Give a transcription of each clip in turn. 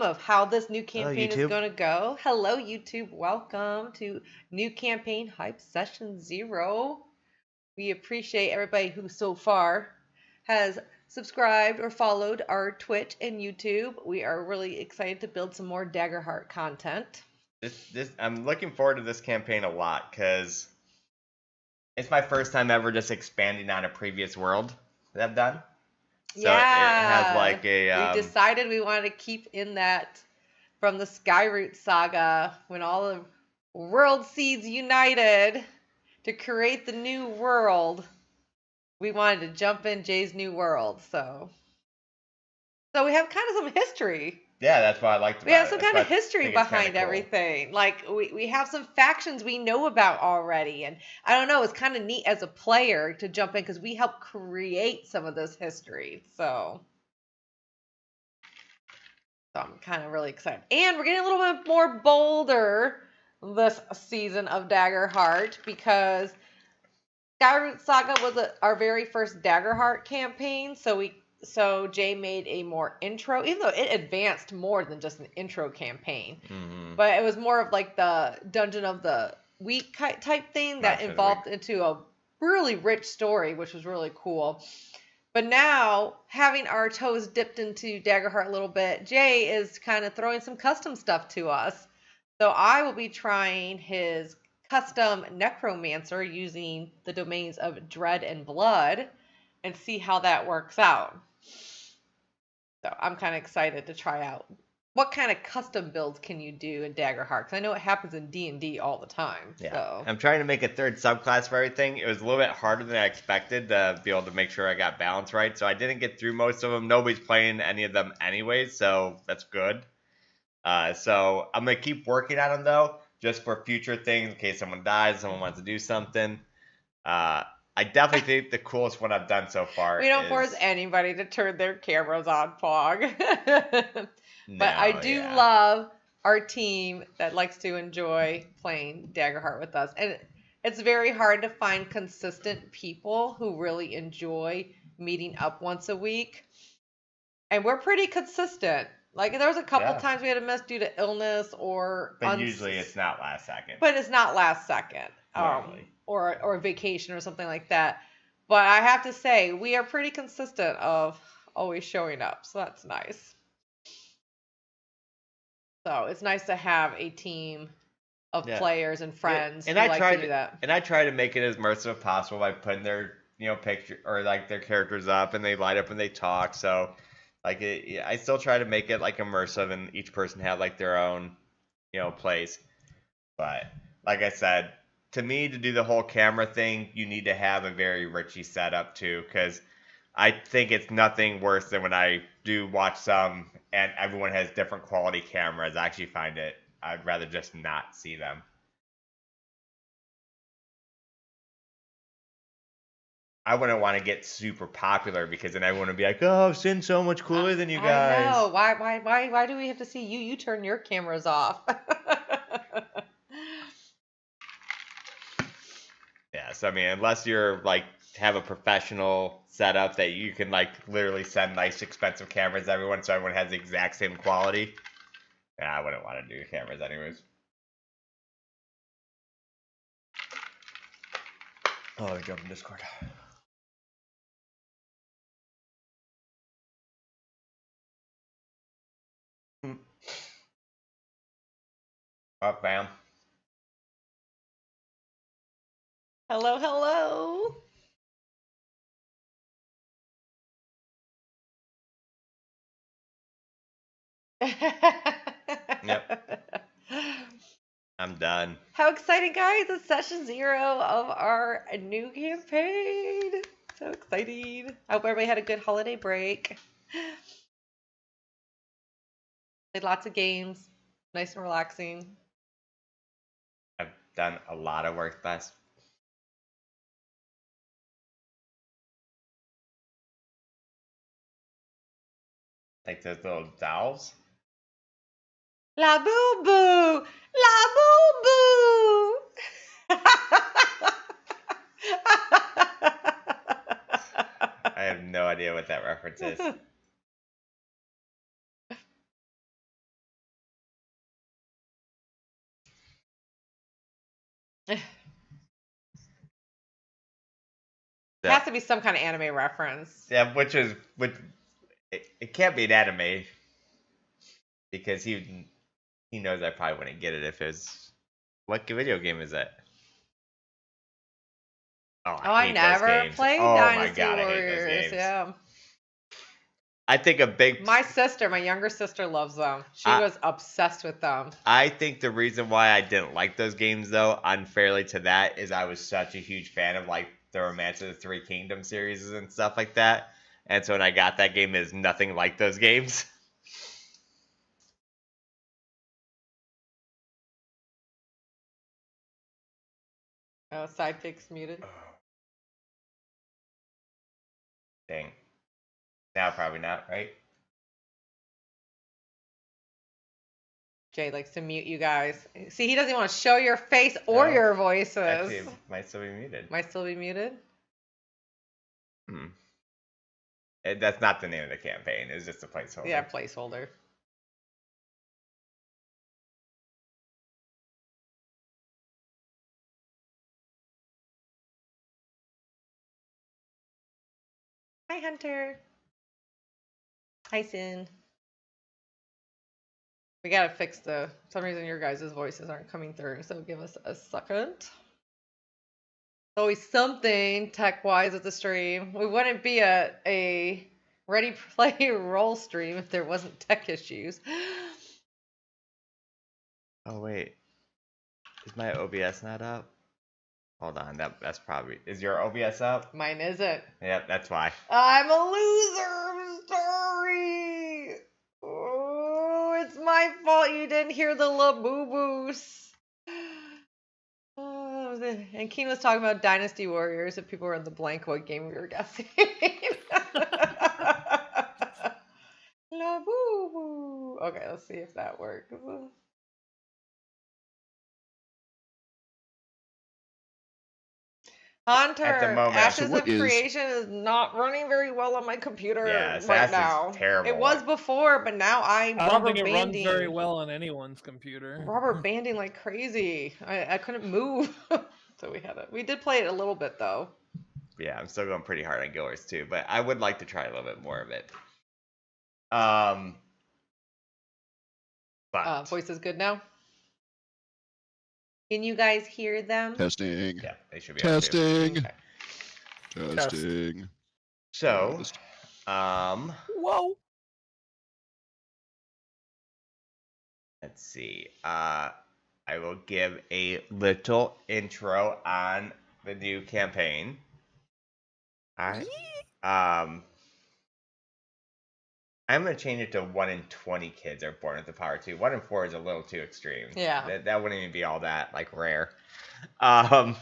of how this new Hello, campaign is YouTube. going to go. Hello, YouTube. Welcome to new campaign Hype Session 0. We appreciate everybody who so far has subscribed or followed our Twitch and YouTube. We are really excited to build some more Daggerheart content. I'm looking forward to this campaign a lot because it's my first time ever just expanding on a previous world that I've done. So it has like a. We decided we wanted to keep in that from the Skyroot saga when all the world seeds united to create the new world. We wanted to jump in Jay's new world, so we have kind of some history. Yeah, that's what I liked about it. We have some kind of history behind everything. Like, we have some factions we know about already. And I don't know, it's kind of neat as a player to jump in because we helped create some of this history. So I'm kind of really excited. And we're getting a little bit more bolder this season of Daggerheart because Skyroot Saga was our very first Daggerheart campaign. So Jay made a more intro, even though it advanced more than just an intro campaign. Mm-hmm. But it was more of like the Dungeon of the Week type thing that evolved into a really rich story, which was really cool. But now, having our toes dipped into Daggerheart a little bit, Jay is kind of throwing some custom stuff to us. So I will be trying his custom Necromancer using the domains of Dread and Blood and see how that works out. So I'm kind of excited to try out what kind of custom builds can you do in Daggerheart, because I know it happens in D&D all the time. Yeah, so. I'm trying to make a third subclass for everything. It was a little bit harder than I expected to be able to make sure I got balance right, so I didn't get through most of them. Nobody's playing any of them anyways, so that's good. So I'm going to keep working on them, though, just for future things, in case someone dies, someone wants to do something. I definitely think the coolest one I've done so far We don't force anybody to turn their cameras on, Pog. But I do love our team that likes to enjoy playing Daggerheart with us. And it's very hard to find consistent people who really enjoy meeting up once a week. And we're pretty consistent. Like, there was a couple times we had to miss due to illness or... But usually it's not last second. But it's not last second. Or a vacation or something like that. But I have to say, we are pretty consistent of always showing up. So that's nice. So it's nice to have a team of players and friends who like to do that. And I try to make it as immersive as possible by putting their picture or like their characters up and they light up and they talk. So like I still try to make it like immersive and each person have like their own place. But like I said, to me, to do the whole camera thing, you need to have a very richy setup too, because I think it's nothing worse than when I do watch some and everyone has different quality cameras. I actually find I'd rather just not see them. I wouldn't want to get super popular because then everyone would be like, "Oh, Sin's so much cooler than you guys." I know. Why do we have to see you? You turn your cameras off. Yeah, so I mean, unless you're like have a professional setup that you can like literally send nice expensive cameras to everyone so everyone has the exact same quality. Yeah, I wouldn't want to do cameras anyways. Oh, I jumped in Discord. Up, fam. Hello, hello. Yep. I'm done. How exciting, guys. It's session 0 of our new campaign. So exciting. I hope everybody had a good holiday break. Played lots of games. Nice and relaxing. I've done a lot of work last. Like those little dolls. La boo boo! La boo boo! I have no idea what that reference is. It Yeah. has to be some kind of anime reference. Yeah, which it can't be an anime because he knows I probably wouldn't get it if it was. What video game is that? Oh, I I hate those never games. played Oh my Dynasty god, I hate those Warriors. games. Yeah. I think a big. My younger sister loves them. She was obsessed with them. I think the reason why I didn't like those games, though, unfairly to that, is I was such a huge fan of like the Romance of the Three Kingdoms series and stuff like that. And so when I got that game, it's nothing like those games. Oh, sidekicks muted. Dang. Now probably not, right? Jay likes to mute you guys. See, he doesn't want to show your face or your voices. Actually, it might still be muted. Might still be muted? That's not the name of the campaign. It's just a placeholder. Yeah, placeholder. Hi, Hunter. Hi, Sin. We gotta fix for some reason your guys' voices aren't coming through, so give us a second. Always something tech-wise with the stream. We wouldn't be a ready play roll stream if there wasn't tech issues. Oh wait, is my OBS not up? Hold on, that's probably. Is your OBS up? Mine isn't. Yep, that's why. I'm a loser. I'm sorry. Oh, it's my fault you didn't hear the Labubu's. Oh, and Keen was talking about Dynasty Warriors if people were in the blank what game we were guessing. Labubu. Okay, let's see if that works. Hunter, At the moment. Ashes So of Creation is not running very well on my computer Yes, right Ashes now. is terrible. It was before, but now I'm I don't rubber think it runs banding. very well on anyone's computer. Rubber banding like crazy. I couldn't move, so we did play it a little bit though. Yeah, I'm still going pretty hard on Guiller's too, but I would like to try a little bit more of it. But Voice is good now. Can you guys hear them? Testing. yeah, they should be Testing. Okay. Testing. So, Whoa. let's see. I will give a little intro on the new campaign. All right. I'm gonna change it to 1 in 20 kids are born with the power 2. 1 in 4 is a little too extreme. Yeah. That wouldn't even be all that like rare. of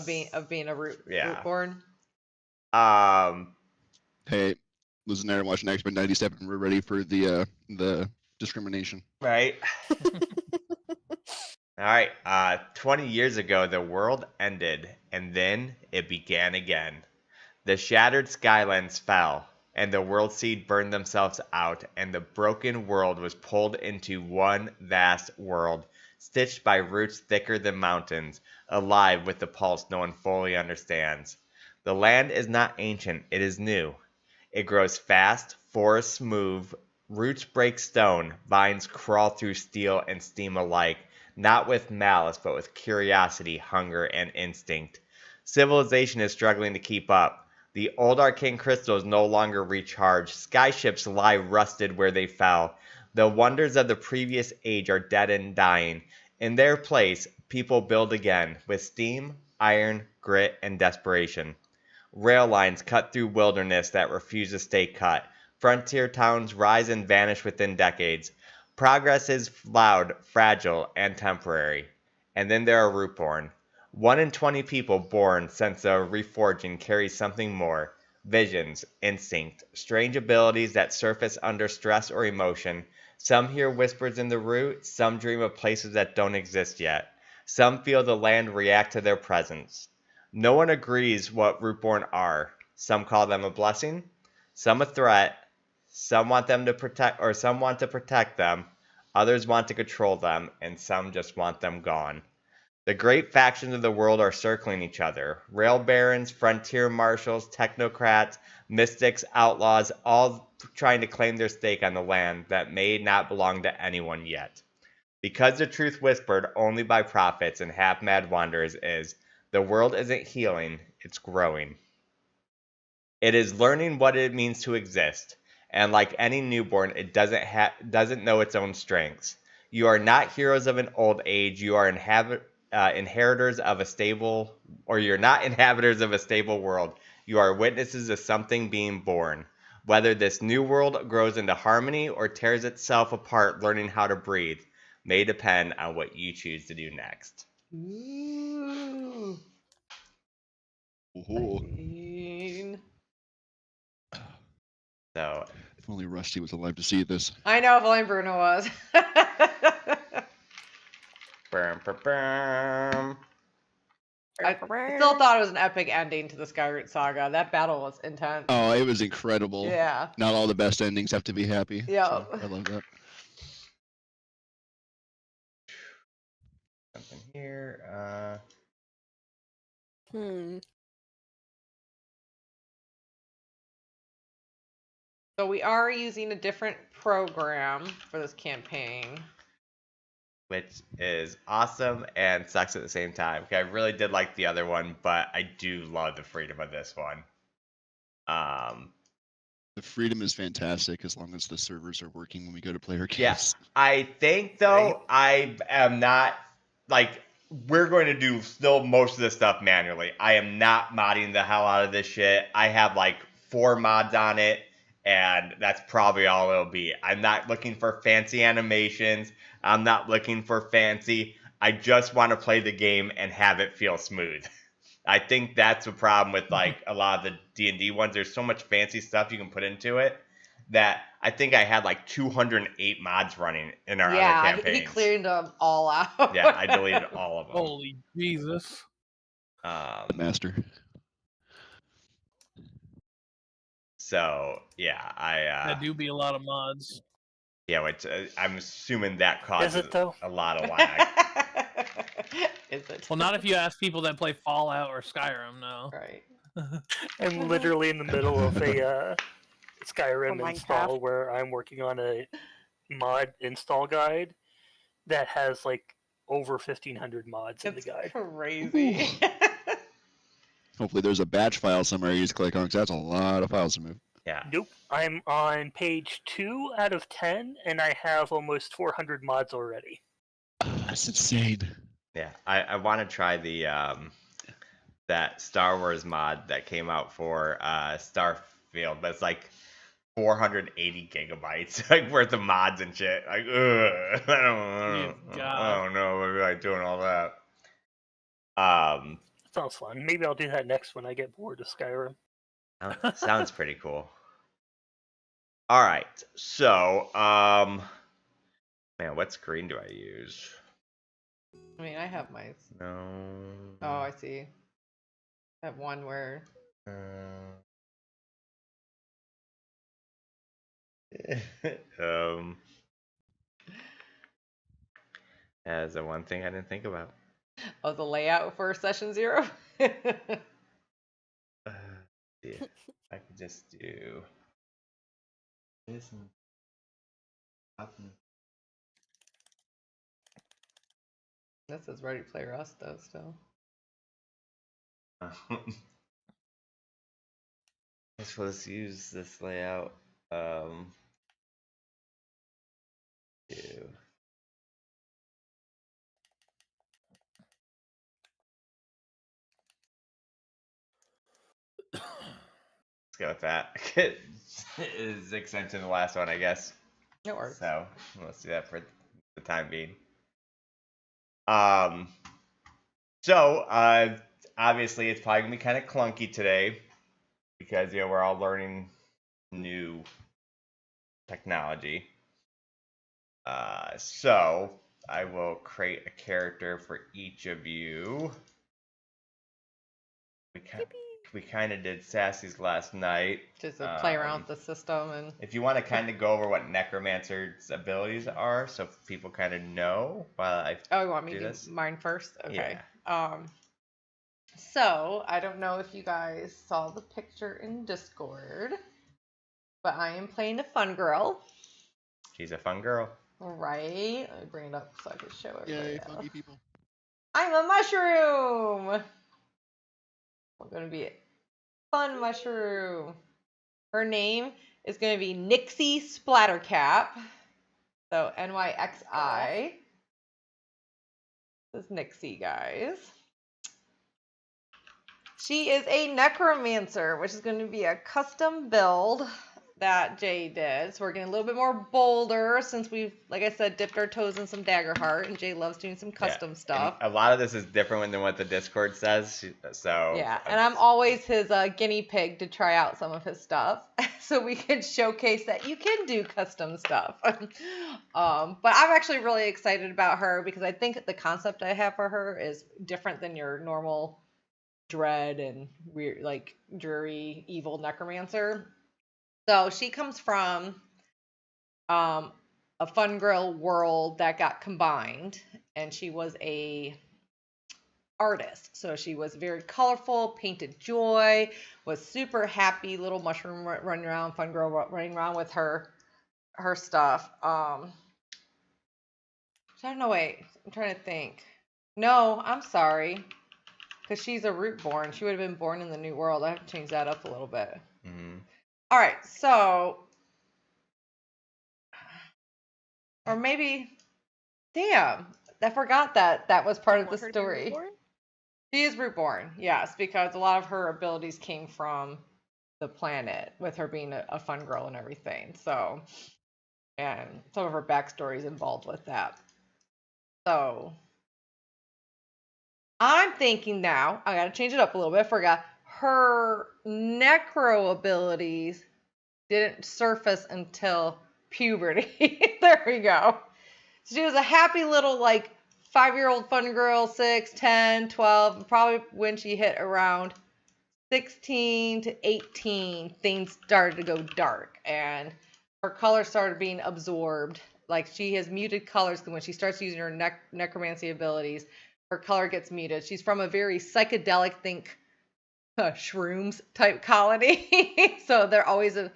being a rootborn. Hey, listen there and watching X-Men 97. We're ready for the discrimination. Right. All right. 20 years ago, the world ended, and then it began again. The shattered skylands fell, and the world seed burned themselves out, and the broken world was pulled into one vast world, stitched by roots thicker than mountains, alive with the pulse no one fully understands. The land is not ancient, it is new. It grows fast, forests move, roots break stone, vines crawl through steel and steam alike, not with malice, but with curiosity, hunger, and instinct. Civilization is struggling to keep up. The old arcane crystals no longer recharge. Skyships lie rusted where they fell. The wonders of the previous age are dead and dying. In their place, people build again, with steam, iron, grit, and desperation. Rail lines cut through wilderness that refuse to stay cut. Frontier towns rise and vanish within decades. Progress is loud, fragile, and temporary. And then there are Rootborne. 1 in 20 people born since the Reforging carries something more. Visions, instinct, strange abilities that surface under stress or emotion. Some hear whispers in the root, some dream of places that don't exist yet. Some feel the land react to their presence. No one agrees what Rootborne are. Some call them a blessing, some a threat. Some want them to protect, or some want to protect them. Others want to control them, and some just want them gone. The great factions of the world are circling each other. Rail barons, frontier marshals, technocrats, mystics, outlaws, all trying to claim their stake on the land that may not belong to anyone yet. Because the truth whispered only by prophets and half-mad wanderers is, the world isn't healing, it's growing. It is learning what it means to exist, and like any newborn, it doesn't know its own strengths. You are not heroes of an old age, you are inheritors of a stable, or you're not inhabitants of a stable world. You are witnesses of something being born. Whether this new world grows into harmony or tears itself apart learning how to breathe may depend on what you choose to do next. Ooh. So, if only Rusty was alive to see this. I know, if only Bruno was. I still thought it was an epic ending to the Skyroot saga. That battle was intense. Oh, it was incredible. Yeah. Not all the best endings have to be happy. Yeah. So I love that. Something here. So we are using a different program for this campaign. Which is awesome and sucks at the same time. Okay, I really did like the other one, but I do love the freedom of this one. The freedom is fantastic as long as the servers are working when we go to play our games. Yes, I think though I am not like we're going to do still most of this stuff manually. I am not modding the hell out of this shit. I have like 4 mods on it, and that's probably all it'll be. I'm not looking for fancy animations. I'm not looking for fancy. I just want to play the game and have it feel smooth. I think that's the problem with like a lot of the D&D ones. There's so much fancy stuff you can put into it that I think I had like 208 mods running in our other campaigns. He cleared them all out. Yeah, I deleted all of them. Holy Jesus. Master. So, yeah, That do be a lot of mods. Yeah, which I'm assuming that causes Is it, though? a lot of lag. Is it? Well, not if you ask people that play Fallout or Skyrim, no. Right. I'm literally in the middle of a Skyrim Minecraft. install where I'm working on a mod install guide that has like over 1,500 mods in the It's guide. crazy. Hopefully there's a batch file somewhere you just click on, because that's a lot of files to move. Yeah. Nope. I'm on page 2 out of 10, and I have almost 400 mods already. That's insane. Yeah, I want to try the that Star Wars mod that came out for Starfield, but it's like 480 gigabytes like worth of mods and shit. Like, I don't know what am I doing all that. Sounds fun. Maybe I'll do that next when I get bored of Skyrim. Sounds pretty cool. All right, so man, what screen do I use? I mean, I have my. No. Oh, I see. I have one where. As the one thing I didn't think about. Oh, the layout for session 0. Yeah, I could just do this and This is Ready Player Us though, still. let's use this layout. Let's go with that. It's extension the last one, I guess. It works. So let's do that for the time being. So obviously it's probably gonna be kind of clunky today because we're all learning new technology. So I will create a character for each of you. We kind we kind of did Sassy's last night. Just to play around with the system. And if you want to kind of go over what Necromancer's abilities are, so people kind of know while I you want me to do mine first? Okay. Yeah. So I don't know if you guys saw the picture in Discord, but I am playing a fun girl. She's a fun girl. Right. Let me bring it up so I can show everybody. Yay, funky people. I'm a mushroom. I'm going to be a fun mushroom. Her name is going to be Nixie Splattercap. So Nyxi. This is Nixie, guys. She is a necromancer, which is going to be a custom build that Jay did. So we're getting a little bit more bolder since we've, like I said, dipped our toes in some Daggerheart, and Jay loves doing some custom stuff. And a lot of this is different than what the Discord says. So yeah, and I'm always his guinea pig to try out some of his stuff, so we can showcase that you can do custom stuff. But I'm actually really excited about her because I think the concept I have for her is different than your normal dread and weird, like dreary, evil necromancer. So she comes from a Fun Girl world that got combined, and she was a artist. So she was very colorful, painted joy, was super happy little mushroom running around, Fun Girl running around with her stuff. I don't know. Wait, I'm trying to think. No, I'm sorry, because she's a Rootborne. She would have been born in the New World. I have to change that up a little bit. Mm-hmm. All right, so, or maybe, damn, I forgot that was part of the story. She is Rootborne, yes, because a lot of her abilities came from the planet, with her being a fun girl and everything. So, and some of her backstory is involved with that. So, I'm thinking now, I gotta change it up a little bit. I forgot. Her necro abilities didn't surface until puberty. There we go. So she was a happy little, like, 5-year-old fun girl, 6, 10, 12. Probably when she hit around 16 to 18, things started to go dark. And her color started being absorbed. Like, she has muted colors. When she starts using her necromancy abilities, her color gets muted. She's from a very psychedelic, think shrooms type colony. So they're always a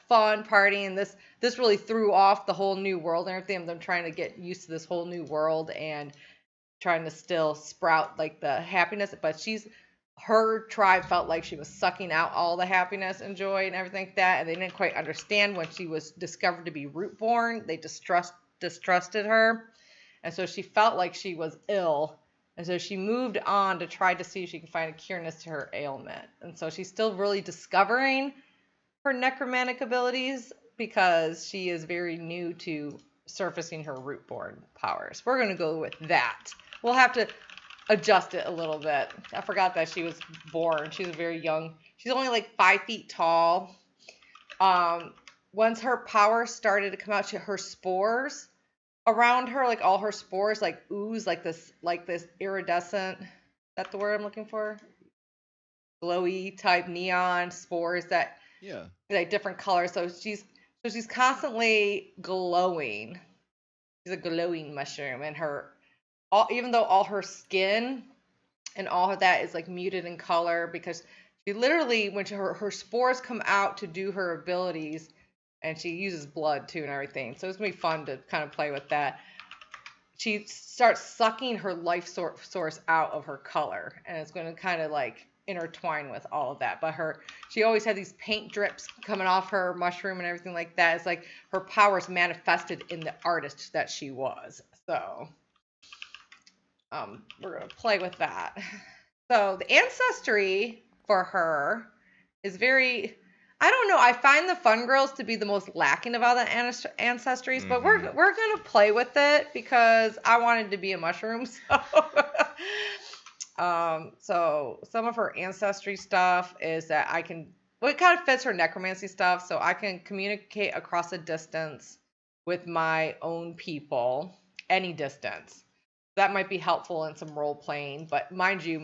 fun party, and this really threw off the whole new world and everything. I'm trying to get used to this whole new world and trying to still sprout like the happiness, but her tribe felt like she was sucking out all the happiness and joy and everything like that, and they didn't quite understand when she was discovered to be Rootborne. They distrusted her, and so she felt like she was ill. And so she moved on to try to see if she could find a cureness to her ailment. And so she's still really discovering her necromantic abilities because she is very new to surfacing her Rootborne powers. We're going to go with that. We'll have to adjust it a little bit. I forgot that she was born. She's very young. She's only like 5 feet tall. Once her power started to come out, her spores around her, like all her spores, like ooze, like this iridescent. Is that the word I'm looking for? Glowy type neon spores that like different colors. So she's constantly glowing. She's a glowing mushroom, and even though all her skin and all of that is like muted in color, because she literally, when her spores come out to do her abilities. And she uses blood, too, and everything. So it's going to be fun to kind of play with that. She starts sucking her life source out of her color. And it's going to kind of, like, intertwine with all of that. But she always had these paint drips coming off her mushroom and everything like that. It's like her powers manifested in the artist that she was. So, we're going to play with that. So, the ancestry for her is very... I don't know. I find the fun girls to be the most lacking of all the ancestries, but we're gonna play with it because I wanted to be a mushroom. So some of her ancestry stuff is that it kind of fits her necromancy stuff, so I can communicate across a distance with my own people, any distance. That might be helpful in some role playing, but mind you,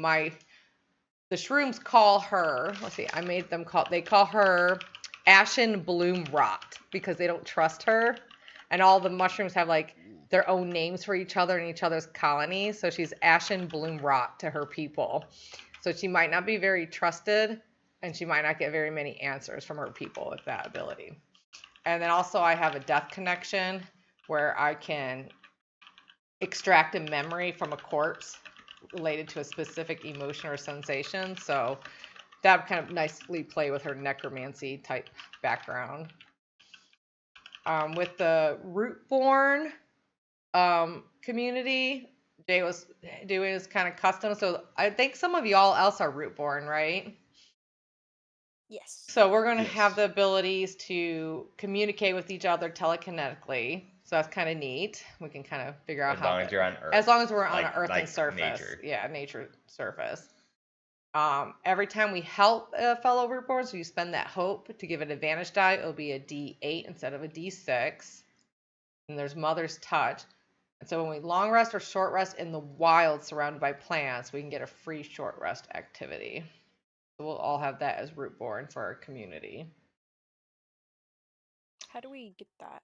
the shrooms call her, let's see, they call her Ashen Bloom Rot because they don't trust her. And all the mushrooms have like their own names for each other and each other's colonies. So she's Ashen Bloom Rot to her people. So she might not be very trusted and she might not get very many answers from her people with that ability. And then also I have a death connection where I can extract a memory from a corpse related to a specific emotion or sensation. So that would kind of nicely play with her necromancy type background. With the Rootborne community, Jay was doing his kind of custom. So I think some of y'all else are Rootborne, right? Yes. So we're going to Yes. have the abilities to communicate with each other telekinetically. So that's kind of neat. We can kind of figure out As how long as you're on Earth. as long as we're on an Like- earthen like surface. nature. Yeah, nature surface. Every time we help a fellow Rootborn, so you spend that hope to give an advantage die, it'll be a D8 instead of a D6. And there's Mother's Touch. And so when we long rest or short rest in the wild surrounded by plants, we can get a free short rest activity. So we'll all have that as Rootborn for our community. How do we get that?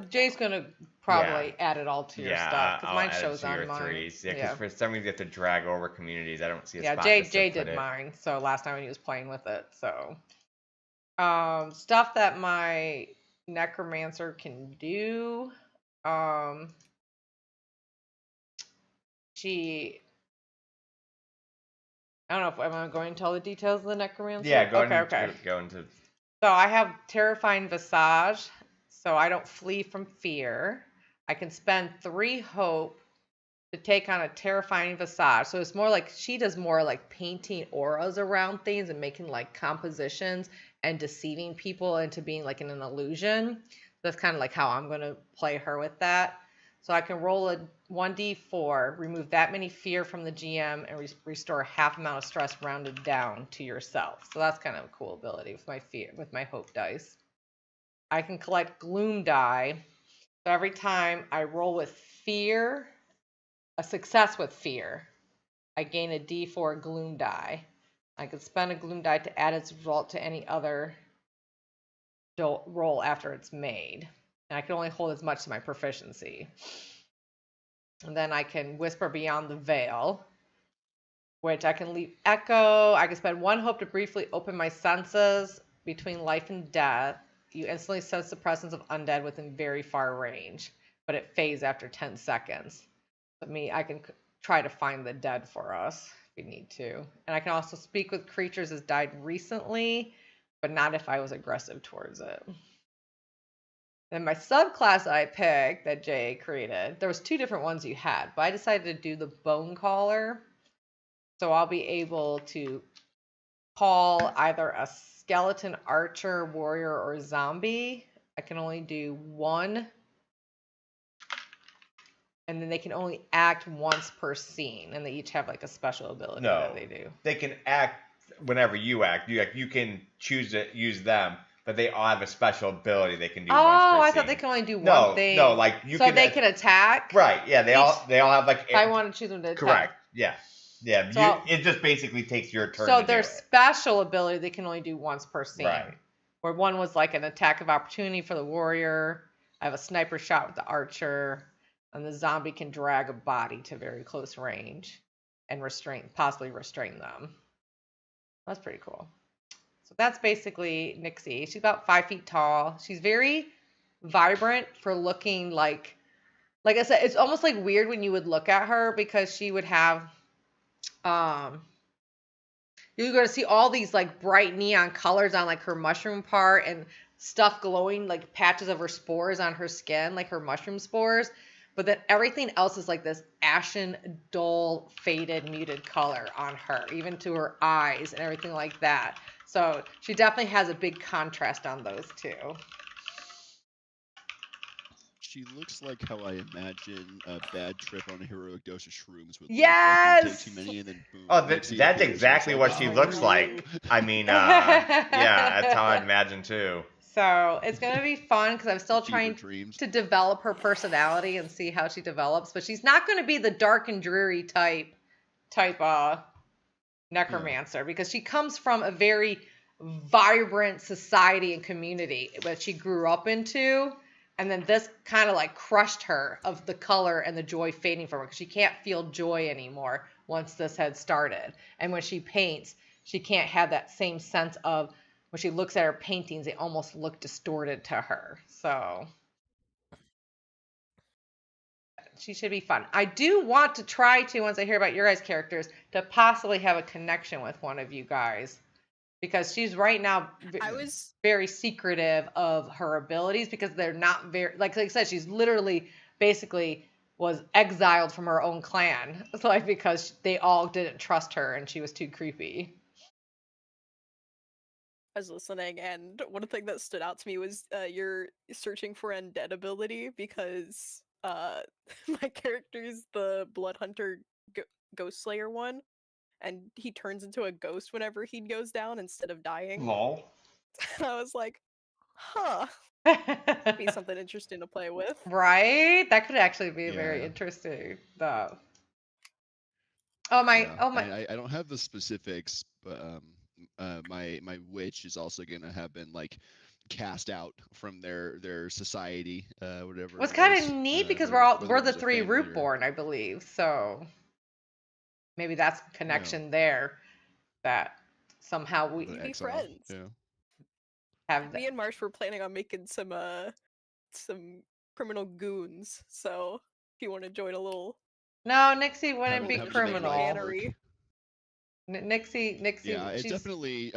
Jay's gonna probably add it all to your Yeah, stuff because I'll mine add it shows to on your mine. threes. Yeah, because Yeah. for some reason you have to drag over communities. I don't see a Yeah, spot Jay to still did put it. mine. So last time when he was playing with it. So stuff that my necromancer can do. She. I don't know if I'm going to tell the details of the necromancer. Yeah, go Okay. into So I have terrifying visage, so I don't flee from fear. I can spend 3 hope to take on a terrifying visage. So it's more like she does more like painting auras around things and making like compositions and deceiving people into being like in an illusion. That's kind of like how I'm going to play her with that. So I can roll a 1d4, remove that many fear from the GM, and restore half amount of stress rounded down to yourself. So that's kind of a cool ability with my hope dice. I can collect gloom die. So every time I roll with fear, a success with fear, I gain a d4 gloom die. I can spend a gloom die to add its result to any other roll after it's made. And I can only hold as much as my proficiency. And then I can whisper beyond the veil, which I can leave echo. I can spend 1 hope to briefly open my senses between life and death. You instantly sense the presence of undead within very far range, but it fades after 10 seconds. I can try to find the dead for us if we need to. And I can also speak with creatures as died recently, but not if I was aggressive towards it. Then my subclass I picked that Jay created, there was 2 different ones you had, but I decided to do the Bone Caller. So I'll be able to call either a skeleton, archer, warrior, or zombie. I can only do 1. And then they can only act once per scene, and they each have like a special ability that they do. They can act whenever you act. You can choose to use them, but they all have a special ability they can do once per Oh, I scene. thought they can only do one thing. No, like you so can. they can attack. Right? Yeah, they all have like. I want to choose them to attack. Correct. Yeah. Yeah. So it just basically takes your turn. So to their do it. special ability they can only do once per scene. Right. Where one was like an attack of opportunity for the warrior. I have a sniper shot with the archer. And the zombie can drag a body to very close range and possibly restrain them. That's pretty cool. So that's basically Nixie. She's about 5 feet tall. She's very vibrant for looking like I said, it's almost like weird when you would look at her because she would have, you're going to see all these like bright neon colors on like her mushroom part and stuff glowing like patches of her spores on her skin, like her mushroom spores. But then everything else is like this ashen, dull, faded, muted color on her, even to her eyes and everything like that. So she definitely has a big contrast on those 2. She looks like how I imagine a bad trip on a heroic dose of shrooms would look. Yes! Like you take too many and then boom. Oh, Nixie that's appears, exactly and what it's she like, looks "Oh, like. I mean, yeah, that's how I imagine too. So it's going to be fun because I'm still fever trying dreams. to develop her personality and see how she develops. But she's not going to be the dark and dreary type necromancer because she comes from a very vibrant society and community that she grew up into. And then this kind of like crushed her of the color and the joy fading from her because she can't feel joy anymore once this had started. And when she paints, she can't have that same sense of when she looks at her paintings, they almost look distorted to her. So she should be fun. I do want to try to, once I hear about your guys' characters, to possibly have a connection with one of you guys. Because she's right now very secretive of her abilities because they're not very, like I said, she's literally basically was exiled from her own clan. It's like because they all didn't trust her and she was too creepy. I was listening, and one thing that stood out to me was your searching for undead ability because my character's the Blood Hunter Ghost Slayer one, and he turns into a ghost whenever he goes down instead of dying. Lol. I was like, huh. Be something interesting to play with. Right? That could actually be very interesting stuff. I don't have the specifics, but my witch is also gonna have been like cast out from their society, whatever. It's kind of neat because we're the three Rootborne, I believe. So maybe that's a connection there that somehow we be friends. Yeah. Have me and Marsh were planning on making some criminal goons. So if you want to join a little. No, Nixie wouldn't be criminal. Nixie. Yeah, it's definitely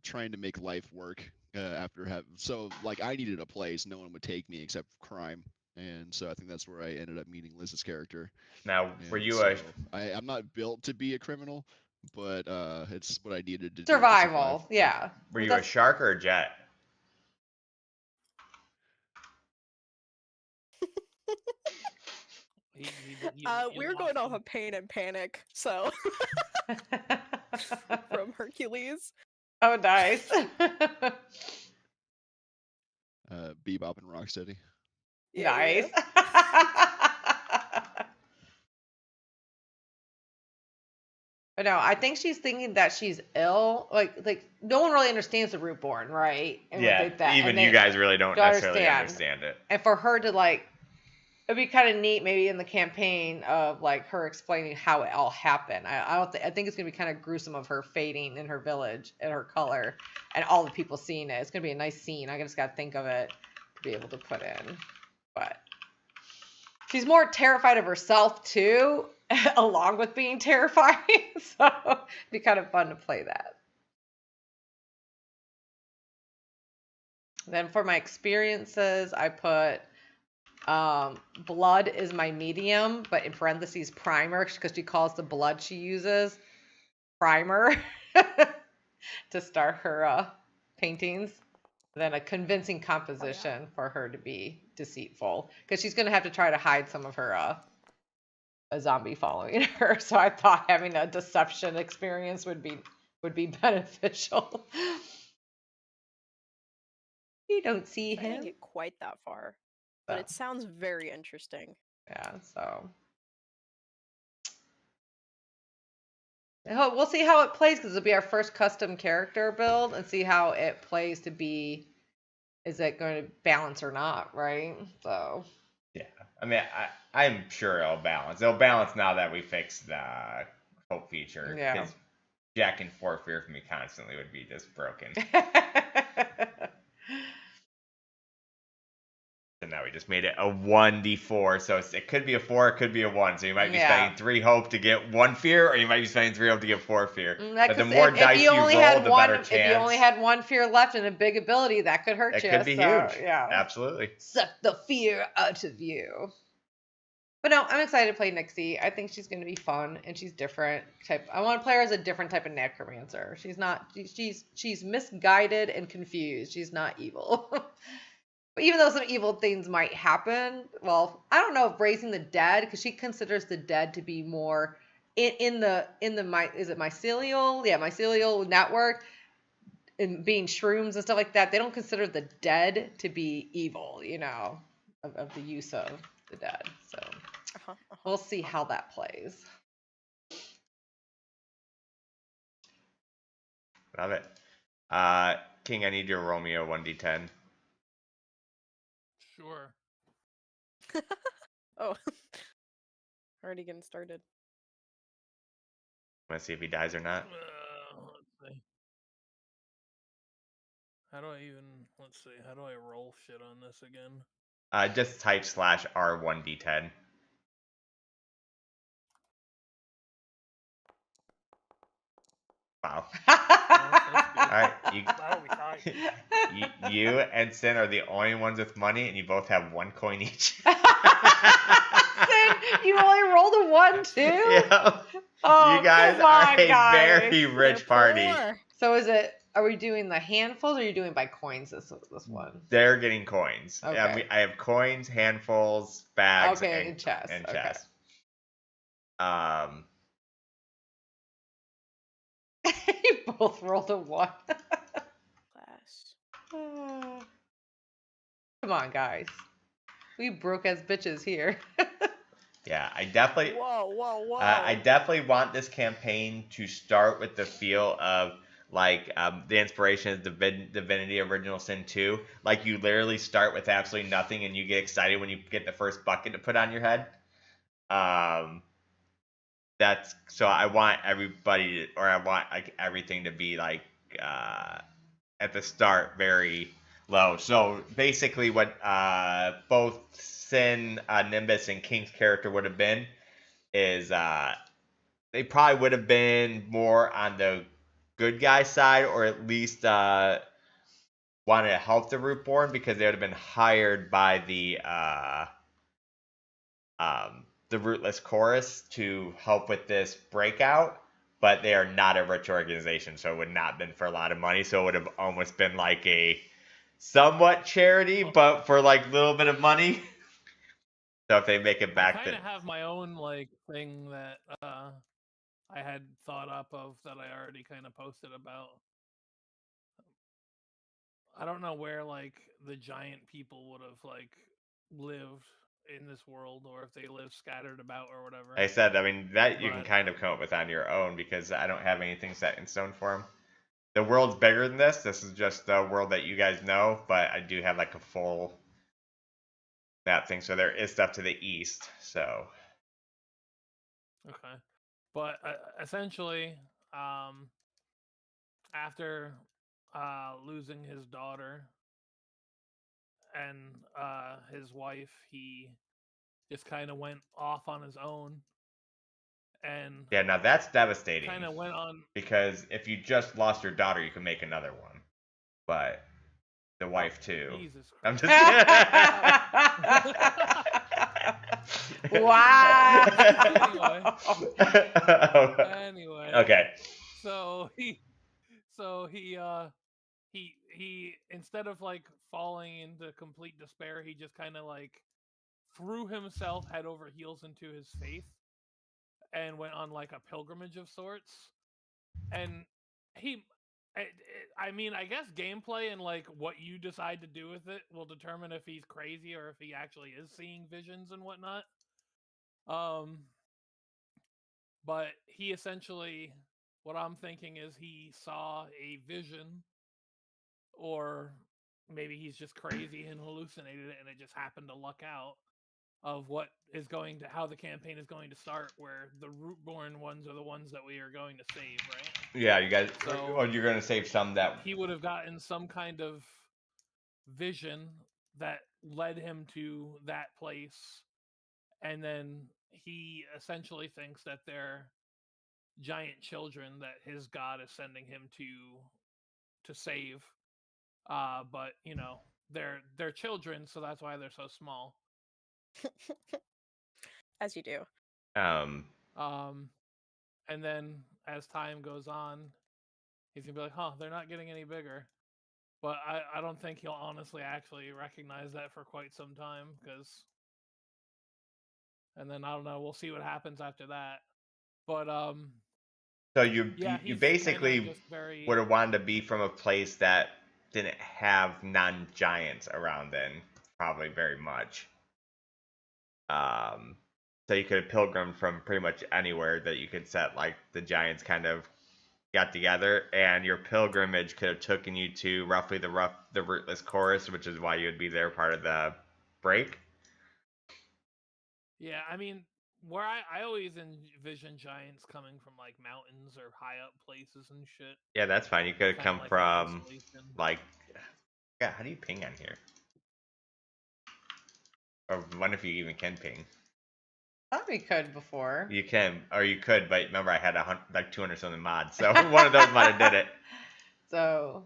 trying to make life work after so like I needed a place, no one would take me except crime, and so I think that's where I ended up meeting Liz's character. Now, were you I'm not built to be a criminal, but it's what I needed to survival. Yeah. Were you a shark or a jet? We were going off of Pain and Panic, so from Hercules. Oh, nice. Bebop and Rocksteady. Yeah, nice. But no, I think she's thinking that she's ill. Like no one really understands the Rootborne, right? And yeah, even you guys really don't necessarily understand it. And for her to it'd be kind of neat maybe in the campaign of like her explaining how it all happened. I think it's gonna be kind of gruesome of her fading in her village and her color and all the people seeing it. It's gonna be a nice scene. I just gotta think of it to be able to put in. But she's more terrified of herself too, along with being terrifying. So it'd be kind of fun to play that. Then for my experiences, I put blood is my medium, but in parentheses primer because she calls the blood she uses primer to start her paintings. Then a convincing composition for her to be deceitful because she's going to have to try to hide some of her a zombie following her. So I thought having a deception experience would be beneficial. You don't see him. I didn't get quite that far. But it sounds very interesting. Yeah, so we'll see how it plays because it'll be our first custom character build and see how it plays to be. Is it going to balance or not, right? So yeah, I mean, I'm sure it'll balance. It'll balance now that we fixed the hope feature. Yeah. Because Jack and Four Fear for me constantly would be just broken. And now we just made it a 1d4, so it could be a 4, it could be a 1. So you might be spending 3 hope to get 1 fear, or you might be spending 3 hope to get 4 fear. But the more dice you roll, the better chance. If you only had 1 fear left and a big ability, that could hurt you. It could be huge. Yeah, absolutely. Suck the fear out of you. But no, I'm excited to play Nixie. I think she's going to be fun, and she's different. I want to play her as a different type of necromancer. She's not. She's misguided and confused. She's not evil. But even though some evil things might happen, well, I don't know if raising the dead, because she considers the dead to be more in the is it mycelial? Yeah, mycelial network, and being shrooms and stuff like that. They don't consider the dead to be evil, of the use of the dead. So we'll see how that plays. Love it. King, I need you to roll me a 1d10. Sure. Oh. Already getting started. Want to see if he dies or not? Let's see. How do I even? Let's see. How do I roll shit on this again? Just type /R1d10. Wow. All right, Wow, we tied. you and Sin are the only ones with money, and you both have 1 coin each. Sin, you only rolled a 1 too? Yeah. Oh, You guys come on, are a guys. very rich party. So are we doing the handfuls or are you doing by coins this one? They're getting coins. Okay. I have coins, handfuls, bags, and chests. And Okay. chests. You both rolled a 1. Class. Come on, guys. We broke as bitches here. Yeah, I definitely. Whoa. I definitely want this campaign to start with the feel of like the inspiration is Divinity Original Sin 2. Like you literally start with absolutely nothing and you get excited when you get the first bucket to put on your head. That's so I want everybody or I want like everything to be like at the start very low. So basically what both Sin, Nimbus, and King's character would have been is they probably would have been more on the good guy side, or at least wanted to help the Rootborne because they would have been hired by the Rootless Chorus to help with this breakout. But they are not a rich organization, so it would not have been for a lot of money. So it would have almost been like a somewhat charity, but for like a little bit of money. So if they make it back, I kind of have my own like thing that I had thought up of that I already kind of posted about. I don't know where like the giant people would have like lived in this world, or if they live scattered about or whatever. I said, I mean that you can kind of come up with on your own because I don't have anything set in stone for them. The world's bigger than this. This is just the world that you guys know, but I do have like a full map thing. So there is stuff to the east. So Okay, but essentially, after losing his daughter and his wife, he just kind of went off on his own. And yeah, now that's devastating. Kind of went on because if you just lost your daughter, you can make another one, but the wife too. Jesus Christ. I'm just Wow. Anyway. Okay. So he instead of like falling into complete despair, he just kind of like threw himself head over heels into his faith and went on like a pilgrimage of sorts. And I mean, I guess gameplay and like what you decide to do with it will determine if he's crazy or if he actually is seeing visions and whatnot. But he essentially, what I'm thinking is he saw a vision, or maybe he's just crazy and hallucinated it and it just happened to luck out of what is going to, how the campaign is going to start, where the Rootborne ones are the ones that we are going to save, right? Yeah, you guys, So or you're going to save some that he would have gotten some kind of vision that led him to that place, and then he essentially thinks that they're giant children that his god is sending him to save. But you know, they're children, so that's why they're so small. As you do. um And then as time goes on, he's gonna be like, huh, they're not getting any bigger. But I don't think he'll honestly actually recognize that for quite some time, because and then I don't know, we'll see what happens after that. But so you he's basically just very would have wanted to be from a place that didn't have non-giants around then, probably very much. So you could have pilgrimed from pretty much anywhere that you could set like the giants kind of got together, and your pilgrimage could have taken you to roughly the rootless chorus, which is why you would be there part of the break. Yeah, I mean, where I always envision giants coming from like mountains or high up places and shit. Yeah, that's fine. You could have Kinda come like in from isolation. like, yeah. How do you ping on here? Or wonder if you even can ping. Thought we could before. You can, or you could, but remember I had like 200 something mods, so one of those might have did it. So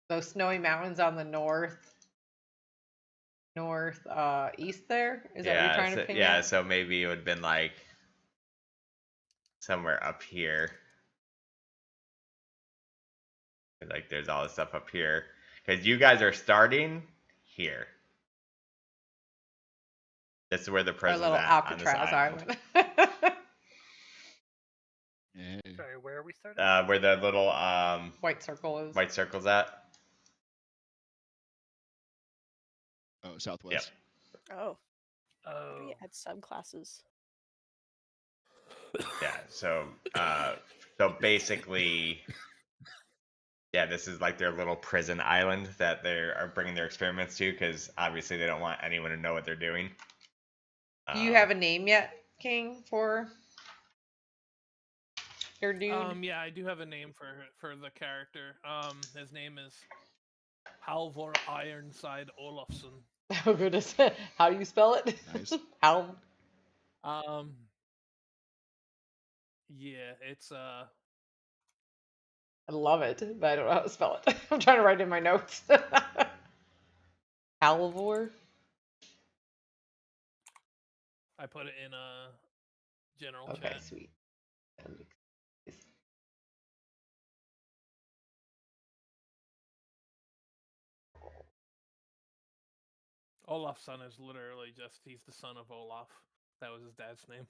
those snowy mountains on the east there? Is that what you're trying to ping yeah. at? So maybe it would have been like somewhere up here. Like there's all this stuff up here, because you guys are starting here. This is where the Our prison's little at on this Alcatraz island. island. Yeah. Sorry, where are we starting? Where the little White circle is. white circle's at. Oh, southwest. Oh, Oh, we had subclasses. Yeah. So basically, yeah, this is like their little prison island that they are bringing their experiments to, because obviously they don't want anyone to know what they're doing. Do you have a name yet, King, for your dude? Yeah, I do have a name for the character. His name is Halvor Ironside Olafsson. Oh goodness. How do you spell it? Nice. How? Yeah, it's I love it, but I don't know how to spell it. I'm trying to write it in my notes. Halvor? I put it in a general Okay, chat. sweet. Olafsson is literally just he's the son of Olaf. That was his dad's name.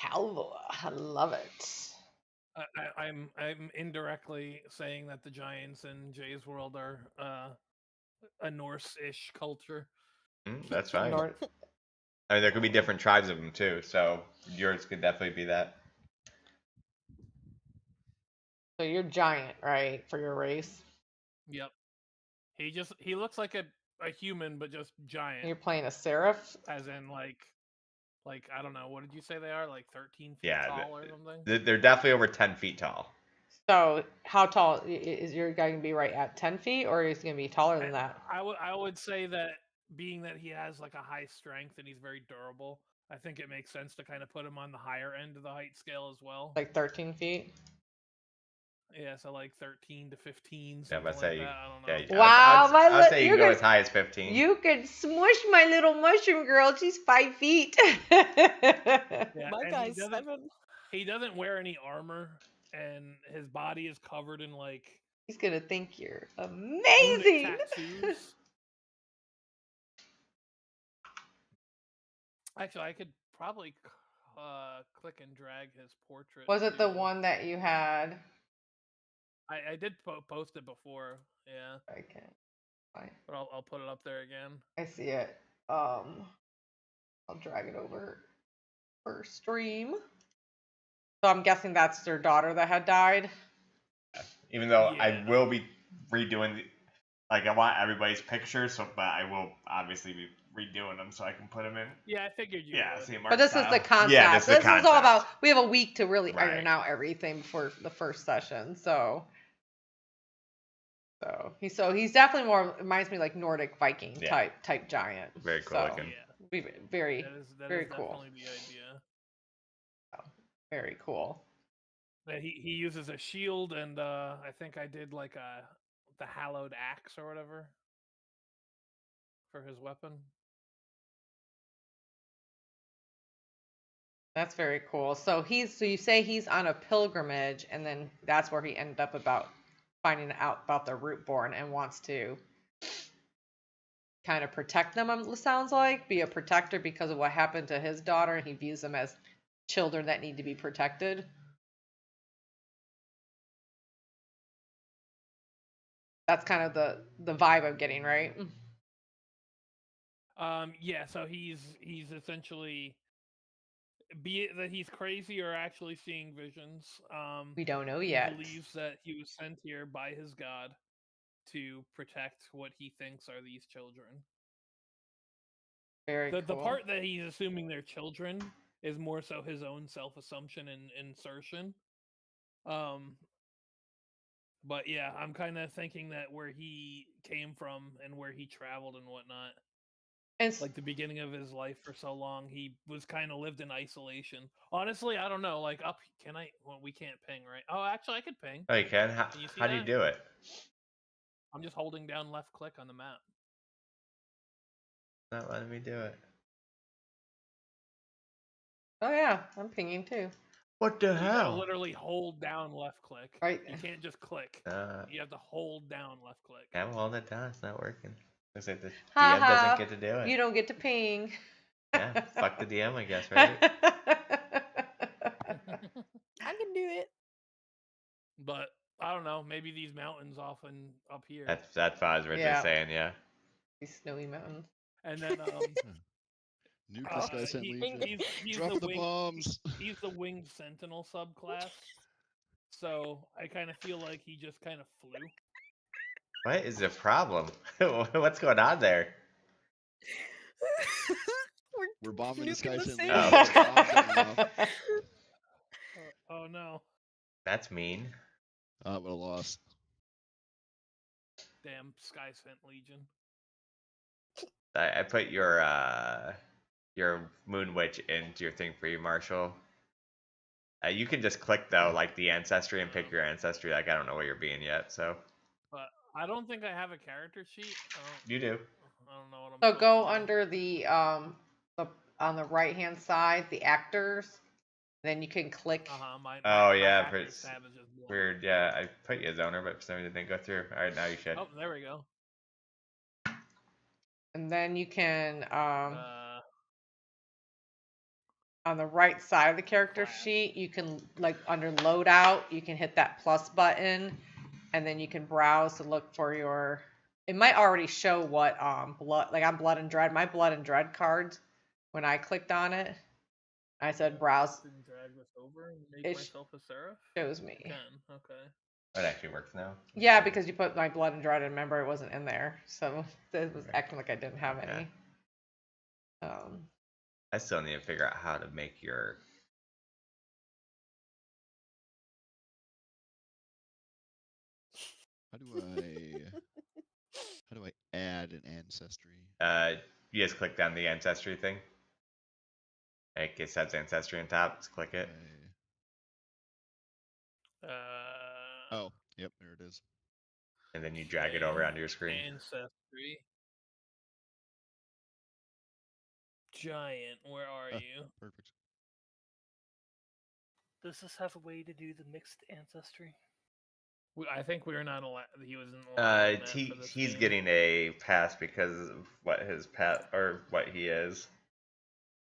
Halvor. I love it. I'm indirectly saying that the giants in Jay's world are a Norse-ish culture. That's fine. Nor- I mean, there could be different tribes of them too, so yours could definitely be that. So you're giant, right, for your race? Yep. He looks like a human, but just giant. You're playing a seraph? As in like I don't know, what did you say they are? Like 13 feet Yeah, tall or something? they're definitely over 10 feet tall. So how tall is your guy gonna be? Right at 10 feet, or is he gonna be taller than that? I would say that being that he has like a high strength and he's very durable, I think it makes sense to kind of put him on the higher end of the height scale as well. Like 13 feet? Yeah, so like 13 to 15, Yeah, something but like say, that. I don't know. yeah, Wow, I'd say you you're can go good. as high as 15. You could smush my little mushroom girl. She's 5 feet. Yeah, My and guy's 7. he doesn't wear any armor, and his body is covered in like He's gonna think you're runic amazing. tattoos. Actually, I could probably click and drag his portrait. Was it the too. one that you had? I did post it before, yeah, I can't find. but I'll put it up there again. I see it. I'll drag it over for stream. So I'm guessing that's their daughter that had died. Even though I Yeah. will be redoing, I want everybody's pictures, but I will obviously be redoing them so I can put them in. Yeah, I figured you would. See, But this is the concept. Yeah, this is all concept. about. We have a week to really Right. iron out everything before the first session. So he's definitely more reminds me like Nordic Viking Yeah. type giant. Very cool So, looking. Yeah, be very that very is cool. definitely the idea. Very cool. That he uses a shield, and I think I did like the hallowed axe or whatever for his weapon. That's very cool. So you say he's on a pilgrimage, and then that's where he ended up about finding out about the Rootborne and wants to kind of protect them. It sounds like be a protector because of what happened to his daughter, and he views them as children that need to be protected. That's kind of the vibe I'm getting, right? Yeah, so he's essentially be it that he's crazy or actually seeing visions, We don't know he yet. believes that he was sent here by his god to protect what he thinks are these children. Very The cool. part that he's assuming they're children is more so his own self-assumption and insertion. But yeah, I'm kind of thinking that where he came from and where he traveled and whatnot, And like the beginning of his life for so long, he was kind of lived in isolation. Honestly, I don't know. Like can I? Well, we can't ping, right? Oh, actually, I could ping. Oh, you can? How, Can you see how do you that? do it? I'm just holding down left click on the map. Not letting me do it. oh yeah, I'm pinging too. What the You gotta hell? literally hold down left click. Right. You can't just click. Uh, You have to hold down left click. I'm holding it down. It's not working. Looks like the Ha DM ha. doesn't get to do it. You don't get to ping. Yeah, fuck the DM, I guess, right? I can do it. But I don't know. Maybe these mountains up here. That's what I was originally Yeah. saying, yeah. These snowy mountains. And then Nuclear Sky Sent Legion. he's Drop the winged- bombs. He's the winged sentinel subclass. So I kind of feel like he just kind of flew. What is the problem? What's going on there? We're bombing the nuking Sky the Sent city. Legion. Bombs going off. Oh no. That's mean. What a loss. Damn Sky Sent Legion. I put your Moon Witch into your thing for you, Marshall. You can just click though, like the ancestry, and pick your ancestry. Like I don't know where you're being yet, so But I don't think I have a character sheet. you do. I don't know what I'm So supposed go to do. under the on the right hand side, the actors. Then you can click. Oh, yeah, actor but it's tab is just blank. Weird. Yeah, I put you as owner, but for some reason it didn't go through. All right, now you should. Oh, there we go. And then you can Uh, on the right side of the character class. sheet, you can like under loadout, you can hit that plus button, and then you can browse to look for your. It might already show what blood, like on Blood and Dread. My Blood and Dread cards, when I clicked on it, I said browse. Didn't drag this over and make It myself a seraph? shows me. Can, okay. It actually works now. Yeah, because you put my Blood and Dread, and remember it wasn't in there, so it was acting like I didn't have any. I still need to figure out how to make your. How do I add an ancestry? You just click down the ancestry thing. It says ancestry on top. Just click it. Oh, yep, there it is. And then you drag it over onto your screen. Ancestry. Giant, where are you? Perfect. Does this have a way to do the mixed ancestry? I think we were not allowed. He wasn't allowed. on that for this He's game. getting a pass because of what his pet or what he is.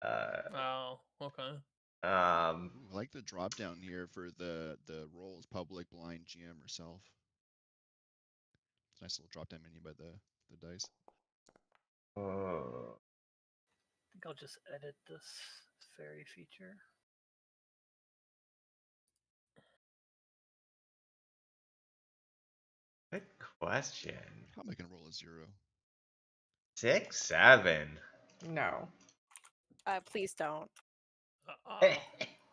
Oh, okay. Ooh, I like the drop down here for the roles: public, blind, GM, or self. It's a nice little drop down menu by the dice. Oh. I think I'll just edit this fairy feature. Good question. How am I gonna roll a 0? 6, 7. No. Please don't.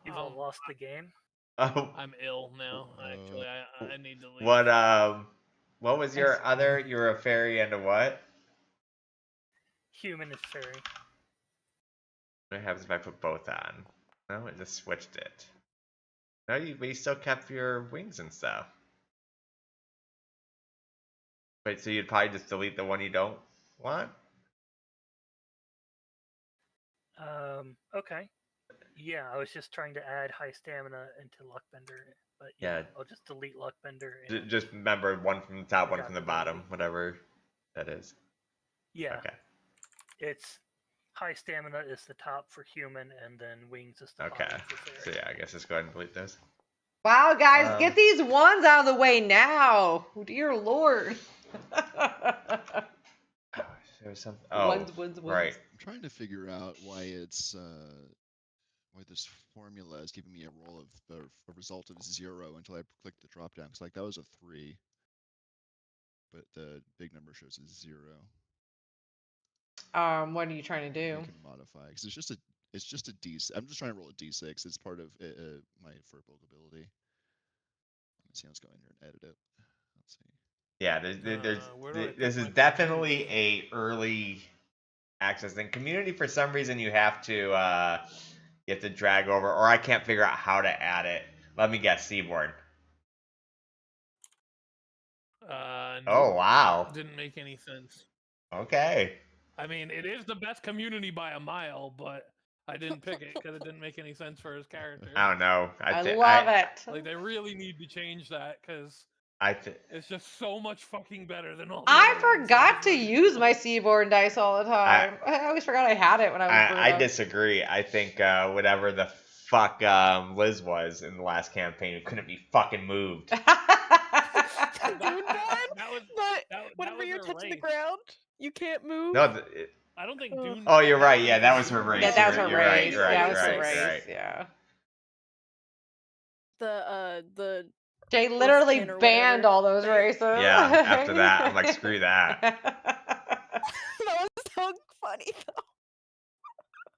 You've all lost the game. Oh, I'm ill now. Actually, I need to leave. What was your other? You were a fairy and a what? Human is fairy. What happens if I put both on? No, it just switched it. No, but you still kept your wings and stuff. Wait, so you'd probably just delete the one you don't want? Okay. Yeah, I was just trying to add high stamina into Luckbender, but Yeah. I'll just delete Luckbender. And... Just remember one from the top, I one got from the it. bottom, whatever that is. Yeah. Okay. It's high stamina is the top for human, and then wings is the Okay. bottom for So fairy. yeah, I guess just go ahead and delete those. Wow, guys, get these ones out of the way now. Dear Lord. There was something. Oh, Ones. right. I'm trying to figure out why it's why this formula is giving me a roll of a result of 0 until I click the drop down. Because like that was a 3, but the big number shows a 0. What are you trying to do? You can modify because it's just a d. I'm just trying to roll a d6. It's part of my Furbolg ability. Let's see. Let's go in here and edit it. Let's see. Yeah, where do I this put is my definitely community? a early access thing. Community, for some reason, you have to drag over, or I can't figure out how to add it. Let me guess, Seaborn. Nope, Oh wow. didn't make any sense. Okay. I mean, it is the best community by a mile, but I didn't pick it because it didn't make any sense for his character. I don't know. I love it. Like they really need to change that because I it's just so much fucking better than all. The I other ones, forgot to it's not even use my close. Seaborn dice all the time. I always forgot I had it when I was I brewing. disagree. I think whatever the fuck Liz was in the last campaign, it couldn't be fucking moved. Moonborn? That was But that whenever was you're her touching the race. ground, you can't move. No. I don't think Oh. Dune. Oh, you're right. Yeah, that was was her race. Yeah, that was her You're right. race. You're right. Yeah, it You're was her right. race. You're right. Yeah. The They literally Earthkin or banned whatever. all those races. Yeah, after that, I'm like, screw that. that was so funny though.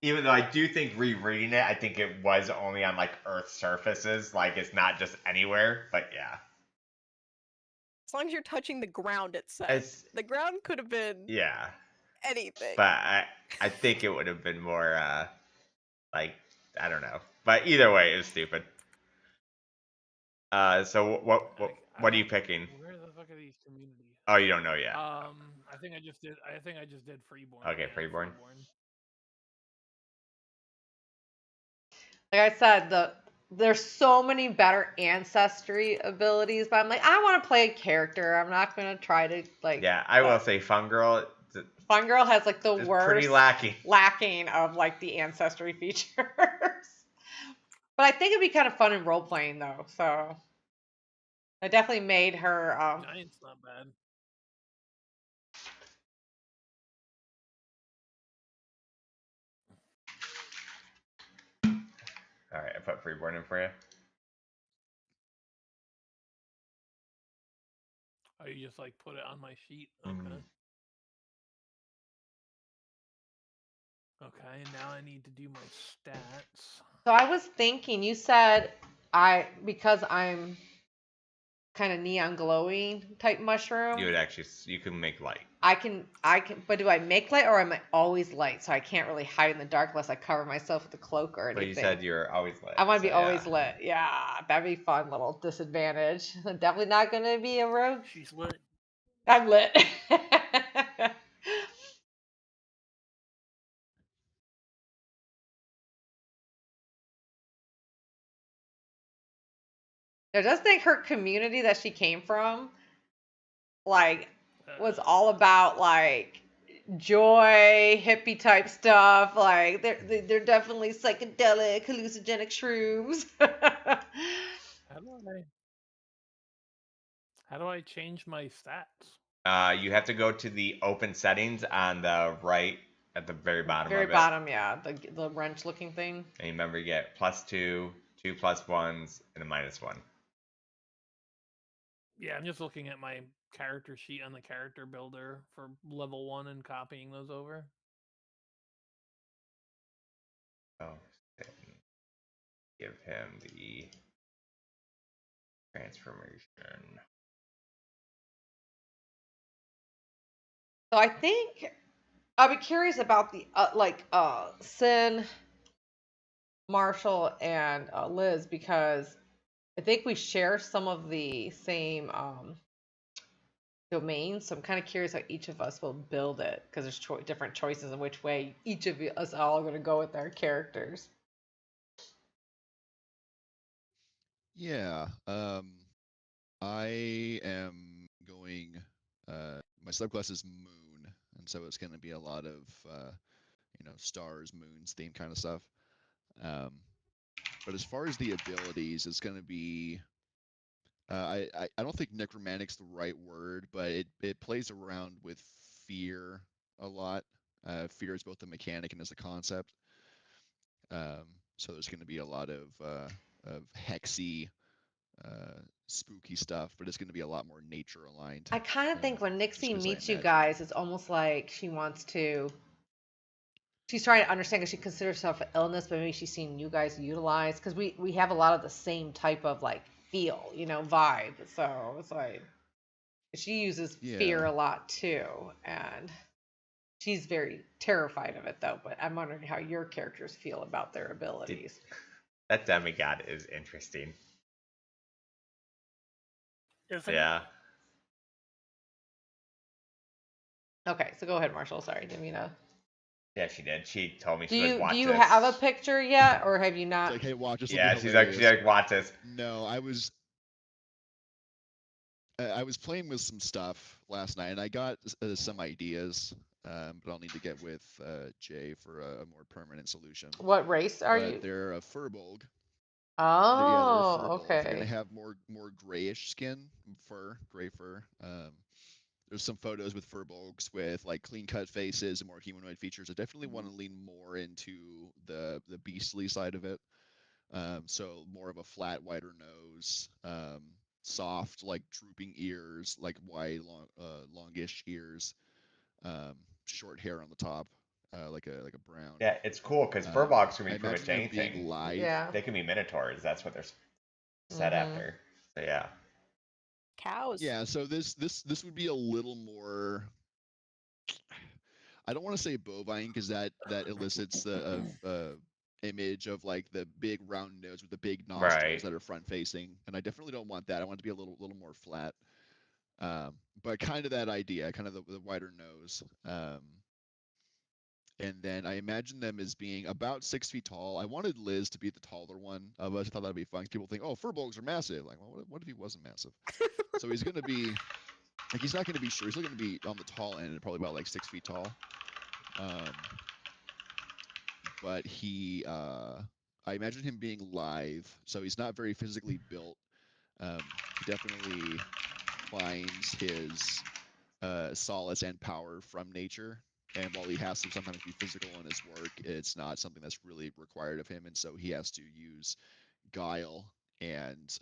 Even though I do think rereading it, I think it was only on like Earth surfaces. Like it's not just anywhere. But yeah, As long as you're touching the ground, it says. it's The ground could have been yeah. anything. But I think it would have been more like I don't know. But either way, it's stupid. So what are you picking? Where the fuck are these communities? Oh, you don't know yet. I think I just did. I think I just did Freeborn. Okay, Freeborn. Like I said, there's so many better ancestry abilities, but I'm like, I want to play a character. I'm not gonna try to like. Yeah, I will say Fun Girl. Fun Girl has like the It's worst pretty lacking of like the ancestry features. But I think it'd be kind of fun in role playing though. So I definitely made her. Giant's not bad. All right, I put Freeborn in for you. Oh, you just like put it on my sheet. Okay. Okay, now I need to do my stats. So I was thinking, you said because I'm kind of neon glowing type mushroom. You can make light. I can, but do I make light or am I always light? So I can't really hide in the dark unless I cover myself with a cloak or anything. But you said you're always lit. I want to be so always lit. Yeah, that'd be fun little disadvantage. I'm definitely not going to be a rogue. She's lit. I'm lit. I just think her community that she came from, like, was all about like joy, hippie type stuff. Like they're definitely psychedelic, hallucinogenic shrooms. How do I change my stats? You have to go to the open settings on the right at the very bottom. Very of it. bottom, yeah, the wrench looking thing. And remember, you get +2, 2 +1s, and a -1. Yeah, I'm just looking at my character sheet on the character builder for level 1 and copying those over. Oh, give him the transformation. So I think I'll be curious about the Sin, Marshall, and Liz, because I think we share some of the same domains. So I'm kind of curious how each of us will build it, because there's different choices in which way each of us all are going to go with our characters. Yeah. I am going. My subclass is Moon, and so it's going to be a lot of stars, moons, theme kind of stuff. But as far as the abilities, it's going to be. I don't think necromantic's the right word, but it plays around with fear a lot. Fear is both a mechanic and as a concept. So there's going to be a lot of hexy, spooky stuff, but it's going to be a lot more nature aligned. I kind of think when just Nixie 'cause I meets you imagine- guys, it's almost like she wants to. She's trying to understand because she considers herself an illness, but maybe she's seeing you guys utilize because we have a lot of the same type of like feel, vibe. So it's like she uses fear Yeah. a lot too, and she's very terrified of it though. But I'm wondering how your characters feel about their abilities. That demigod is interesting. Isn't it? Yeah. Okay, so go ahead, Marshall. Sorry, didn't mean to. Yeah, she did. She told me Do she you would watch do you this. have a picture yet, or have you It's not? like, hey, watch this. Yeah, she's like, watch this. No, I was playing with some stuff last night, and I got some ideas, but I'll need to get with Jay for a more permanent solution. What race are But you? they're a furbolg. Oh, They're okay. gonna have more grayish skin, gray fur. There's some photos with furbolgs with like clean cut faces and more humanoid features. I definitely want to lean more into the beastly side of it. So more of a flat, wider nose, soft, like drooping ears, like wide, longish ears, short hair on the top, like a brown. Yeah, it's cool because furbolgs can I be pretty much imagine them being anything. live. Yeah. They can be minotaurs. That's what they're set Mhm. after. So yeah. Cows. Yeah, so this would be a little more. I don't want to say bovine because that elicits the image of like the big round nose with the big nostrils Right. that are front facing, and I definitely don't want that. I want it to be a little more flat, but kind of that idea, kind of the wider nose. And then I imagine them as being about 6 feet tall. I wanted Liz to be the taller one of us. I thought that'd be fun. People think, oh, furbolgs are massive. Like, well, what if he wasn't massive? So he's going to be, like, he's not going to be short. He's still going to be on the tall end, probably about like 6 feet tall. But he, I imagine him being lithe. So he's not very physically built. He definitely finds his solace and power from nature. And while he has to sometimes be physical in his work, it's not something that's really required of him. And so he has to use guile and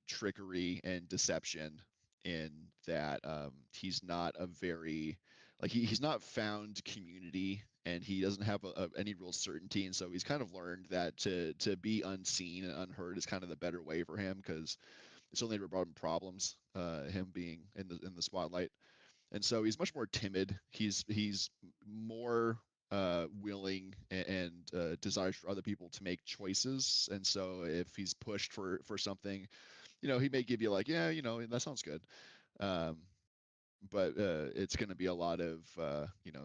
trickery and deception in that he's not a very, like, he's not found community, and he doesn't have any real certainty. And so he's kind of learned that to be unseen and unheard is kind of the better way for him, because it's only ever brought him problems, him being in the spotlight. And so he's much more timid. He's more willing and desires for other people to make choices. And so if he's pushed for something, he may give you like, yeah, that sounds good. But it's going to be a lot of,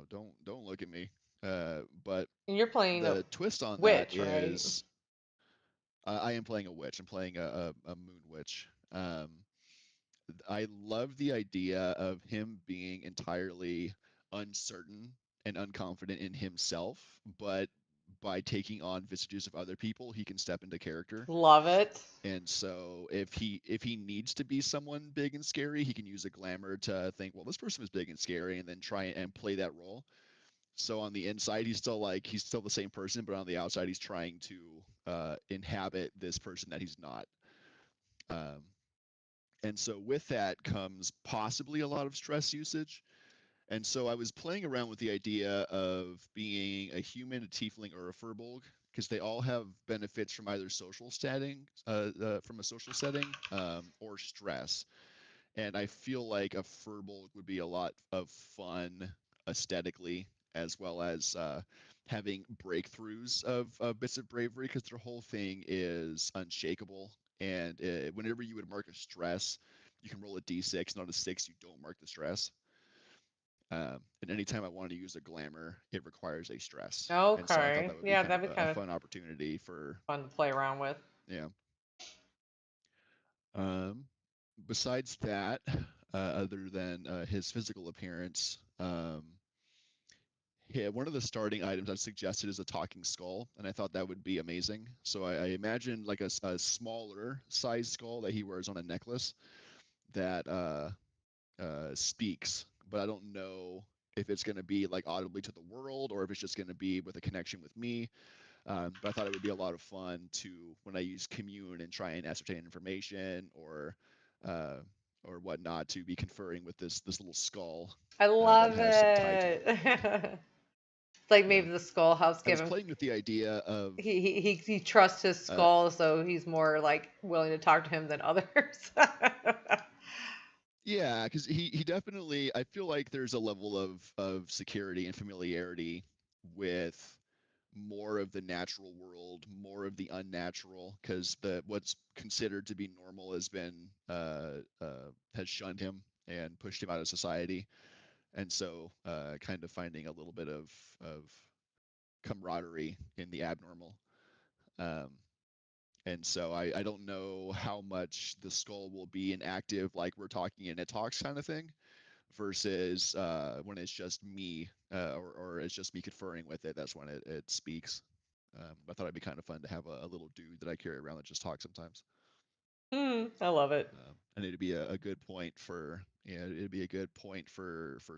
don't look at me. But And you're playing the a twist on witch, that right? is, I am playing a witch. I'm playing a moon witch. I love the idea of him being entirely uncertain and unconfident in himself, but by taking on visages of other people, he can step into character. Love it. And so if he needs to be someone big and scary, he can use a glamour to think, well, this person is big and scary, and then try and play that role. So on the inside, he's still the same person, but on the outside, he's trying to inhabit this person that he's not. And so with that comes possibly a lot of stress usage. And so I was playing around with the idea of being a human, a tiefling, or a furbolg, because they all have benefits from either social setting, from a social setting, or stress. And I feel like a furbolg would be a lot of fun aesthetically, as well as having breakthroughs of bits of bravery, because their whole thing is unshakable. And whenever you would mark a stress, you can roll a d6, not a 6, you don't mark the stress. And anytime I want to use a glamour, it requires a stress. And so I thought Okay. that would Yeah, be that'd be a kind of fun opportunity for, fun to play around with. yeah. Besides that, other than his physical appearance, yeah, one of the starting items I suggested is a talking skull, and I thought that would be amazing. So I imagined like a smaller size skull that he wears on a necklace that speaks, but I don't know if it's going to be like audibly to the world or if it's just going to be with a connection with me. But I thought it would be a lot of fun to, when I use commune and try and ascertain information or whatnot, to be conferring with this little skull. I love that has some tie to it. it. It's like maybe the skull helps I was give him. playing with the idea of He trusts his skull, so he's more like willing to talk to him than others. yeah, because he definitely, I feel like there's a level of security and familiarity with more of the natural world, more of the unnatural, because what's considered to be normal has shunned him and pushed him out of society, and so kind of finding a little bit of camaraderie in the abnormal. And so I don't know how much the skull will be an active, like we're talking in a talks kind of thing, versus when it's just me, or it's just me conferring with it. That's when it speaks. I thought it'd be kind of fun to have a little dude that I carry around that just talks sometimes. I love it. And it'd be a good point for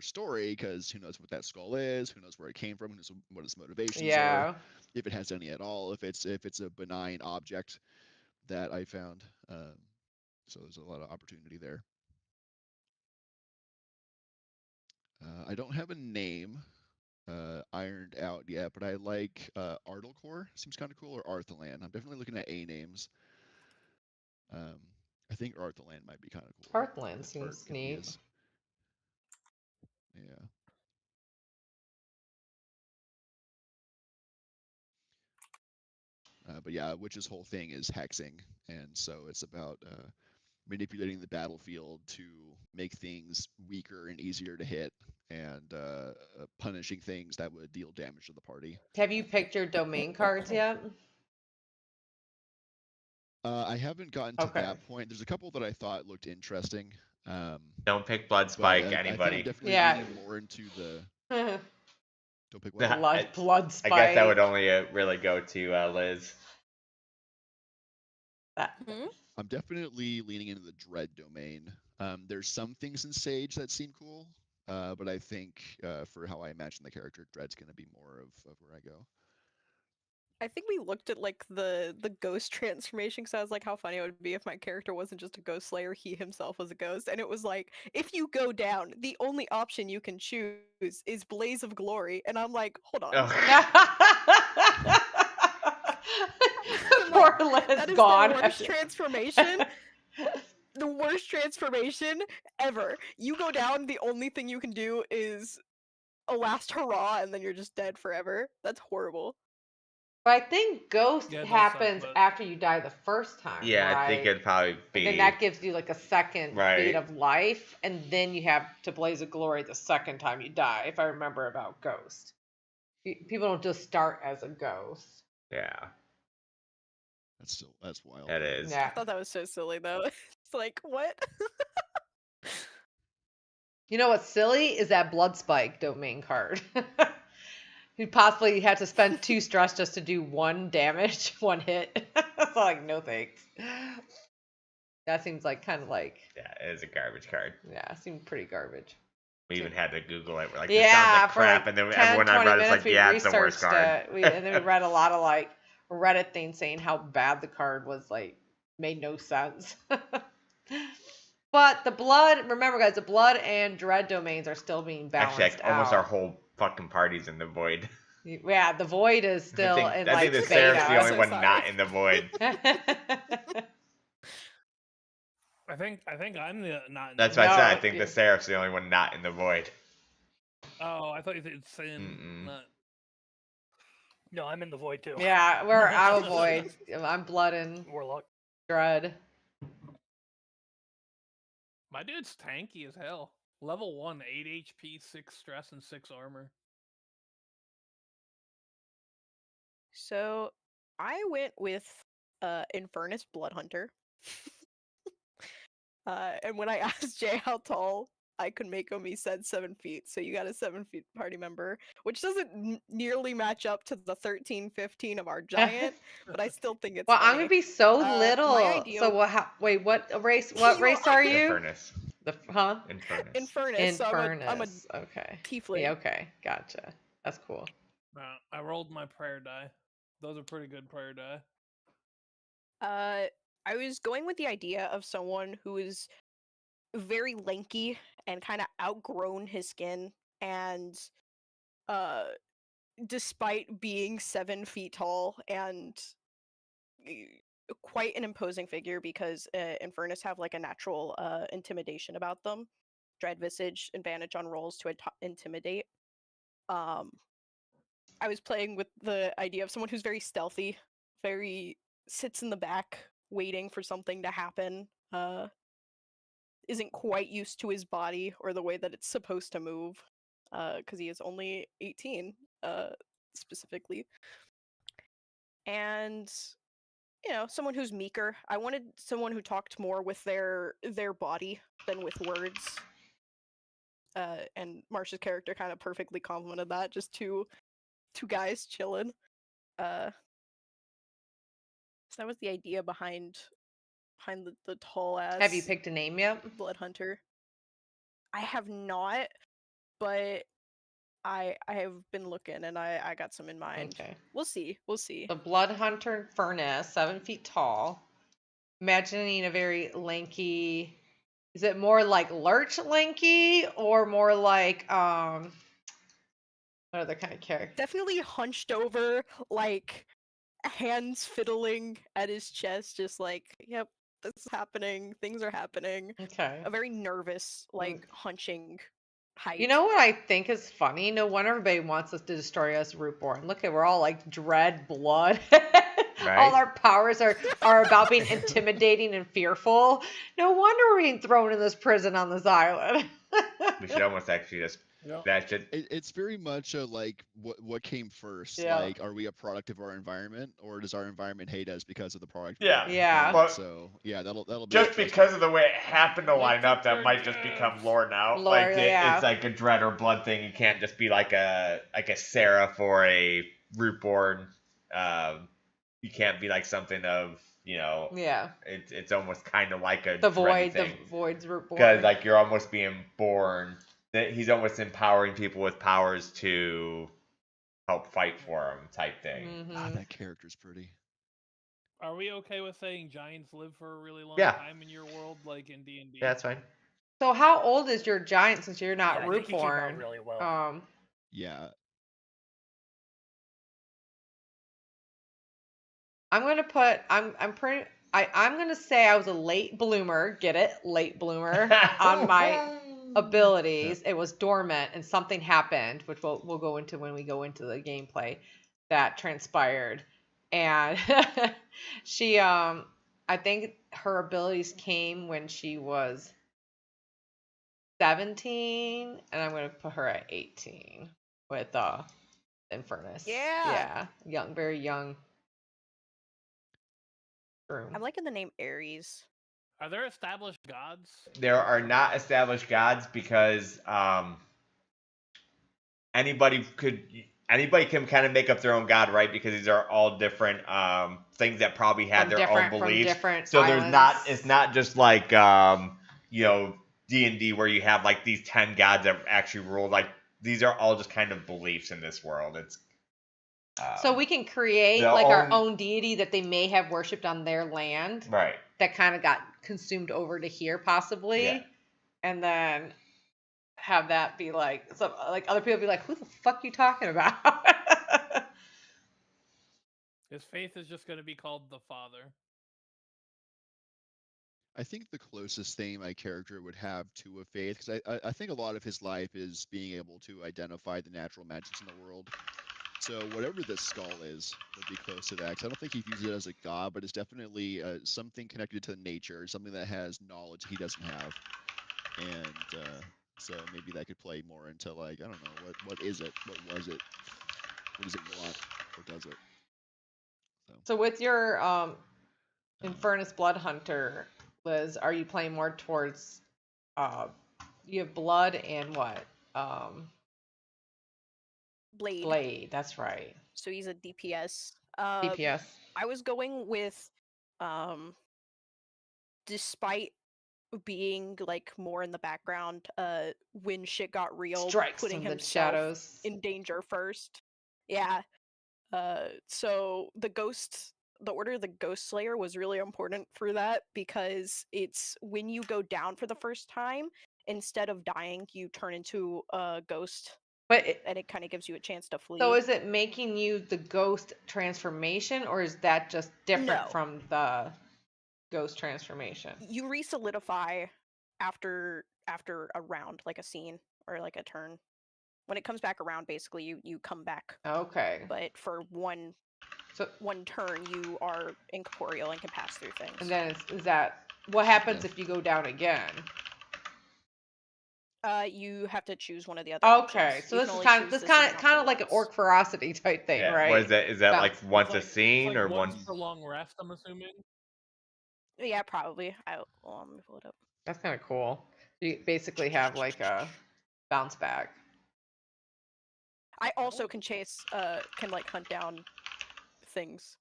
story, because who knows what that skull is, who knows where it came from, who knows what its motivations are, if it has any at all, if it's a benign object that I found. So there's a lot of opportunity there. I don't have a name ironed out yet, but I like Ardlecore. Seems kind of cool, or Arthalan. I'm definitely looking at A names. I think Arthalan might be kind of cool. Arthalan seems neat. Yeah. But yeah, Witch's whole thing is hexing, and so it's about manipulating the battlefield to make things weaker and easier to hit, and punishing things that would deal damage to the party. Have you picked your domain cards yet? I haven't gotten to that point. There's a couple that I thought looked interesting. Don't pick Blood Spike, anybody. I'm definitely leaning more into the. Don't pick what? Blood Spike. I guess that would only really go to Liz. I'm definitely leaning into the Dread domain. There's some things in Sage that seem cool, but I think for how I imagine the character, Dread's going to be more of where I go. I think we looked at like the ghost transformation, because I was like, how funny it would be if my character wasn't just a ghost slayer, he himself was a ghost. And it was like, if you go down, the only option you can choose is Blaze of Glory. And I'm like, hold on. Poor Liz gone. The worst transformation. The worst transformation ever. You go down, the only thing you can do is a last hurrah, and then you're just dead forever. That's horrible. But I think Ghost happens after you die the first time. Yeah, right? I think it'd probably be. And then that gives you like a second beat of life, and then you have to Blaze of Glory the second time you die, if I remember about Ghost. People don't just start as a ghost. Yeah. That's wild. That is. Yeah. I thought that was so silly though. It's like, what? You know what's silly is that Blood Spike domain card. You possibly had to spend 2 stress just to do 1 damage, 1 hit. It's like, no thanks. That seems like kind of like. Yeah, it is a garbage card. Yeah, it seemed pretty garbage. We even had to Google it. We're like, this sounds like crap. And then everyone I read is like, yeah, it's the worst card. And then we read a lot of like Reddit things saying how bad the card was, like, made no sense. But the blood, remember guys, the blood and dread domains are still being balanced Actually, almost our whole fucking party's in the void. Yeah, the void is still in like I think the Seraph's the only one not in the void. I think I'm the not. That's what I said. I think the Seraph's the only one not in the void. Oh, I thought you said saying not. No, I'm in the void too. Yeah, we're out of void. I'm blood and Warlock. Dread. My dude's tanky as hell. Level 1, 8 HP, 6 stress, and 6 armor. So, I went with Infernus Bloodhunter. And when I asked Jay how tall I could make him, he said 7 feet. So you got a 7 feet party member, which doesn't nearly match up to the 13-15 of our giant, but I still think it's funny. I'm gonna be so little. So what? Wait, what race? What race are you? Infernus. Infernus. Infernus. So I'm a okay. tiefling. Yeah, okay, gotcha. That's cool. I rolled my prayer die. Those are pretty good prior to. I was going with the idea of someone who is very lanky and kind of outgrown his skin, and despite being 7 feet tall and quite an imposing figure, because Infernus have like a natural intimidation about them. Dread Visage, advantage on rolls to intimidate. I was playing with the idea of someone who's very stealthy, very sits in the back, waiting for something to happen. Isn't quite used to his body or the way that it's supposed to move, because he is only 18, specifically. And someone who's meeker. I wanted someone who talked more with their body than with words. And Marsha's character kind of perfectly complemented that. Just two guys chilling. So that was the idea behind the tall ass. Have you picked a name yet? Blood Hunter? I have not, but I have been looking, and I got some in mind. Okay. We'll see. The Blood Hunter Furnace, 7 feet tall. Imagining a very lanky. Is it more like Lurch lanky or more like what other kind of character? Definitely hunched over, like hands fiddling at his chest, just like, yep, this is happening. Things are happening. Okay. A very nervous, like hunching height. You know what I think is funny? No wonder everybody wants us to destroy us, Rootborne. Look at, we're all like dread blood. Right. All our powers are about being intimidating and fearful. No wonder we're being thrown in this prison on this island. We should almost actually just bash it. It's very much a, like, what came first? Yeah. Like, are we a product of our environment, or does our environment hate us because of the product? Yeah. Yeah. But So yeah, that'll be just interesting. because of the way it happened to line up, that Lord might just become lore now. Lore, like yeah. it's like a dread or blood thing. You can't just be like a Sarah for a Rootborne. You can't be like something of, Yeah. It's almost kind of like a The dread void, the thing. void's Rootborne. Because like you're almost being born. That he's almost empowering people with powers to help fight for him, type thing. Mhm. God, that character's pretty. Are we okay with saying giants live for a really long Yeah. time in your world, like in D&D? Yeah, that's fine. So how old is your giant since you're not Yeah, I think he came out Rootborne? really well. Yeah. I'm gonna put I'm gonna say I was a late bloomer. Get it? Late bloomer on my abilities. It was dormant and something happened, which we'll go into when we go into the gameplay that transpired. And she I think her abilities came when she was 17, and I'm gonna put her at 18 with Infernus. Yeah. Young, very young. I'm liking the name Ares. Are there established gods? There are not established gods because anybody can kind of make up their own god, right? Because these are all different things that probably have their own beliefs. So there's not. It's not just like D&D where you have like these 10 gods that actually rule. Like these are all just kind of beliefs in this world. It's so we can create like our own deity that they may have worshipped on their land, right? That kind of got consumed over to here, possibly, and then have that be like like other people be like, "Who the fuck you talking about?" His faith is just going to be called the Father. I think the closest thing my character would have to a faith, because I think a lot of his life is being able to identify the natural magics in the world. So whatever this skull is would be close to that. 'Cause I don't think he views it as a god, but it's definitely something connected to nature, something that has knowledge he doesn't have. And so maybe that could play more into, like, I don't know, what is it? What was it? What does it want? What does it? So with your Infernus Blood Hunter, Liz, are you playing more towards you have blood and what? Blade, that's right. So he's a DPS. DPS. I was going with despite being like more in the background, when shit got real, Strikes putting from the himself shadows in danger first. Yeah. So the Order of the Ghost Slayer was really important for that because it's when you go down for the first time, instead of dying, you turn into a ghost, But and it kind of gives you a chance to flee. so is it making you the ghost transformation, or is that just different No. from the ghost transformation? You re-solidify after a round, like a scene or like a turn. When it comes back around, basically you come back. Okay. But for one turn, you are incorporeal and can pass through things. And then is that what happens if you go down again? You have to choose one of the other Okay, options. so You this can is only kind of choose this this as kind an of kind of option like an once. orc ferocity type thing, Yeah. right? What is that like Bounce. once It's a scene like or once once? per long rest, I'm assuming. Yeah, probably. Let me pull it up. That's kind of cool. You basically have like a bounce back. I also can can like hunt down things.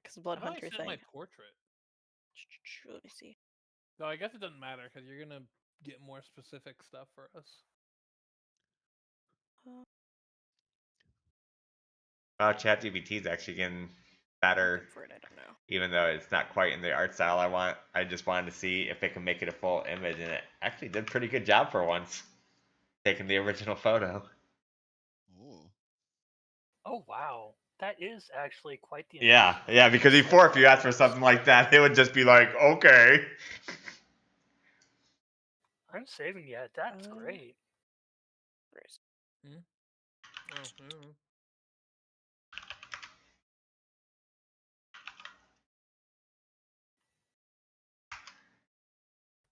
Because Blood How do I Hunter set thing. my portrait? Let me see. No, I guess it doesn't matter because you're gonna get more specific stuff for us. ChatGPT is actually getting better, For it, I don't know. even though it's not quite in the art style I want. I just wanted to see if it can make it a full image, and it actually did a pretty good job for once, taking the original photo. Oh. Oh wow, that is actually quite the. Yeah, because before, if you asked for something like that, it would just be like, okay. I'm saving it. That's great.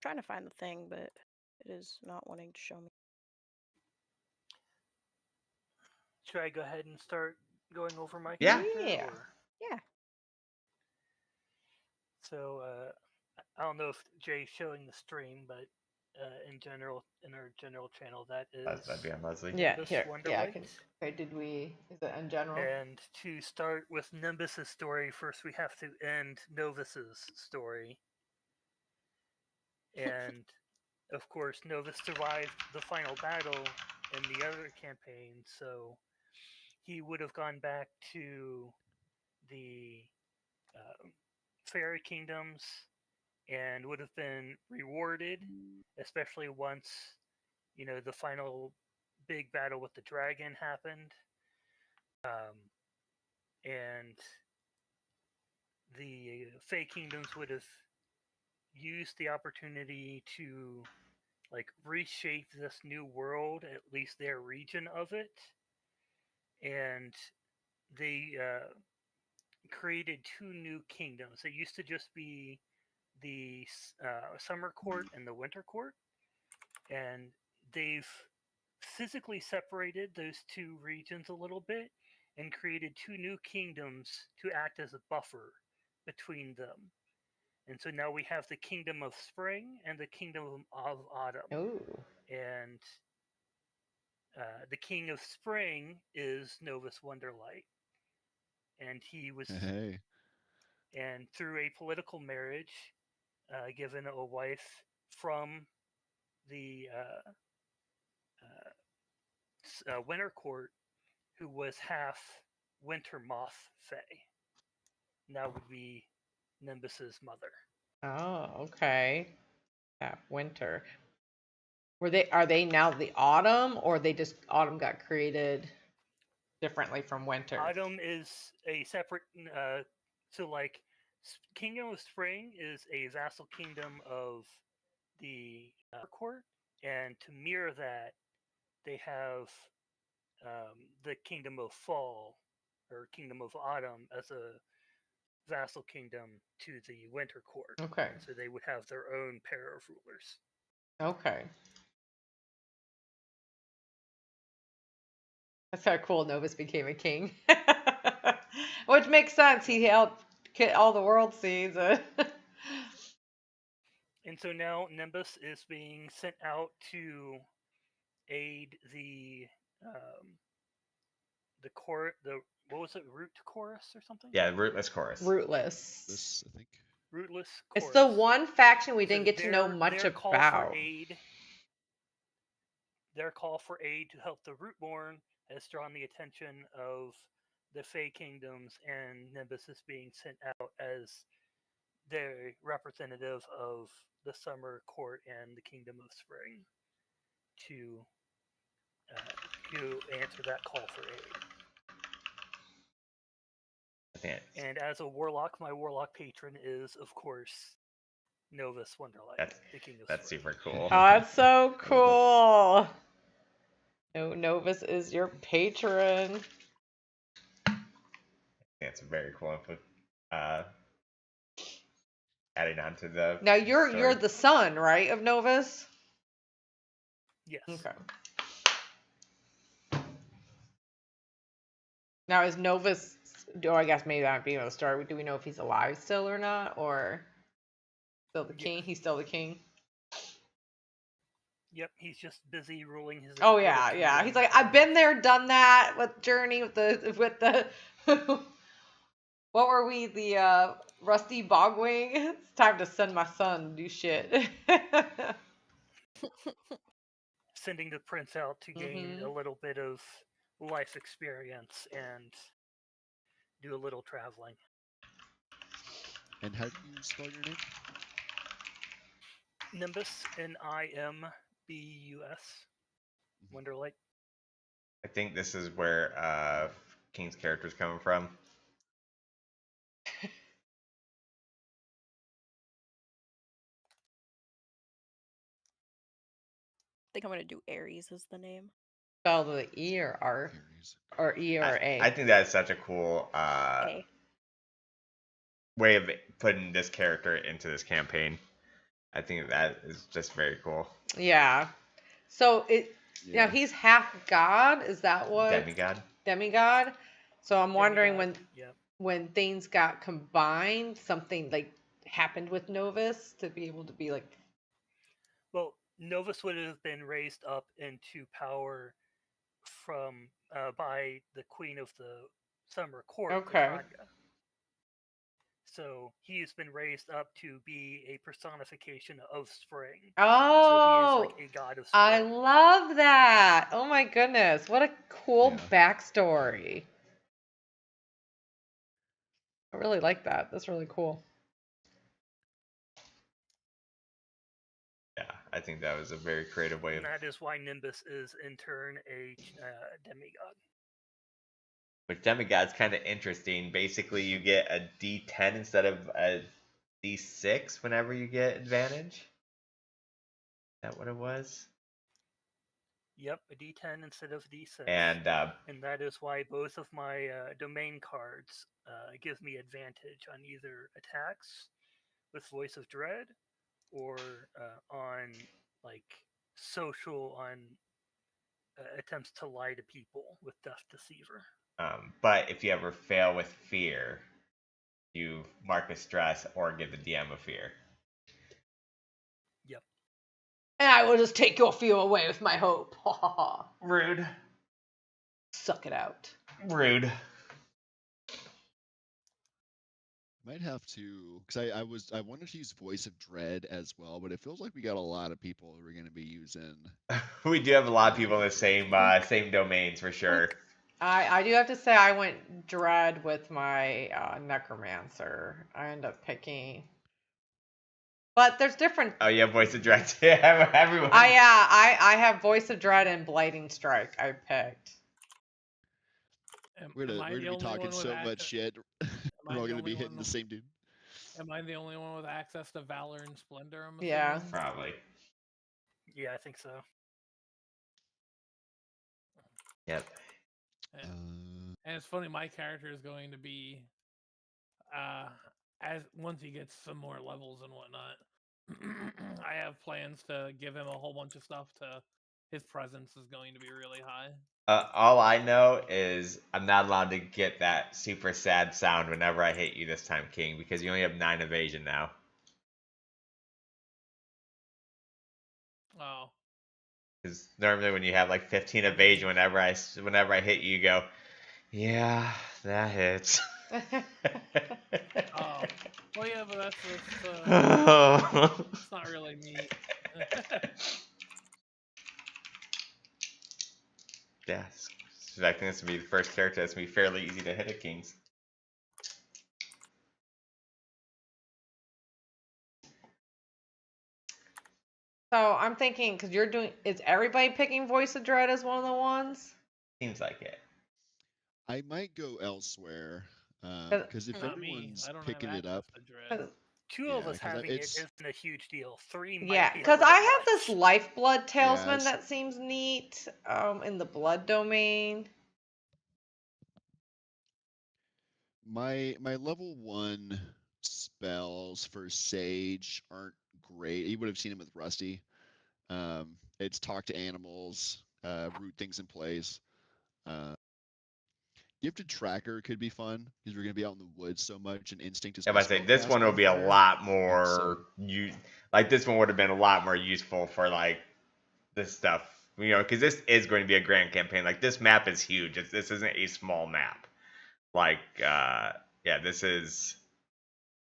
Trying to find the thing, but it is not wanting to show me. Should I go ahead and start going over my Yeah. character? Yeah. Or? Yeah. So I don't know if Jay's showing the stream, but in general, in our general channel, that is. That'd be on Leslie. Yeah, Nimbus here. Yeah, I Wonderlight. can. Okay, is it in general? And to start with Nimbus's story, first we have to end Novus's story. And of course, Novus survived the final battle in the other campaign, so he would have gone back to the fairy kingdoms and would have been rewarded, especially once, the final big battle with the dragon happened. And the Fey kingdoms would have used the opportunity to reshape this new world, at least their region of it, and they created two new kingdoms. It used to just be the Summer Court and the Winter Court, and they've physically separated those two regions a little bit and created two new kingdoms to act as a buffer between them. And so now we have the Kingdom of Spring and the Kingdom of Autumn. Ooh. And the King of Spring is Novus Wonderlight. And he was, Hey. and through a political marriage, given a wife from the Winter Court, who was half Winter Moth Fae. And that would be Nimbus's mother. Oh, okay. Yeah, winter. Are they now the autumn, or autumn got created differently from winter? Autumn is a separate Kingdom of Spring is a vassal kingdom of the court, and to mirror that, they have the Kingdom of Fall or Kingdom of Autumn as a vassal kingdom to the Winter Court. Okay. So they would have their own pair of rulers. Okay. That's how cool Novus became a king. Which makes sense. He helped get all the world seeds. And so now Nimbus is being sent out to aid the court. What was it? Root chorus or something? Yeah, Rootless Chorus. Rootless. This, I think. Rootless chorus. It's the one faction we didn't get to know their much call about. for aid their call for aid to help the Rootborne has drawn the attention of the Fey Kingdoms, and Nimbus is being sent out as their representative of the Summer Court and the Kingdom of Spring to answer that call for aid. And as a warlock, my warlock patron is, of course, Novus Wonderlight, the King of That's Spring. super cool. Oh, that's so cool. No, Novus is your patron. It's very cool. Adding on to the Now you're story. the son, right, of Novus? Yes. Okay. Now is Novus? Oh, I guess maybe that might be another story. Do we know if he's alive still or not, or still the king? He's still the king. Yep, he's just busy ruling his. Oh yeah, yeah. He's like, I've been there, done that with Journey, with the. What were we? The Rusty Bogwing. It's time to send my son to do shit. Sending the prince out to gain a little bit of life experience and do a little traveling. And how do you spell your name? Nimbus, Nimbus. Wonderlight. I think this is where King's character's coming from. I think I'm gonna do Aries as the name. Spell the E or R or E or A. I think that's such a cool A. way of putting this character into this campaign. I think that is just very cool. Yeah. So Yeah. now he's half god. Is that what? Demigod. So I'm wondering when things got combined, something like happened with Novus to be able to be like. Well, Novus would have been raised up into power from by the Queen of the Summer Court. Okay. Saga. So he has been raised up to be a personification of spring. Oh, so he is like a god of spring. I love that. Oh my goodness, what a cool backstory. I really like that. That's really cool. Yeah, I think that was a very creative way of. And that is why Nimbus is in turn a demigod. Which demigod's kind of interesting. Basically, you get a D10 instead of a D6 whenever you get advantage. Is that what it was? Yep, a D10 instead of D6. And that is why both of my domain cards give me advantage on either attacks with Voice of Dread or on like social on attempts to lie to people with Death Deceiver. But if you ever fail with fear, you mark a stress or give the DM a fear. Yep. And I will just take your fear away with my hope. Rude. Suck it out. Rude. Might have to, because I wanted to use Voice of Dread as well, but it feels like we got a lot of people who are going to be using. We do have a lot of people in the same domains for sure. I do have to say I went Dread with my Necromancer. I ended up picking, but there's different. Oh, you have Voice of Dread too. Everyone. I have Voice of Dread and Blighting Strike. I picked. We're gonna be talking so much shit. We're all gonna be hitting the same dude. Am I the only one with access to Valor and Splendor? I'm Yeah, assuming? Probably. Yeah, I think so. Yep. And it's funny, my character is going to be, as once he gets some more levels and whatnot, I have plans to give him a whole bunch of stuff to. His presence is going to be really high. All I know is I'm not allowed to get that super sad sound whenever I hit you this time, King, because you only have 9 evasion now. Oh. Because normally when you have like 15 evasion, whenever I hit you, you go, yeah, that hits. Oh. Well, yeah, but that's it's not really me. Yeah, expecting this to be the first character that's gonna be fairly easy to hit at Kings. So I'm thinking, because you're doing, is everybody picking Voice of Dread as one of the ones? Seems like it. I might go elsewhere because if Not me. everyone's I don't have picking it access up, to Dread. Two Yeah, of us 'cause having it it's- isn't a huge deal. Three might Yeah, be a because little I have this much. Lifeblood Talisman it's- that seems neat in the blood domain. my level 1 spells for Sage aren't great. You would have seen them with Rusty. It's talk to animals, root things in place. Gifted Tracker could be fun because we're gonna be out in the woods so much, and Instinct is. Yeah, but I say this one would be a lot more like this one would have been a lot more useful for like this stuff, you know, because this is going to be a grand campaign. Like this map is huge. This isn't a small map. Like, yeah, this is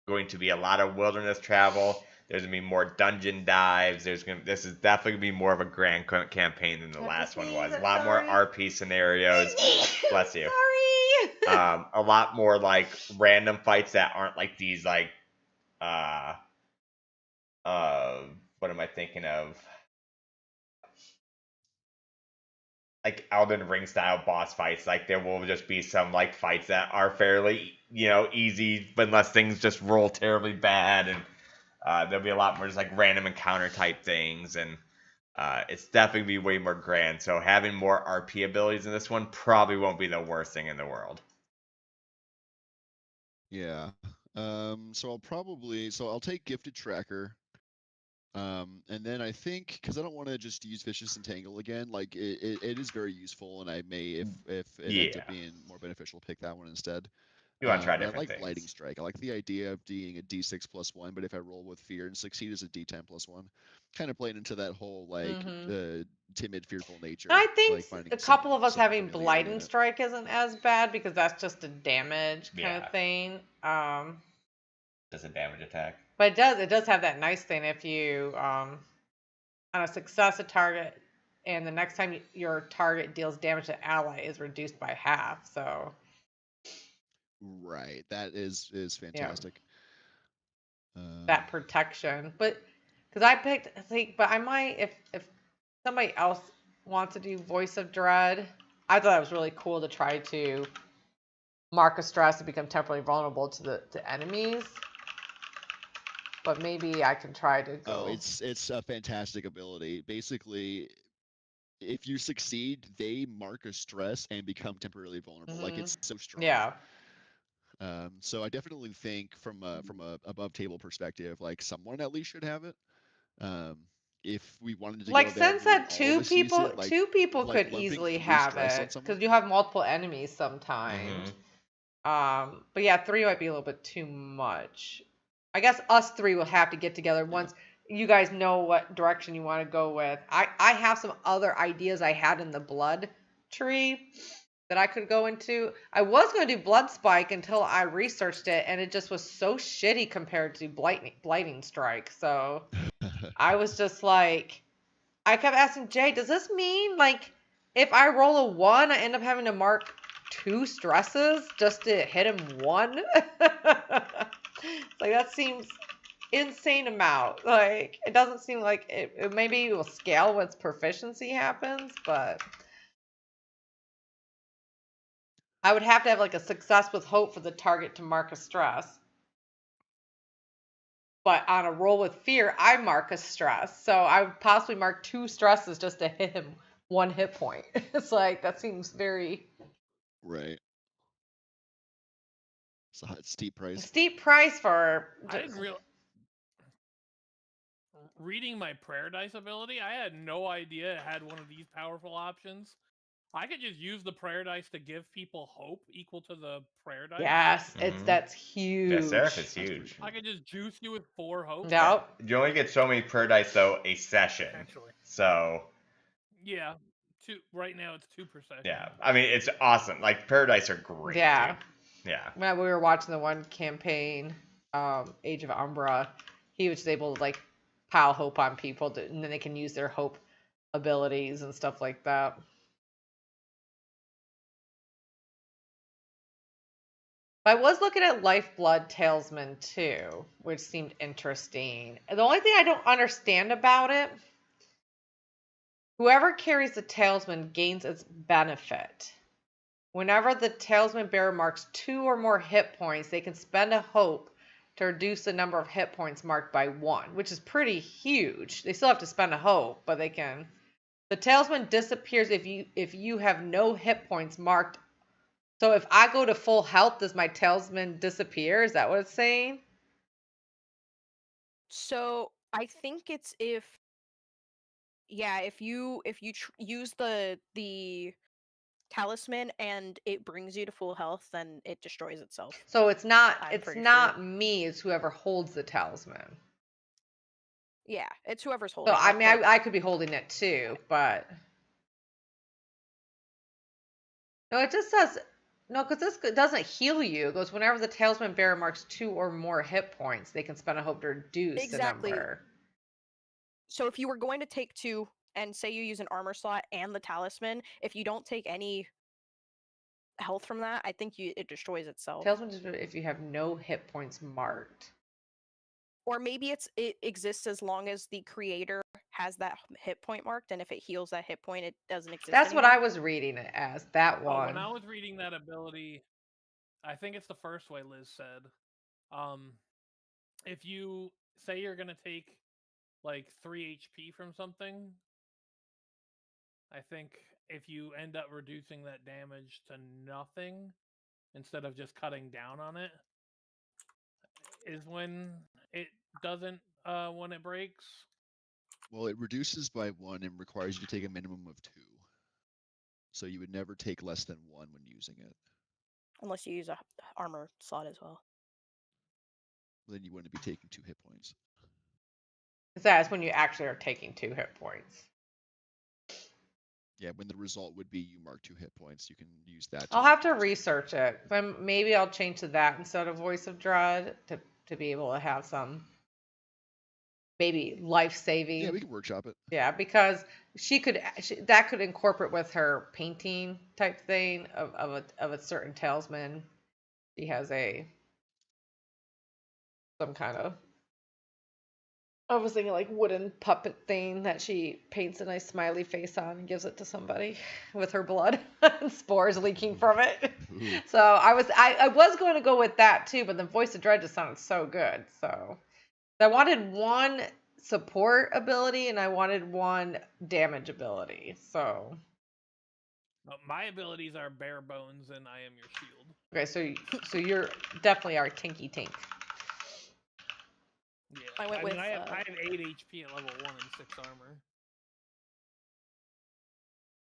going to be a lot of wilderness travel. There's gonna be more dungeon dives. This is definitely gonna be more of a grand campaign than the last one was. A lot more RP scenarios. Bless you. Sorry. A lot more like random fights that aren't like these like what am I thinking of? Like Elden Ring style boss fights. Like there will just be some like fights that are fairly, you know, easy, but unless things just roll terribly bad, and there'll be a lot more just like random encounter type things, and it's definitely be way more grand. So having more RP abilities in this one probably won't be the worst thing in the world. Yeah. So I'll take Gifted Tracker. And then I think, because I don't want to just use Vicious Entangle again, like it is very useful, and I may, if it ends up being more beneficial, pick that one instead. You want to try I different like things. Blighting Strike. I like the idea of being a D6 + 1, but if I roll with Fear and succeed as a D10 + 1, kind of playing into that whole like timid, fearful nature. I think like a couple of us some having familiarity Blighting in it. Strike isn't as bad because that's just a damage kind Yeah. of thing. Does a damage attack. But it does have that nice thing if you on a success a target, and the next time your target deals damage to ally is reduced by half. So Right, that is fantastic. that protection, but because I picked, but I might if somebody else wants to do Voice of Dread, I thought it was really cool to try to mark a stress and become temporarily vulnerable to enemies. But maybe I can try to go. Oh, it's a fantastic ability. Basically, if you succeed, they mark a stress and become temporarily vulnerable. Like it's so strong. Yeah. So I definitely think from a above table perspective, like someone at least should have it. If we wanted to Like go that since route, that two people like could lumping easily 3 have stress on it someone. because you have multiple enemies sometimes. But yeah, 3 might be a little bit too much. I guess us 3 will have to get together once you guys know what direction you want to go with. I have some other ideas I had in the blood tree that I could go into. I was going to do Blood Spike until I researched it, and it just was so shitty compared to Blighting Strike. So I was just like, I kept asking Jay, does this mean like if I roll a 1, I end up having to mark 2 stresses just to hit him 1? Like that seems insane amount. Like it doesn't seem like it maybe will scale once proficiency happens, but I would have to have like a success with hope for the target to mark a stress. But on a roll with fear, I mark a stress. So I would possibly mark 2 stresses just to hit him 1 hit point. It's like that seems very Right. It's a steep price. Steep price for. I didn't real. Reading my prayer dice ability, I had no idea it had one of these powerful options. I could just use the prayer dice to give people hope equal to the prayer dice. Yes, that's huge. Yeah, Seraph is huge. I could just juice you with 4 hope. Yep. You only get so many prayer dice though a session. So yeah, right now it's 2 per session. Yeah, I mean it's awesome. Like prayer dice are great. Yeah. Dude. Yeah. When we were watching the one campaign, Age of Umbra, he was able to like pile hope on people, and then they can use their hope abilities and stuff like that. I was looking at Lifeblood Talesman too, which seemed interesting. The only thing I don't understand about it, whoever carries the Talesman gains its benefit. Whenever the Talesman bearer marks 2 or more hit points, they can spend a hope to reduce the number of hit points marked by 1, which is pretty huge. They still have to spend a hope, but they can. The Talesman disappears if you have no hit points marked. So if I go to full health, does my Talesman disappear? Is that what it's saying? So I think it's if you use the talisman and it brings you to full health, then it destroys itself. So it's not I'm it's pretty not sure. me, it's whoever holds the Talisman. Yeah, it's whoever's So holding I it. mean, but I could be holding it too, but no, it just says no, because this doesn't heal you. It goes whenever the Talisman bearer marks 2 or more hit points, they can spend a hope to reduce Exactly. the number. So if you were going to take 2 and say you use an armor slot and the talisman, if you don't take any health from that, I think it destroys itself. Talisman just if you have no hit points marked. Or maybe it exists as long as the creator has that hit point marked, and if it heals that hit point, it doesn't exist That's what anymore. I was reading it as. That Oh, one. when I was reading that ability, I think it's the first way Liz said. If you say you're gonna take like 3 HP from something, I think if you end up reducing that damage to nothing instead of just cutting down on it, is when it doesn't when it breaks. Well, it reduces by 1 and requires you to take a minimum of 2. So you would never take less than 1 when using it. Unless you use a armor slot as well. Then you wouldn't be taking 2 hit points. That's when you actually are taking 2 hit points. Yeah, when the result would be you mark 2 hit points, you can use that. I'll have to research it. Then maybe I'll change to that instead of Voice of Dread to be able to have some maybe life saving. Yeah, we can workshop it. Yeah, because that could incorporate with her painting type thing of a certain talisman. She has some kind of, I was thinking like wooden puppet thing that she paints a nice smiley face on and gives it to somebody with her blood and spores leaking from it. Ooh. So I was going to go with that too, but the Voice of Dread just sounded so good. So I wanted one support ability and I wanted one damage ability. So My abilities are bare bones, and I am your shield. okay, so you're definitely our Tinky Tink. Yeah, I went with, I have 8 HP at level 1 and 6 armor.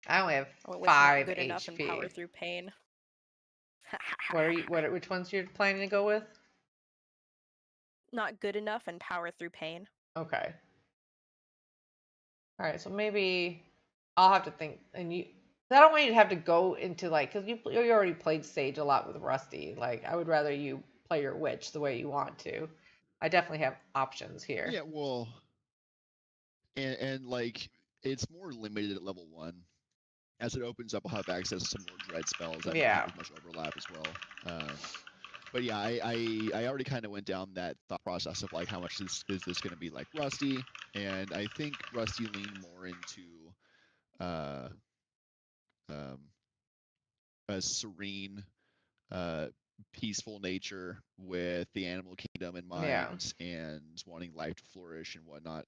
I only have I went with 5 not good enough and power HP. through pain. Which ones you're planning to go with? Not good enough and power through pain. Okay. All right, so maybe I'll have to think. And I don't want you to have to go into like, because you already played Sage a lot with Rusty. Like, I would rather you play your witch the way you want to. I definitely have options here. Yeah, well, and like it's more limited at level 1. As it opens up, I'll have access to some more dread spells that don't have as much overlap as well. But yeah, I already kind of went down that thought process of like how much is this going to be like Rusty, and I think Rusty leaned more into a serene, peaceful nature with the animal kingdom in mind and wanting life to flourish and whatnot.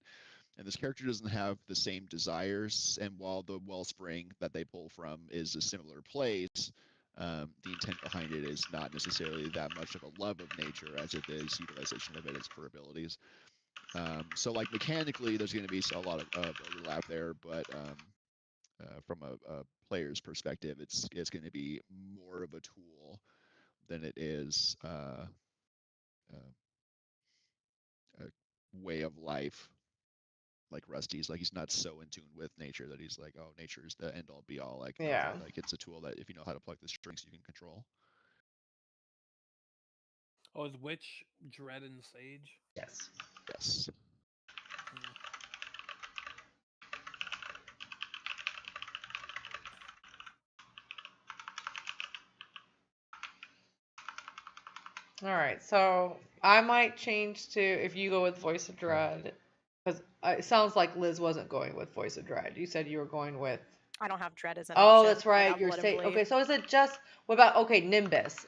And this character doesn't have the same desires, and while the wellspring that they pull from is a similar place, the intent behind it is not necessarily that much of a love of nature as it is utilization of it as for abilities. So like mechanically, there's going to be a lot of overlap there, but from a player's perspective, it's going to be more of a tool than it is a way of life. Like Rusty's, like he's not so in tune with nature that he's like, oh, nature is the end all be all. Like, Yeah. like it's a tool that if you know how to pluck the strings, you can control. Oh, is Witch, Dread, and Sage? Yes. Yes. All right, so I might change to if you go with Voice of Dread, because it sounds like Liz wasn't going with Voice of Dread. You said you were going with. I don't have dread as an Oh, option. that's I right. got You're blood and saying bleed. okay. So is it just what about okay Nimbus?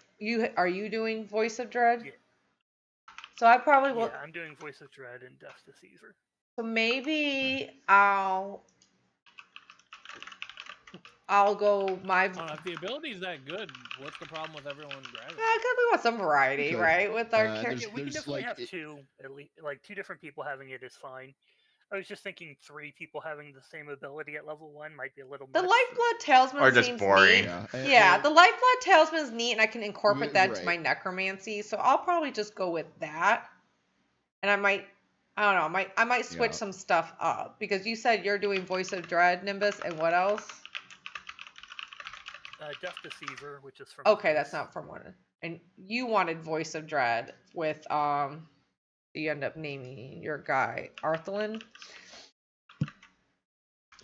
Are you doing Voice of Dread? Yeah. So I probably will. Yeah, I'm doing Voice of Dread and Death to Caesar. So maybe I'll go my. I don't know, if the ability's that good, what's the problem with everyone grabbing? Yeah, because we want some variety, Okay. right? With our There's- characters. Yeah, we can there's, definitely like, have it- two, at least, like 2 different people having it is fine. I was just thinking 3 people having the same ability at level 1 might be a little The much. Lifeblood Talisman Or just seems boring. neat. Yeah. Yeah, well, the Lifeblood Talisman's neat, and I can incorporate that into my right. necromancy. So I'll probably just go with that. And I don't know, I might switch Yeah. some stuff up because you said you're doing Voice of Dread, Nimbus, and what else? Death to Caesar, which is from. Okay, that's Greece. not from one. And you wanted Voice of Dread with you end up naming your guy Arthelin.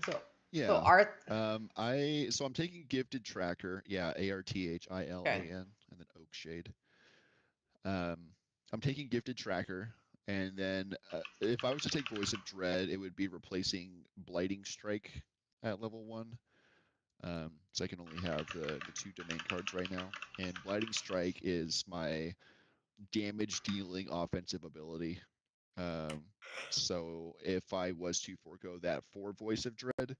So Yeah. so Arth. So I'm taking Gifted Tracker. Yeah, ARTHILAN, Okay. and then Oakshade. I'm taking Gifted Tracker, and then if I was to take Voice of Dread, it would be replacing Blighting Strike at level 1. So I can only have the 2 domain cards right now, and Blighting Strike is my damage dealing offensive ability. So if I was to forego that for Voice of Dread,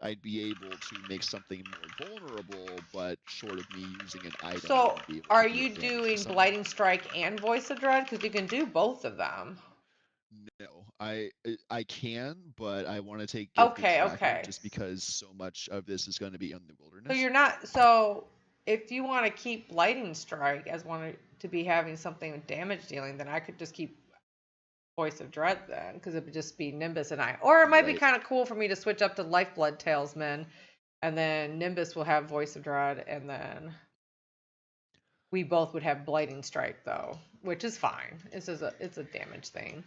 I'd be able to make something more vulnerable, but short of me using an item. I So wouldn't be able to are deal you damage to doing someone. Blighting Strike and Voice of Dread? Because you can do both of them. No, I can, but I want to take Gifted Okay, Tracker okay. just because so much of this is going to be in the wilderness. So you're not. So if you want to keep Blighting Strike as one to be having something with damage dealing, then I could just keep Voice of Dread then, because it would just be Nimbus and I. Or it might be Right. kind of cool for me to switch up to Lifeblood Talisman, and then Nimbus will have Voice of Dread, and then we both would have Blighting Strike though, which is fine. It's a damage thing.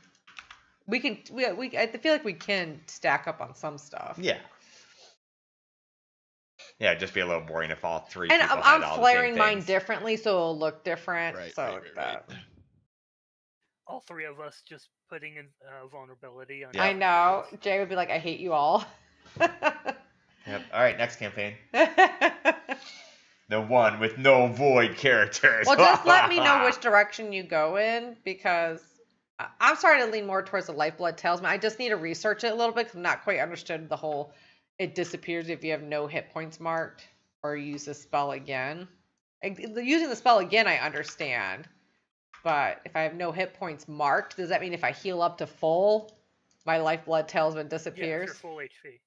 We can I feel like we can stack up on some stuff. Yeah. Yeah, it'd just be a little boring if all 3 And people I'm had all flaring the same mine things. differently, so it'll look different. Right, so right, that. All 3 of us just putting in vulnerability on. Yeah. I know. Jay would be like, I hate you all. Yep. All right, next campaign. The one with no void characters. Well, just let me know which direction you go in, because I'm starting to lean more towards the Lifeblood Talisman. I just need to research it a little bit because I'm not quite understood the whole it disappears if you have no hit points marked or use the spell again. Using the spell again, I understand. But if I have no hit points marked, does that mean if I heal up to full, my Lifeblood Talisman Yeah, if disappears? you're full HP.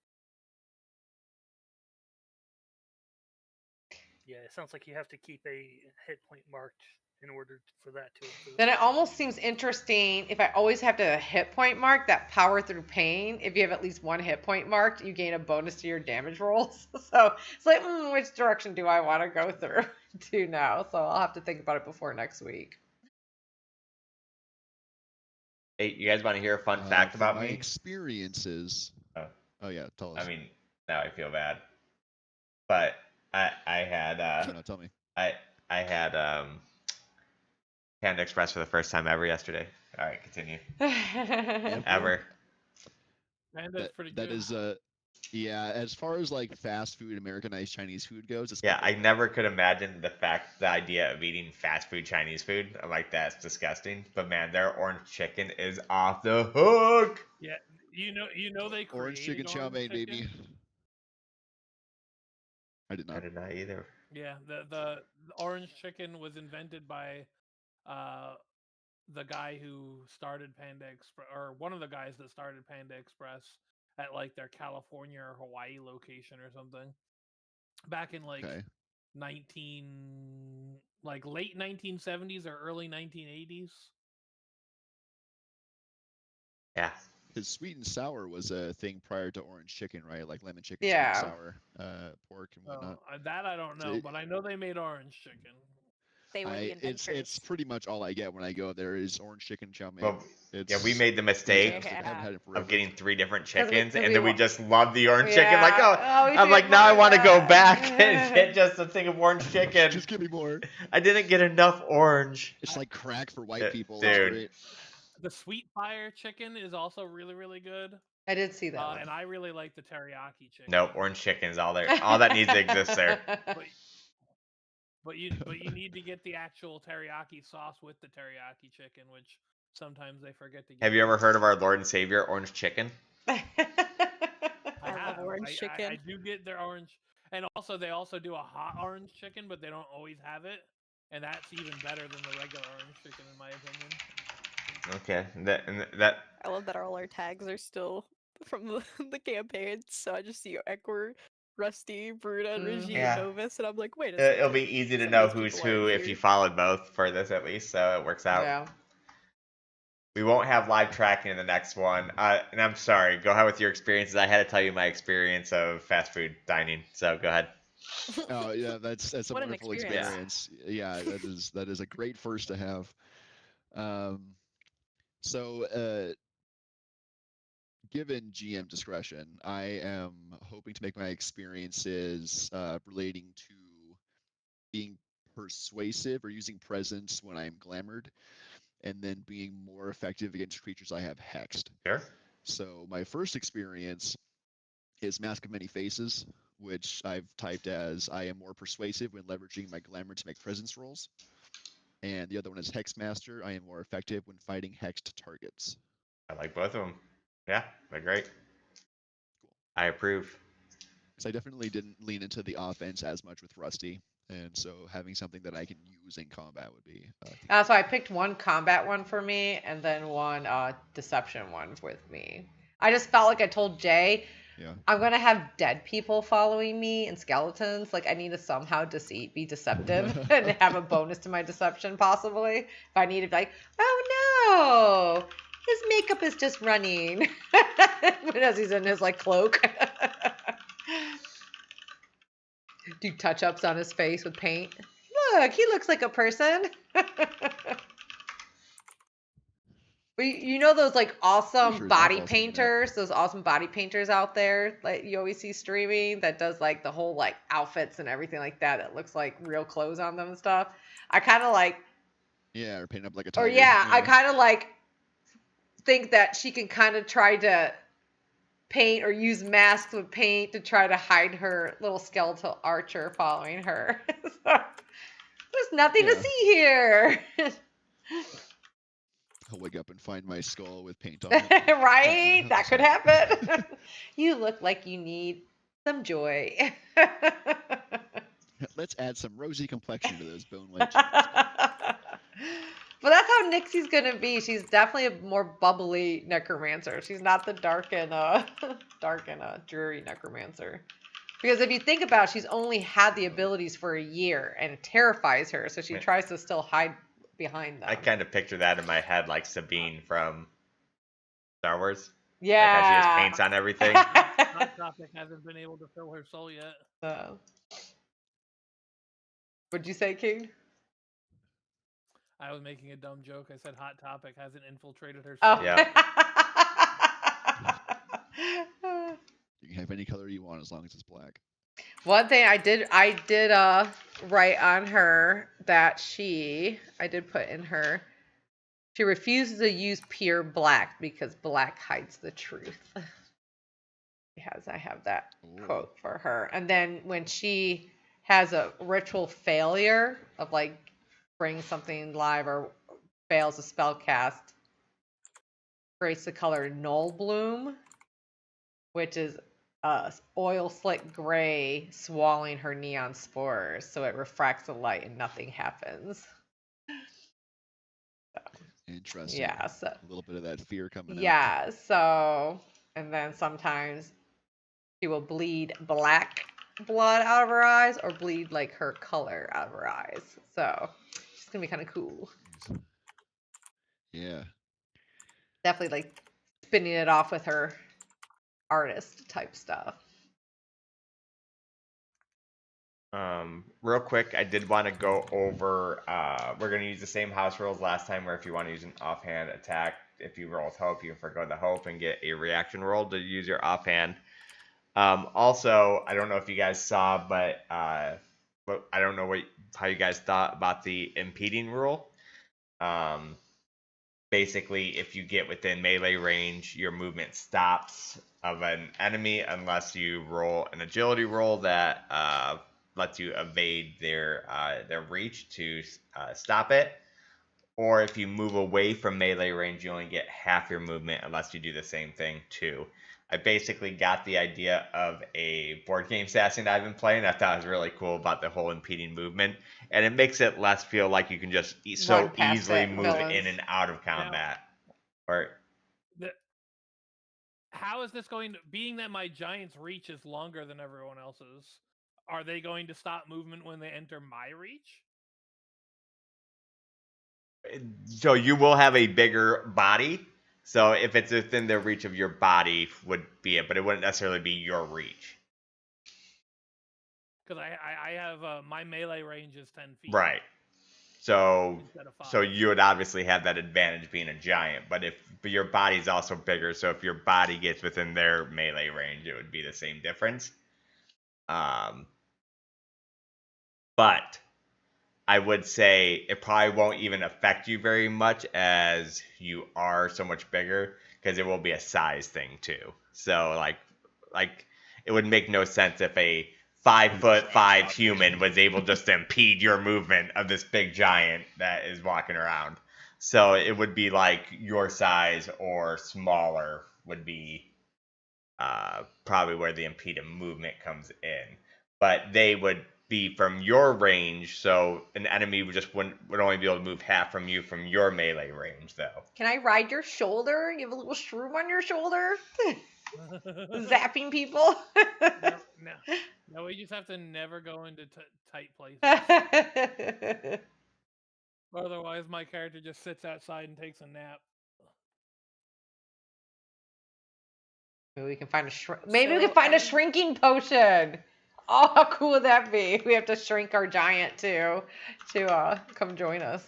Yeah, it sounds like you have to keep a hit point marked in order for that to exist. Then it almost seems interesting if I always have to hit point mark that power through pain. If you have at least 1 hit point marked, you gain a bonus to your damage rolls. So it's like, which direction do I want to go through to now? So I'll have to think about it before next week. Hey, you guys want to hear a fun fact From about my me? experiences. Oh. Yeah, tell us. I mean, now I feel bad. But I had No, tell me. I had Panda Express for the first time ever yesterday. All right, continue. Ever. And that's pretty That good. is yeah, as far as like fast food, Americanized Chinese food goes, it's Yeah, number I one. never could imagine the idea of eating fast food Chinese food. I'm like, that's disgusting. But man, their orange chicken is off the hook. Yeah, you know they created Orange chicken chow mein, chicken? baby. I did I not. did not either. Yeah, the orange chicken was invented by the guy who started Panda Express, or one of the guys that started Panda Express at like their California or Hawaii location or something. Back in like Okay. late 1970s or early 1980s. Yeah. Because sweet and sour was a thing prior to orange chicken, right? Like lemon chicken, Yeah. sweet and sour, pork and whatnot. That I don't know, it- but I know they made orange chicken. They were the It's inventors. pretty much all I get when I go there is orange chicken chow mein. Well, It's yeah, we made the mistake fantastic. I haven't had it forever. of getting 3 different 'Cause we- chickens, 'cause and we then we wa- just love the orange chicken. Like, Yeah. oh, we I'm should like, get now I more of want to go that. back and get just a thing of orange chicken. Just give me more. I didn't get enough orange. It's like crack for white people. Dude. It's great. The sweet fire chicken is also really, really good. I did see that one. And I really like the teriyaki chicken. No, orange chicken is all there. All that needs to exist there. But you need to get the actual teriyaki sauce with the teriyaki chicken, which sometimes they forget to get. Have you ever heard of our Lord and Savior, orange chicken? I love have. orange I chicken. do get their orange, and also they also do a hot orange chicken, but they don't always have it, and that's even better than the regular orange chicken in my opinion. Okay, that I love that all our tags are still from the campaigns. So I just see Ekwar, Rusty, Bruna, Regine, Yeah. Novus, and I'm like, wait a second. it'll be easy to Some know of these who's people who aren't if here. you followed both for this at least, so it works out. Yeah. We won't have live tracking in the next one. And I'm sorry, go ahead with your experiences. I had to tell you my experience of fast food dining, so go ahead. Oh yeah, that's a What an wonderful experience. experience. Yeah, that is a great first to have. So given GM discretion, I am hoping to make my experiences relating to being persuasive or using presence when I'm glamored, and then being more effective against creatures I have hexed. Sure. So my first experience is Mask of Many Faces, which I've typed as I am more persuasive when leveraging my glamour to make presence rolls. And the other one is Hex Master. I am more effective when fighting hexed targets. I like both of them. Yeah, they're great. Cool. I approve. So I definitely didn't lean into the offense as much with Rusty, and so having something that I can use in combat would be. So I picked one combat one for me, and then one deception one with me. I just felt like I told Jay, Yeah. I'm gonna have dead people following me and skeletons. Like I need to somehow be deceptive and have a bonus to my deception, possibly. If I need to be like, oh no, his makeup is just running, as he's in his like cloak. Do touch-ups on his face with paint. Look, he looks like a person. But you know those like awesome Sure, body awesome, yeah. painters, those awesome body painters out there, like you always see streaming, that does like the whole like outfits and everything like that. That looks like real clothes on them and stuff. I kind of like, Yeah, or paint up like a or tiger. I kind of like think that she can kind of try to paint or use masks with paint to try to hide her little skeletal archer following her. So, there's nothing to Yeah. see here. I'll wake up and find my skull with paint on it. Right? That could happen. You look like you need some joy. Let's add some rosy complexion to those bone white But cheeks. that's how Nixie's gonna be. She's definitely a more bubbly necromancer. She's not the dark and dreary necromancer. Because if you think about it, she's only had the abilities for a year, and it terrifies her, so she Yeah. tries to still hide behind them. I kind of picture that in my head, like Sabine from Star Wars. Yeah. Like how she just paints on everything. Hot Topic hasn't been able to fill her soul yet. What'd you say, King? I was making a dumb joke. I said Hot Topic hasn't infiltrated her Oh. soul. Yeah. You can have any color you want as long as it's black. One thing I did write on her that I did put in her, she refuses to use pure black because black hides the truth. I have that quote for her. And then when she has a ritual failure of like bringing something live or fails a spell cast, creates the color null bloom, which is oil slick gray swallowing her neon spores, so it refracts the light and nothing happens. Interesting. Yeah, so A little bit of that fear coming out. yeah, so and then sometimes she will bleed black blood out of her eyes or bleed like her color out of her eyes. So it's gonna be kind of cool. Yeah. Definitely like spinning it off with her artist type stuff. Real quick, I did want to go over. We're going to use the same house rules last time, where if you want to use an offhand attack, if you roll with hope, you can forgo the hope and get a reaction roll to use your offhand. Also, I don't know if you guys saw, but I don't know how you guys thought about the impeding rule. Basically, if you get within melee range, your movement stops of an enemy unless you roll an agility roll that lets you evade their reach to stop it. Or if you move away from melee range, you only get half your movement unless you do the same thing too. I basically got the idea of a board game assassin I've been playing. I thought it was really cool about the whole impeding movement, and it makes it less feel like you can just so Run past easily it, move villains. in and out of combat. How is this going to, being that my giant's reach is longer than everyone else's, are they going to stop movement when they enter my reach? So you will have a bigger body. So if it's within the reach of your body, would be it, but it wouldn't necessarily be your reach. Because I have my melee range is 10 feet. Right. So instead of 5. so you would obviously have that advantage being a giant, but your body's also bigger, so if your body gets within their melee range, it would be the same difference. But I would say it probably won't even affect you very much, as you are so much bigger, because it will be a size thing too. So like it would make no sense if a 5'5" human was able just to impede your movement of this big giant that is walking around. So it would be like your size or smaller would be probably where the impeded movement comes in. But they would be from your range, so an enemy would only be able to move half from your melee range, though. Can I ride your shoulder? You have a little shroom on your shoulder? Zapping people? No, we just have to never go into tight places. Otherwise, my character just sits outside and takes a nap. Maybe we can find a shrinking potion. Oh, how cool would that be? We have to shrink our giant to come join us.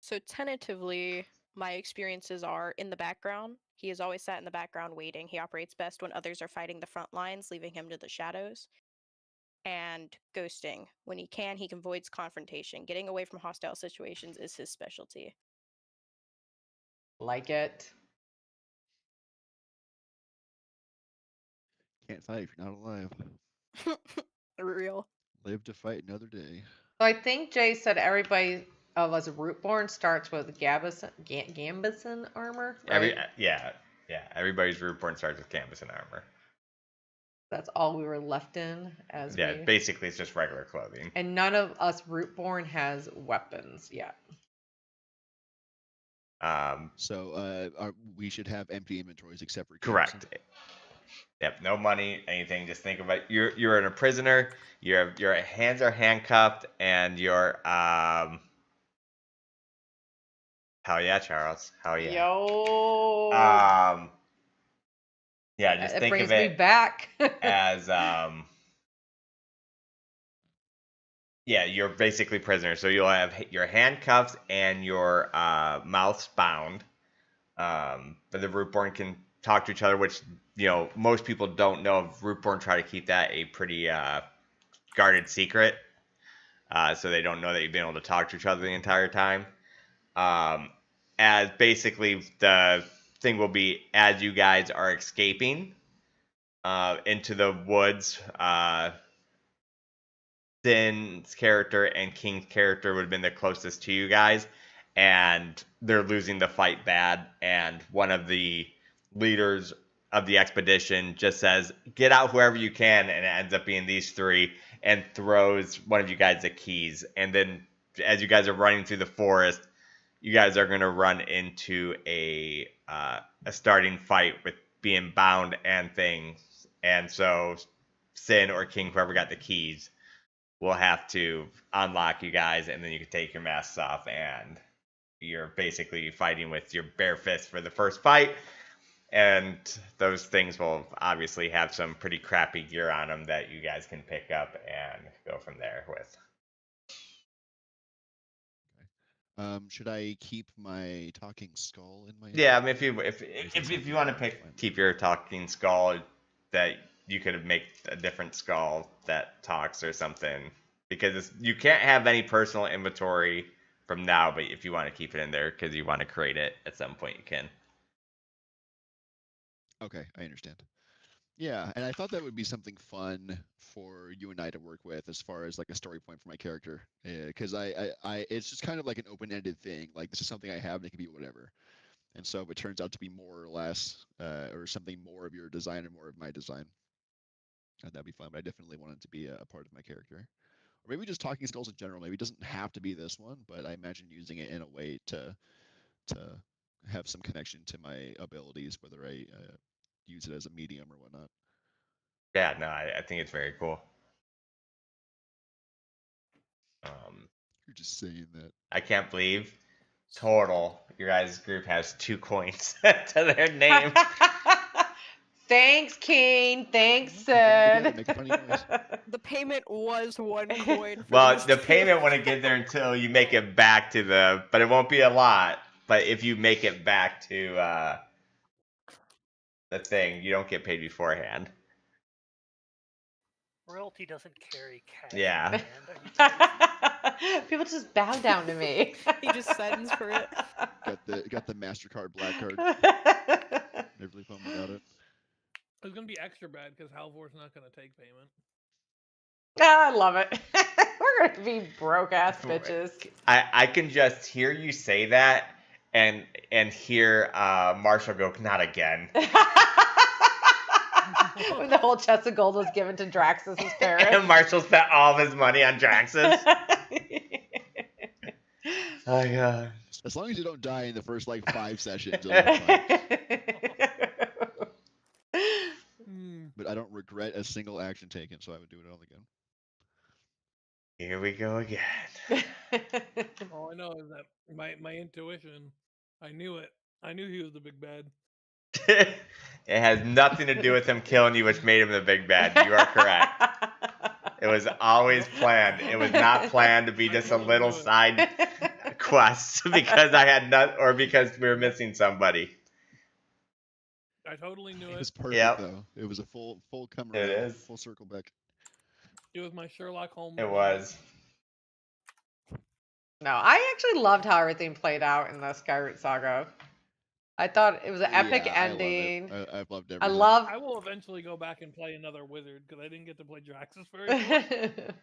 So tentatively, my experiences are in the background. He has always sat in the background waiting. He operates best when others are fighting the front lines, leaving him to the shadows. And ghosting. When he avoids confrontation. Getting away from hostile situations is his specialty. Like it. Can't fight if you're not alive. Real. Live to fight another day. So I think Jay said everybody of us Rootborne starts with Gambison armor. Right? Everybody's Rootborne starts with Gambison armor. That's all we were left in basically it's just regular clothing. And none of us Rootborne has weapons yet. So we should have empty inventories except for correct. Gambison. Yep, no money, anything. Just think about you're in a prisoner. Your hands are handcuffed, and your hell yeah, Charles, hell yeah. Yo. Yeah, just think brings of it me back. as you're basically prisoner. So you'll have your handcuffs and your mouths bound. But the Rootborne can talk to each other, which most people don't know. Rootborne try to keep that a pretty guarded secret, so they don't know that you've been able to talk to each other the entire time. As basically the thing will be, as you guys are escaping into the woods, Sin's character and King's character would have been the closest to you guys, and they're losing the fight bad, and one of the leaders of the expedition just says, "Get out whoever you can," and it ends up being these three, and throws one of you guys the keys. And then as you guys are running through the forest, you guys are going to run into a starting fight with being bound and things. And so Sin or King, whoever got the keys, will have to unlock you guys, and then you can take your masks off, and you're basically fighting with your bare fist for the first fight. And those things will obviously have some pretty crappy gear on them that you guys can pick up and go from there with. Should I keep my talking skull in my? Yeah, I mean, inventory? if you want to keep your talking skull, that you could make a different skull that talks or something, because you can't have any personal inventory from now. But if you want to keep it in there because you want to create it at some point, you can. Okay, I understand. Yeah, and I thought that would be something fun for you and I to work with as far as like a story point for my character. Because it's just kind of like an open-ended thing. Like this is something I have, and it can be whatever. And so if it turns out to be more or less, or something more of your design or more of my design, that'd be fun. But I definitely want it to be a part of my character. Or maybe just talking skulls in general. Maybe it doesn't have to be this one, but I imagine using it in a way to have some connection to my abilities, whether I use it as a medium or whatnot. Yeah, no, I think it's very cool. You're just saying that. I can't believe total your guys' group has 2 coins to their name. Thanks, Kane. Thanks, Yeah, Sid. make a funny noise. The payment was 1 coin. For Well, these the two. payment wouldn't get there until you make it back to but it won't be a lot. But if you make it back to the thing, you don't get paid beforehand. Royalty doesn't carry cash. Yeah. In hand. People just bow down to me. He just sends for it. Got the MasterCard black card. Never really fun without it. It's gonna be extra bad because Halvor's not gonna take payment. I love it. We're gonna be broke ass bitches. I can just hear you say that and hear Marshall go, not again. When the whole chest of gold was given to Draxus' parents. And Marshall spent all of his money on Draxus. Oh god. As long as you don't die in the first like 5 sessions, it'll be fine. But I don't regret a single action taken, so I would do it all again. Here we go again. All I know is that my intuition, I knew it. I knew he was the big bad. It has nothing to do with him killing you, which made him the big bad. You are correct. It was always planned. It was not planned to be just a little side quest because I had or because we were missing somebody. I totally knew It was it. perfect though. It was a full come around, It is. full circle back. It was my Sherlock Holmes. It moment. was. No, I actually loved how everything played out in the Skyroot saga. I thought it was an epic Yeah, ending. I've loved everything. I love. I will eventually go back and play another wizard because I didn't get to play Draxus very much.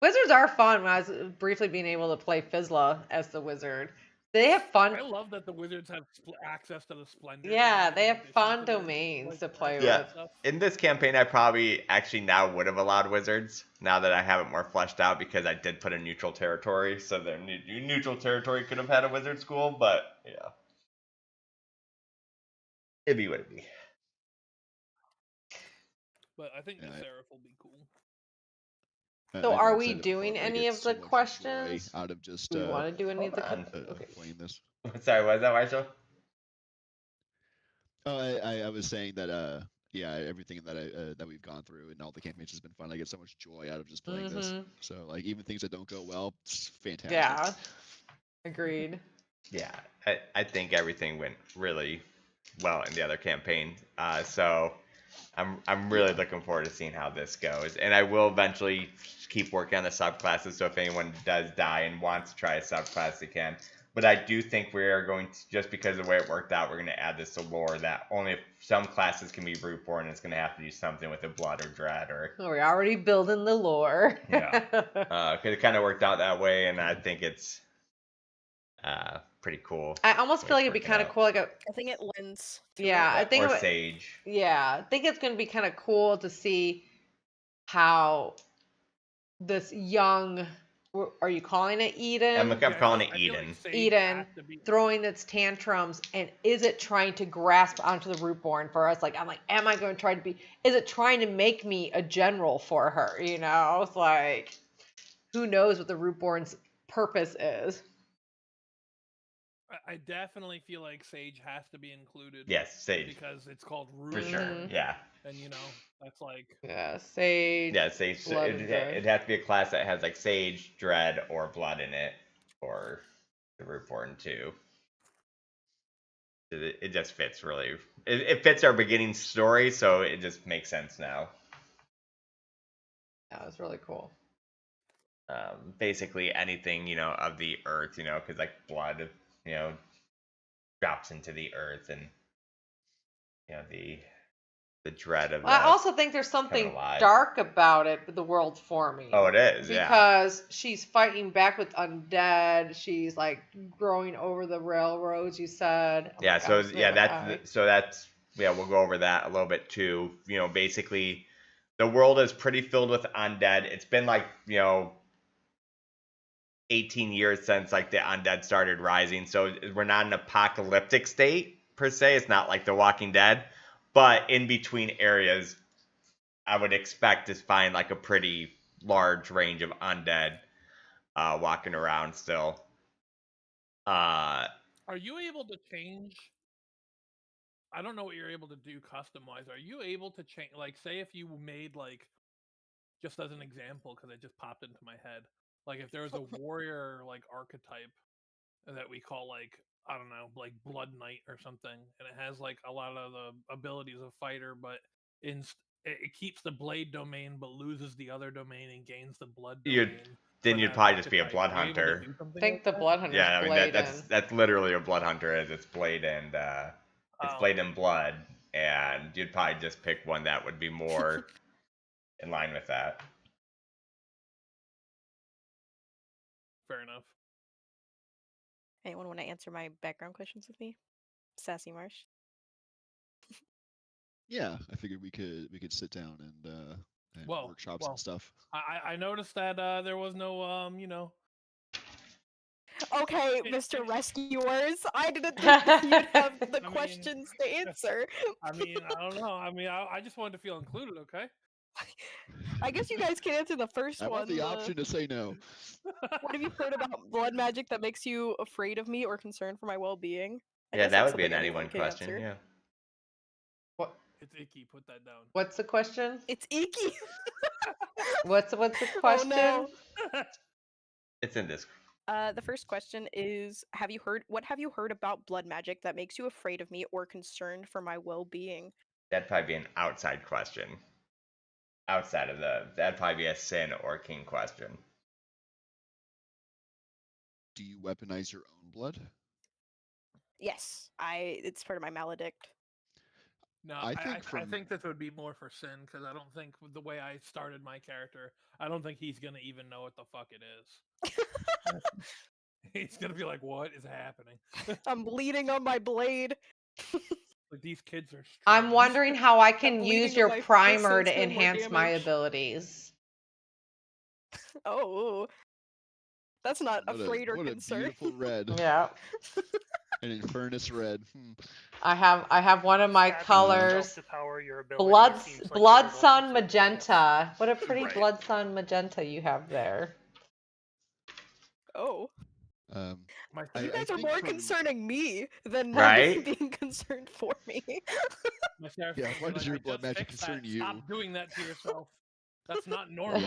Wizards are fun. When I was briefly being able to play Fizzla as the wizard, they have fun. I love that the wizards have access to the splendor. Yeah, they have in addition fun to their, domains like, to play Yeah. with. stuff. In this campaign, I probably actually now would have allowed wizards now that I have it more fleshed out because I did put a neutral territory. So the neutral territory could have had a wizard school, but yeah. It'd be what it'd be. But I think Yeah, the Seraph will be cool. So I've are always we said it doing before, but I any get of so the much joy questions? out of just Do we want to do any of the? hold on. Okay. playing this? Sorry, what was that, Marshall? Oh, I was saying that yeah, everything that that we've gone through and all the campaigns has been fun. I get so much joy out of just playing this. So like even things that don't go well, it's fantastic. Yeah. Agreed. Yeah, I think everything went really well in the other campaign. So I'm really looking forward to seeing how this goes. And I will eventually keep working on the subclasses. So if anyone does die and wants to try a subclass, they can. But I do think we are going to, just because of the way it worked out, we're going to add this to lore that only if some classes can be Rootborne, it's going to have to do something with the blood or dread or. We're already building the lore. Yeah. Because it kind of worked out that way, and I think it's pretty cool. I almost feel like it'd be kind of cool, like a. I think it lends. To Yeah, it. I think. Or Sage. Yeah, I think it's going to be kind of cool to see how this young. Are you calling it Eden? I'm calling it I feel Eden. like Sage Eden has to be- throwing its tantrums, and is it trying to grasp onto the Rootborne for us? Like, I'm like, am I going to try to be? Is it trying to make me a general for her? You know, it's like, who knows what the Rootborne's purpose is? I definitely feel like Sage has to be included. Yes, Sage. Because it's called For sure. Mhm. Yeah. And that's like Yeah, Sage. Yeah, Sage. Blood and Dread. It'd have to be a class that has like Sage, Dread, or Blood in it, or the Rootborne too. It just fits really. It fits our beginning story, so it just makes sense now. That was really cool. Basically anything of the earth, because like blood, drops into the earth, and the dread of. I also think there's something dark about it, the world forming. Oh, it is, because she's fighting back with undead. She's like growing over the railroads. You said. Oh yeah. So that's we'll go over that a little bit too. Basically, the world is pretty filled with undead. It's been like 18 years since like the undead started rising, so we're not in an apocalyptic state per se. It's not like The Walking Dead, but in between areas I would expect to find like a pretty large range of undead walking around still. Are you able to change? I don't know what you're able to do custom wise. Are you able to change, like, say if you made, like, just as an example, because it just popped into my head, like if there was a warrior like archetype that we call like, I don't know, like Blood Knight or something, and it has like a lot of the abilities of fighter, but it keeps the blade domain but loses the other domain and gains the blood domain. Then you'd probably just be a blood hunter. I think the blood hunter. Yeah, I mean that's literally what blood hunter is. It's blade and blade and blood, and you'd probably just pick one that would be more in line with that. Fair enough. Anyone want to answer my background questions with me? Sassy Marsh. Yeah, I figured we could sit down and workshop some stuff. I noticed that there was no Okay, Mr. Rescuers, I didn't think you'd have the questions to answer. I don't know. I just wanted to feel included, okay? I guess you guys can answer the first one. I want the option to say no. What have you heard about blood magic that makes you afraid of me or concerned for my well-being? Yeah, that would be an anyone question, yeah. What? It's icky, put that down. What's the question? It's icky. What's the question? Oh, no. It's in this. The first question is, what have you heard about blood magic that makes you afraid of me or concerned for my well-being? That'd probably be an outside question. Outside of that'd probably be a Sin or King question. Do you weaponize your own blood? Yes, it's part of my maledict. No, I think this would be more for Sin, because I don't think the way I started my character, I don't think he's gonna even know what the fuck it is. He's gonna be like, "What is happening?" I'm bleeding on my blade. Like, these kids are strange. I'm wondering how I can use your primer to enhance my abilities. Oh, that's not afraid or concerned. What a beautiful red. Yeah. An Infernus red. I have one of my colors. Blood Sun magenta. What a pretty Blood Sun magenta you have there. Oh. You guys are more concerning me than being concerned for me. Yeah, why does your blood magic concern you? Stop doing that to yourself. That's not normal.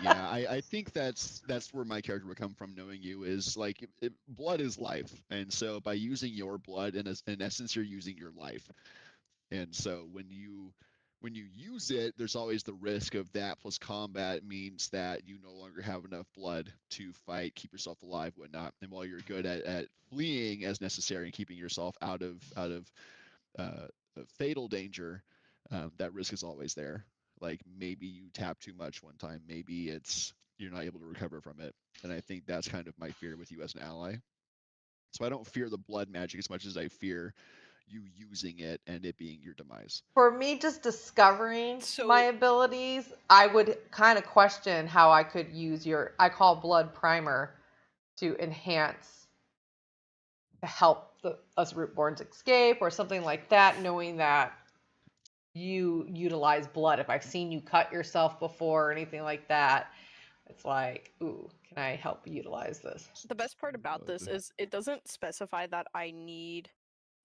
Yeah, I think that's where my character would come from, knowing you, is like blood is life, and so by using your blood, in essence, you're using your life. And so when you use it, there's always the risk of that plus combat means that you no longer have enough blood to fight, keep yourself alive, whatnot. And while you're good at fleeing as necessary and keeping yourself out of fatal danger, that risk is always there. Like maybe you tap too much one time, maybe you're not able to recover from it. And I think that's kind of my fear with you as an ally. So I don't fear the blood magic as much as I fear you using it and it being your demise. For me, just discovering my abilities, I would kind of question how I could use I call blood primer to enhance, to help us Rootborns escape or something like that, knowing that you utilize blood. If I've seen you cut yourself before or anything like that, It's like, ooh, can I help utilize this? The best part about this is it doesn't specify that I need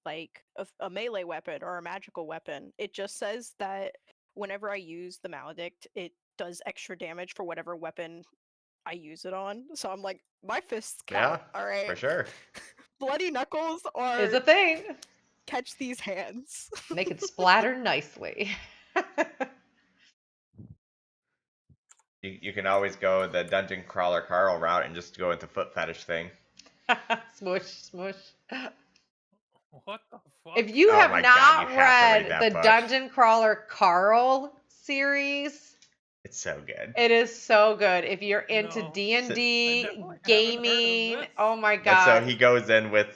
like a melee weapon or a magical weapon. It just says that whenever I use the maledict, it does extra damage for whatever weapon I use it on. So I'm like, my fists count. Yeah, All right. for sure. Bloody knuckles are Is a thing. catch these hands. And they can splatter nicely. You can always go the dungeon crawler Carl route and just go with the foot fetish thing. Smush, smush. What the fuck? If you Oh have my not God, you have to read read that the book. Dungeon Crawler Carl series, It's so good. it is so good. If you're into No. I D&D, definitely haven't heard of gaming, this. oh my But god. so he goes in with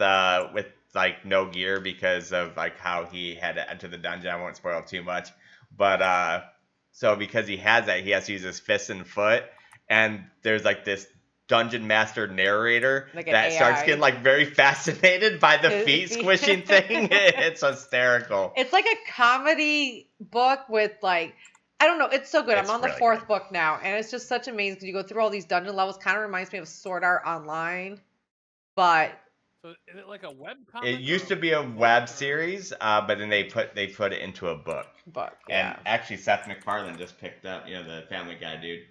like no gear because of like how he had to enter the dungeon. I won't spoil too much, but so because he has that, he has to use his fist and foot, and there's like this dungeon master narrator Like an that starts AI. getting like very fascinated by the His feet feet. squishing thing. It's hysterical. It's like a comedy book with like, I don't know, it's so good. It's I'm on the really fourth good. book now, and it's just such amazing because you go through all these dungeon levels. Kind of reminds me of Sword Art Online, but So is it like a web comic? It used to be a book, web or- series, but then they put it into a book. yeah, And actually, Seth MacFarlane just picked up, the Family Guy dude,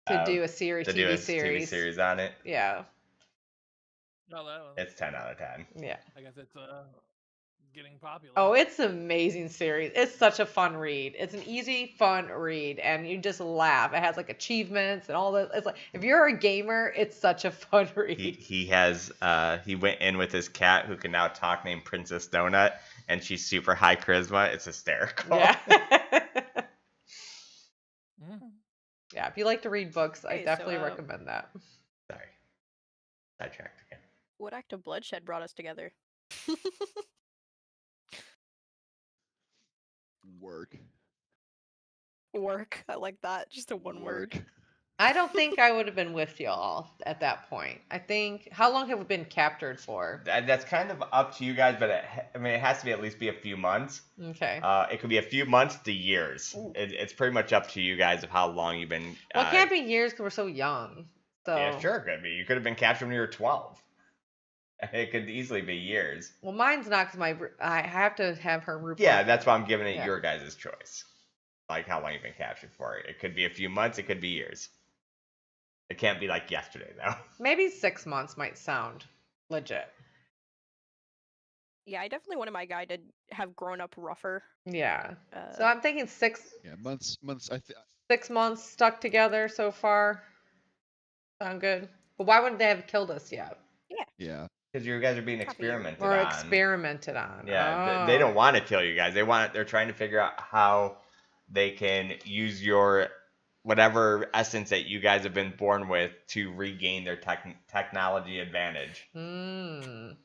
to do a series, to do a TV series. TV series on it. Yeah, No, that one. It's 10 out of 10. yeah. I guess it's getting popular. Oh, it's an amazing series. It's such a fun read. It's an easy, fun read, and you just laugh. It has like achievements and all that. It's like if you're a gamer, it's such a fun read. He went in with his cat who can now talk, named Princess Donut, and she's super high charisma. It's hysterical. Yeah. Mhm. Yeah, if you like to read books, I Okay, so, definitely recommend that. Sorry, sidetracked again. What act of bloodshed brought us together? Work. Work. I like that. Just a one word. I don't think I would have been with y'all at that point. I think, how long have we been captured for? That's kind of up to you guys, but it has to be at least be a few months. Okay. It could be a few months to years. Ooh. It's pretty much up to you guys of how long you've been. Well, it can't be years because we're so young. So. Yeah, sure, it could be. You could have been captured when you were 12. It could easily be years. Well, mine's not because I have to have her root. Yeah, that's why I'm giving it Yeah. your guys' choice. Like how long you've been captured for. It could be a few months. It could be years. It can't be like yesterday, though. Maybe 6 months might sound legit. Yeah, I definitely wanted my guy to have grown up rougher. Yeah. So I'm thinking 6 Yeah, months. 6 months stuck together so far. Sound good. But why wouldn't they have killed us yet? Yeah. Because you guys are being Copy. experimented Or on. experimented on. Yeah, they don't want to kill you guys. They're trying to figure out how they can use your whatever essence that you guys have been born with to regain their technology advantage. Mm.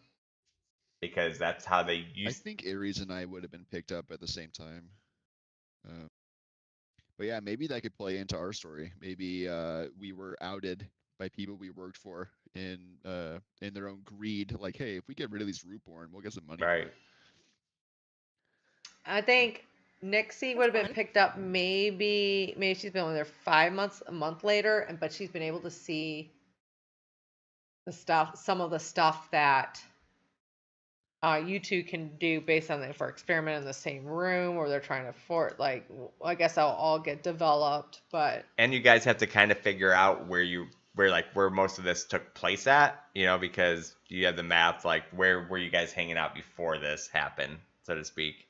Because that's how they I use. think Ares and I would have been picked up at the same time. But yeah, maybe that could play into our story. Maybe we were outed by people we worked for in their own greed. Like, hey, if we get rid of these Rootborne, we'll get some money. Right. I think Nixie would have been fun. picked up maybe she's been only there 5 months, a month later, but she's been able to see some of the stuff that you two can do based on if we're experimenting in the same room or they're trying to I guess that'll all get developed, but And you guys have to kind of figure out where most of this took place at, because you have the map, like where were you guys hanging out before this happened, so to speak.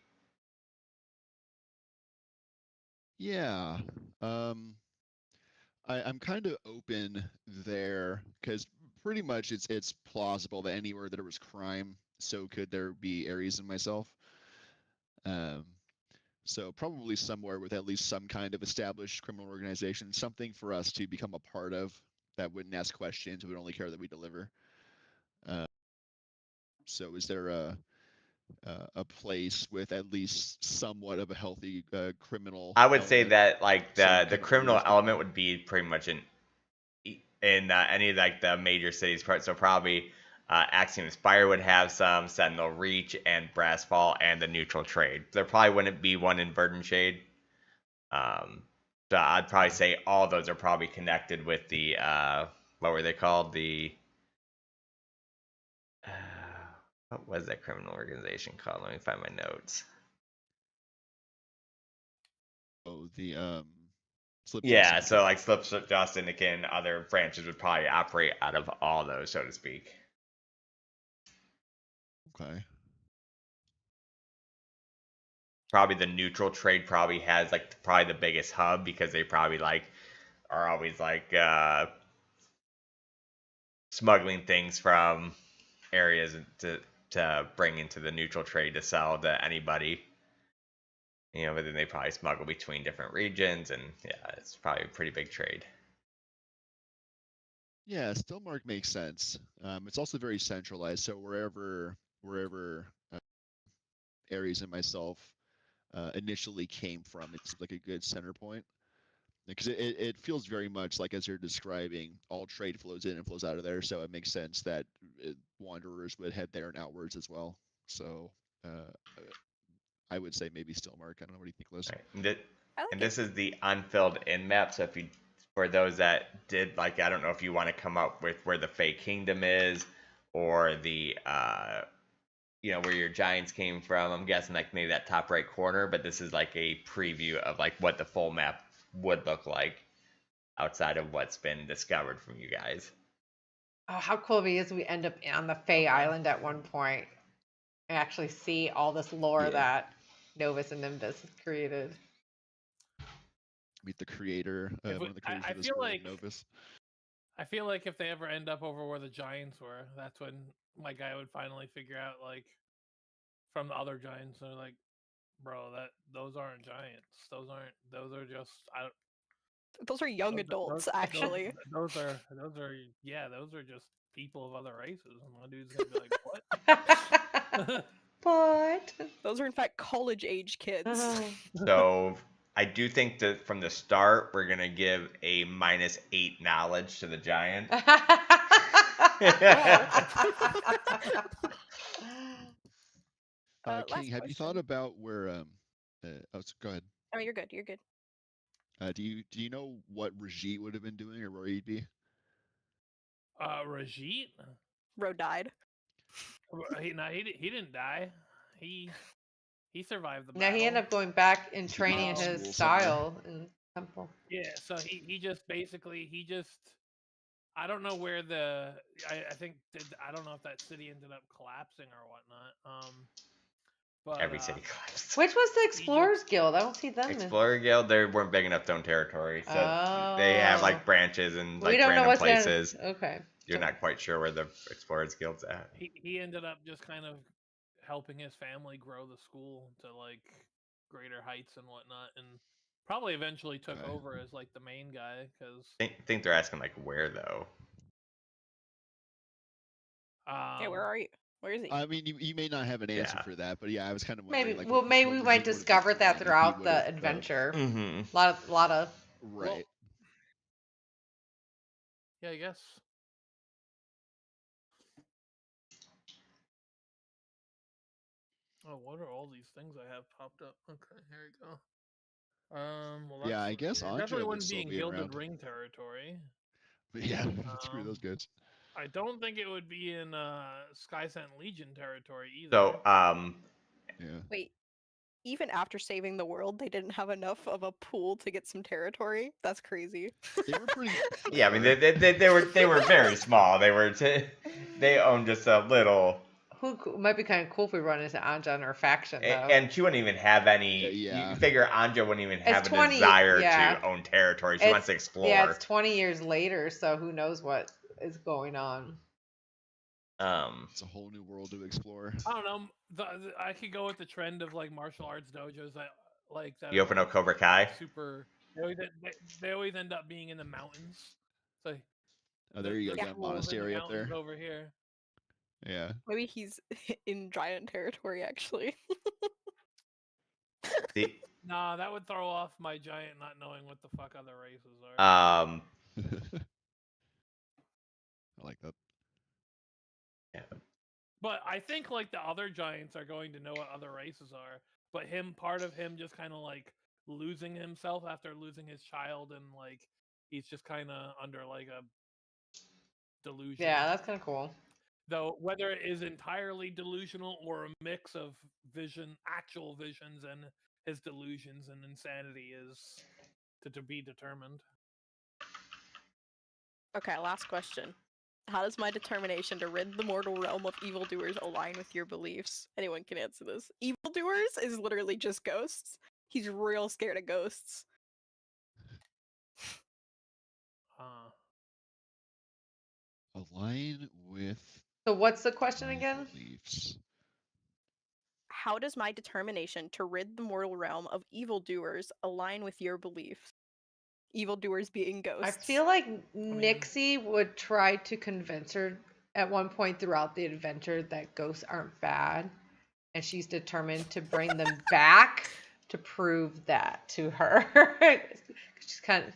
Yeah. I'm kind of open there because pretty much it's plausible that anywhere that there was crime, so could there be Ares and myself. So probably somewhere with at least some kind of established criminal organization, something for us to become a part of that wouldn't ask questions, would only care that we deliver. So is there a place with at least somewhat of a healthy criminal? I would say element? that like Some the kind of criminal realistic- element would be pretty much in any of like the major cities parts. So probably Axiom Spire would have some, Sentinel Reach and Brassfall and the Neutral Trade. There probably wouldn't be one in Verdant Shade. So but I'd probably say all those are probably connected with the what were they called? The what was that criminal organization called? Let me find my notes. Oh, the Slip Yeah, Joss so like Slip Joss Syndicate and other branches would probably operate out of all those, so to speak. Okay. Probably the neutral trade probably has like probably the biggest hub because they probably like are always like smuggling things from areas to bring into the neutral trade to sell to anybody. You know, but then they probably smuggle between different regions, and yeah, it's probably a pretty big trade. Yeah, Stillmark makes sense. It's also very centralized, so wherever Ares and myself initially came from, it's like a good center point. Because it feels very much like, as you're describing, all trade flows in and flows out of there, so it makes sense that wanderers would head there and outwards as well. So I would say maybe Stillmark. I don't know, what do you think, Liz? Right. I like And it. this is the unfilled in map. So if you, for those that did like, I don't know if you want to come up with where the Fey Kingdom is, or the you know, where your giants came from. I'm guessing like maybe that top right corner, but this is like a preview of like what the full map would look like outside of what's been discovered from you guys. Oh, how cool it is we end up on the Fey Island at one point and actually see all this lore Yeah. that Novus and Nimbus has created. Meet the creator, If one of the creators I of this feel world, like Novus. I feel like if they ever end up over where the giants were, that's when my guy would finally figure out, like, from the other giants, they're like, bro, those aren't giants. Those are just Those are young those, adults, those, actually. those are just people of other races. And my dude's gonna be like, what? But Those are in fact college age kids. So I do think that from the start we're gonna give a -8 knowledge to the giant. Last King, have you thought question. about where? Go ahead. Oh, you're good. You're good. Do you know what Rajit would have been doing, or where he'd be? Rajit? Ro died. He didn't die. He survived the no, battle. he ended up going back and Is he training in his school style in temple. Yeah, so he just basically I don't know where I think I don't know if that city ended up collapsing or whatnot. But Every city collapsed. Which was the Explorers Guild? I don't see them. Explorer Guild, they weren't big enough to own territory, so they have Oh. like branches and We like don't know random what's places. Okay. You're not quite sure where the Explorers Guild's at. he ended up just kind of helping his family grow the school to like greater heights and whatnot, and probably eventually took Okay. over as like the main guy because I think they're asking like where though. Yeah, where are you? Where is he? I mean, you may not have an answer Yeah. for that, but yeah, I was kind of wondering. Maybe. Like, Well, maybe what we Rajit might would have been discover doing that if he throughout would the have, adventure. Mm-hmm. Lot of. right. yeah, I guess. Oh, what are all these things I have popped up? Okay, here we go. Well, Yeah, I guess it Anja definitely would wouldn't still be in be Gilded around. Ring territory. But yeah, screw those guys. I don't think it would be in Skysent Legion territory either. So Yeah. Wait, even after saving the world, they didn't have enough of a pool to get some territory? That's crazy. They were pretty. yeah, I mean they were very small. They owned just a little. Who might be kind of cool if we run into Anja and her faction though. And she wouldn't even have any. Yeah. You figure Anja wouldn't even have It's a 20 desire yeah. to own territory. She wants to explore. Yeah, it's 20 years later, so who knows what is going on. It's a whole new world to explore. I don't know. I could go with the trend of like martial arts dojos that like that. You open up Cobra Kai. Super. They always end up being in the mountains. So Oh, there you go. the Got a schools in the monastery up there. mountains over here. Yeah. Maybe he's in giant territory, actually. Nah, that would throw off my giant not knowing what the fuck other races are. I like that. Yeah. But I think like the other giants are going to know what other races are. But part of him just kind of like losing himself after losing his child, and like he's just kind of under like a delusion. Yeah, that's kind of cool. Though whether it is entirely delusional or a mix of actual visions, and his delusions and insanity is to be determined. Okay, last question. How does my determination to rid the mortal realm of evildoers align with your beliefs? Anyone can answer this. Evildoers is literally just ghosts. He's real scared of ghosts. Align with So what's the question my again? beliefs. How does my determination to rid the mortal realm of evildoers align with your beliefs? Evildoers being ghosts. I feel like Nixie would try to convince her at one point throughout the adventure that ghosts aren't bad, and she's determined to bring them back to prove that to her. She's kind of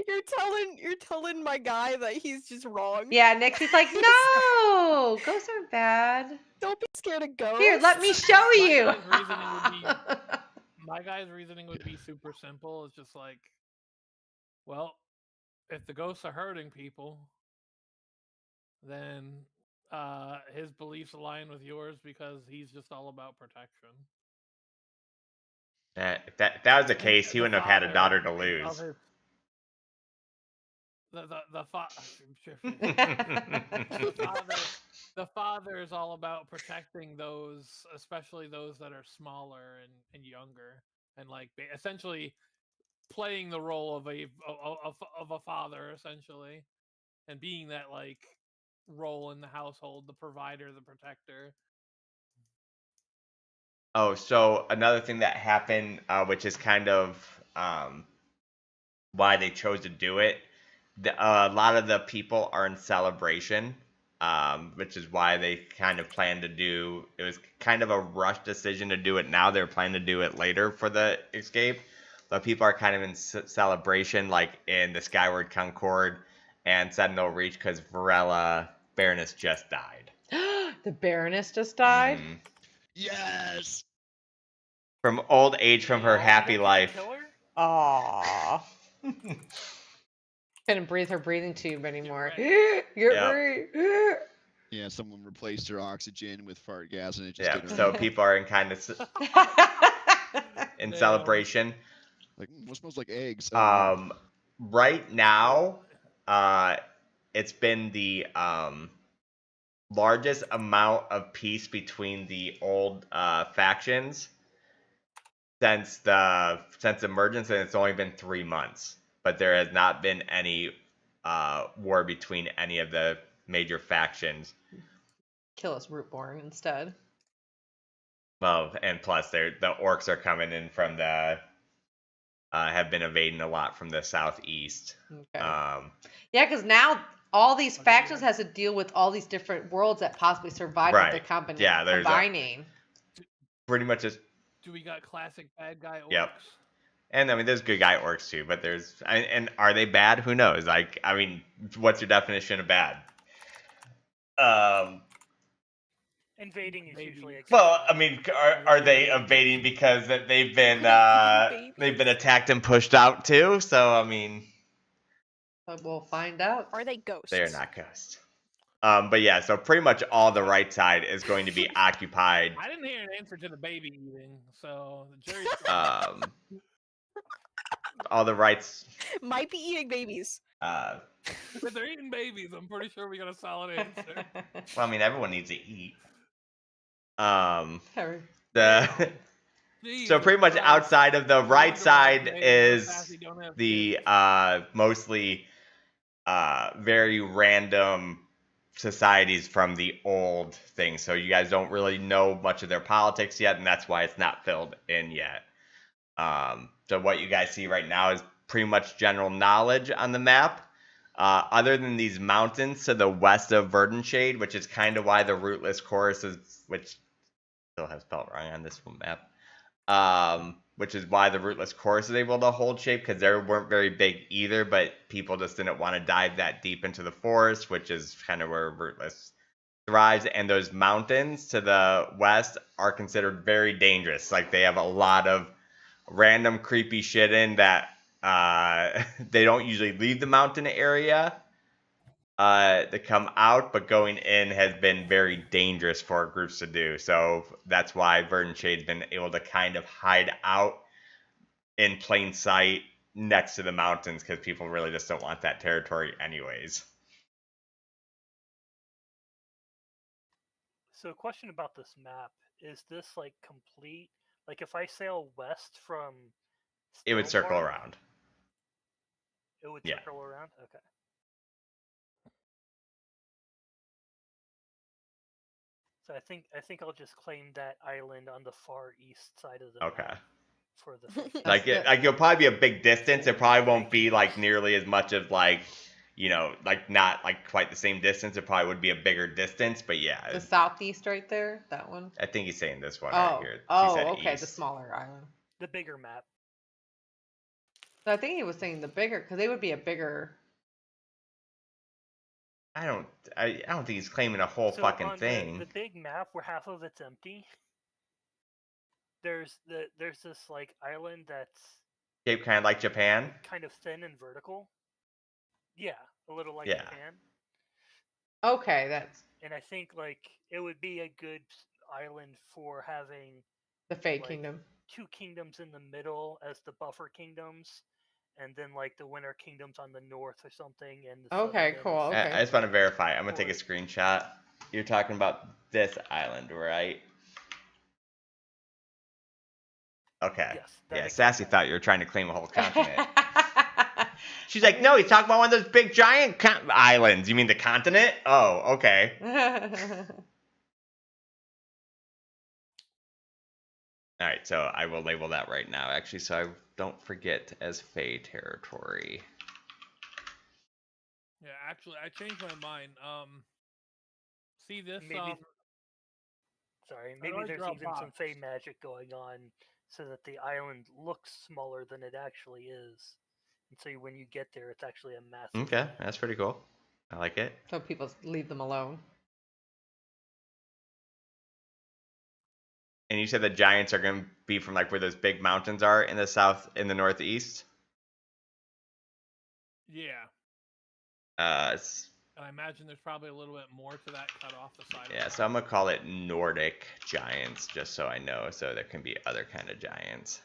You're telling my guy that he's just wrong. yeah. Nixie's like, no, ghosts aren't bad. Don't be scared of ghosts. Here, let me show you. My guy's reasoning would be super simple. It's just like, well, if the ghosts are hurting people, then his beliefs align with yours because he's just all about protection. If that was the case, he wouldn't have had a daughter to lose. The father is all about protecting those, especially those that are smaller and younger, and like essentially playing the role of a father, essentially, and being that like role in the household, the provider, the protector. Oh, so another thing that happened, which is kind of why they chose to do it. A lot of the people are in celebration, which is why they kind of planned to do. It was kind of a rushed decision to do it now. They're planning to do it later for the escape, but people are kind of in celebration, like in the Skyward Concord and Sentinel Reach, because Varela Baroness just died. The Baroness just died? Mm-hmm. Yes! From old age, from her happy life. Aww. Couldn't breathe her breathing tube anymore. Yeah, someone replaced her oxygen with fart gas, and it just didn't so work. people are in kind of in celebration. Like, what smells like eggs? Right now, it's been the largest amount of peace between the old factions since emergence, and it's only been 3 months. But there has not been any war between any of the major factions. Kill us Rootborne instead. Well, and plus the orcs are coming in from the have been evading a lot from the southeast. Okay. Yeah, because now all these factions has to deal with all these different worlds that possibly survive with the company combining. Pretty much just. Do we got classic bad guy orcs? Yep. And I mean, there's good guy orcs too, but and are they bad? Who knows? Like, I mean, what's your definition of bad? Invading is usually. Well, I mean, are they evading because they've been attacked and pushed out too? So I mean, but we'll find out. Are they ghosts? They are not ghosts. But yeah, so pretty much all the right side is going to be occupied. I didn't hear an answer to the baby eating, so the jury's all the rights might be eating babies. If they're eating babies, I'm pretty sure we got a solid answer. Well, I mean, everyone needs to eat. So pretty much outside of the right side is the mostly very random societies from the old thing. So you guys don't really know much of their politics yet, and that's why it's not filled in yet. So what you guys see right now is pretty much general knowledge on the map. Other than these mountains to the west of Verdenshade, which is kind of why the Rootless Chorus is, which still has spelled wrong on this one map, which is why the Rootless Chorus is able to hold shape, because they weren't very big either, but people just didn't want to dive that deep into the forest, which is kind of where Rootless thrives. And those mountains to the west are considered very dangerous. Like, they have a lot of random creepy shit in that they don't usually leave the mountain area to come out, but going in has been very dangerous for groups to do. So that's why Verdant Shade's been able to kind of hide out in plain sight next to the mountains because people really just don't want that territory anyways. So, a question about this map: is this like complete? Like, if I sail west from It would circle Steelmark, around. it would Yeah. circle around. Okay. So I think I'll just claim that island on the far east side of the Okay. map for the first. Like That's like it'll probably be a big distance. It probably won't be Thank you. like nearly as much of like, you know, like not like quite the same distance. It probably would be a bigger distance, but yeah, The southeast right there, that one. I think he's saying this one right Oh, here. He oh, said okay, the east. smaller island. The bigger map. So I think he was saying the bigger, because they would be a bigger. I don't think he's claiming a whole So fucking on thing. the big map where half of it's empty, there's this like island that's Shape kind of like Japan. kind of thin and vertical. Yeah, a little like Yeah. Japan. Okay, that's And I think like it would be a good island for having the Fade like, Kingdom. 2 kingdoms in the middle as the buffer kingdoms, and then like the winter kingdoms on the north or something. And the Okay, southern cool. ends. Okay. I just want to verify. I'm gonna take a Or- screenshot. You're talking about this island, right? Okay. Yes, that Yeah, exact Sassy island. thought you were trying to claim a whole continent. She's like, no, he's talking about one of those big giant islands. You mean the continent? Oh, okay. All right, so I will label that right now, actually, so I don't forget as Fey territory. Yeah, actually, I changed my mind. See this? Maybe. Sorry, do maybe I there's draw even some box? Fey magic going on, so that the island looks smaller than it actually is. And so when you get there, it's actually a massive. Okay, that's pretty cool. I like it. So people leave them alone. And you said the giants are going to be from like where those big mountains are in the south, in the northeast? Yeah, S- and I imagine there's probably a little bit more to that cut off the side. yeah, of so I'm going to call it Nordic giants, just so I know, so there can be other kind of giants.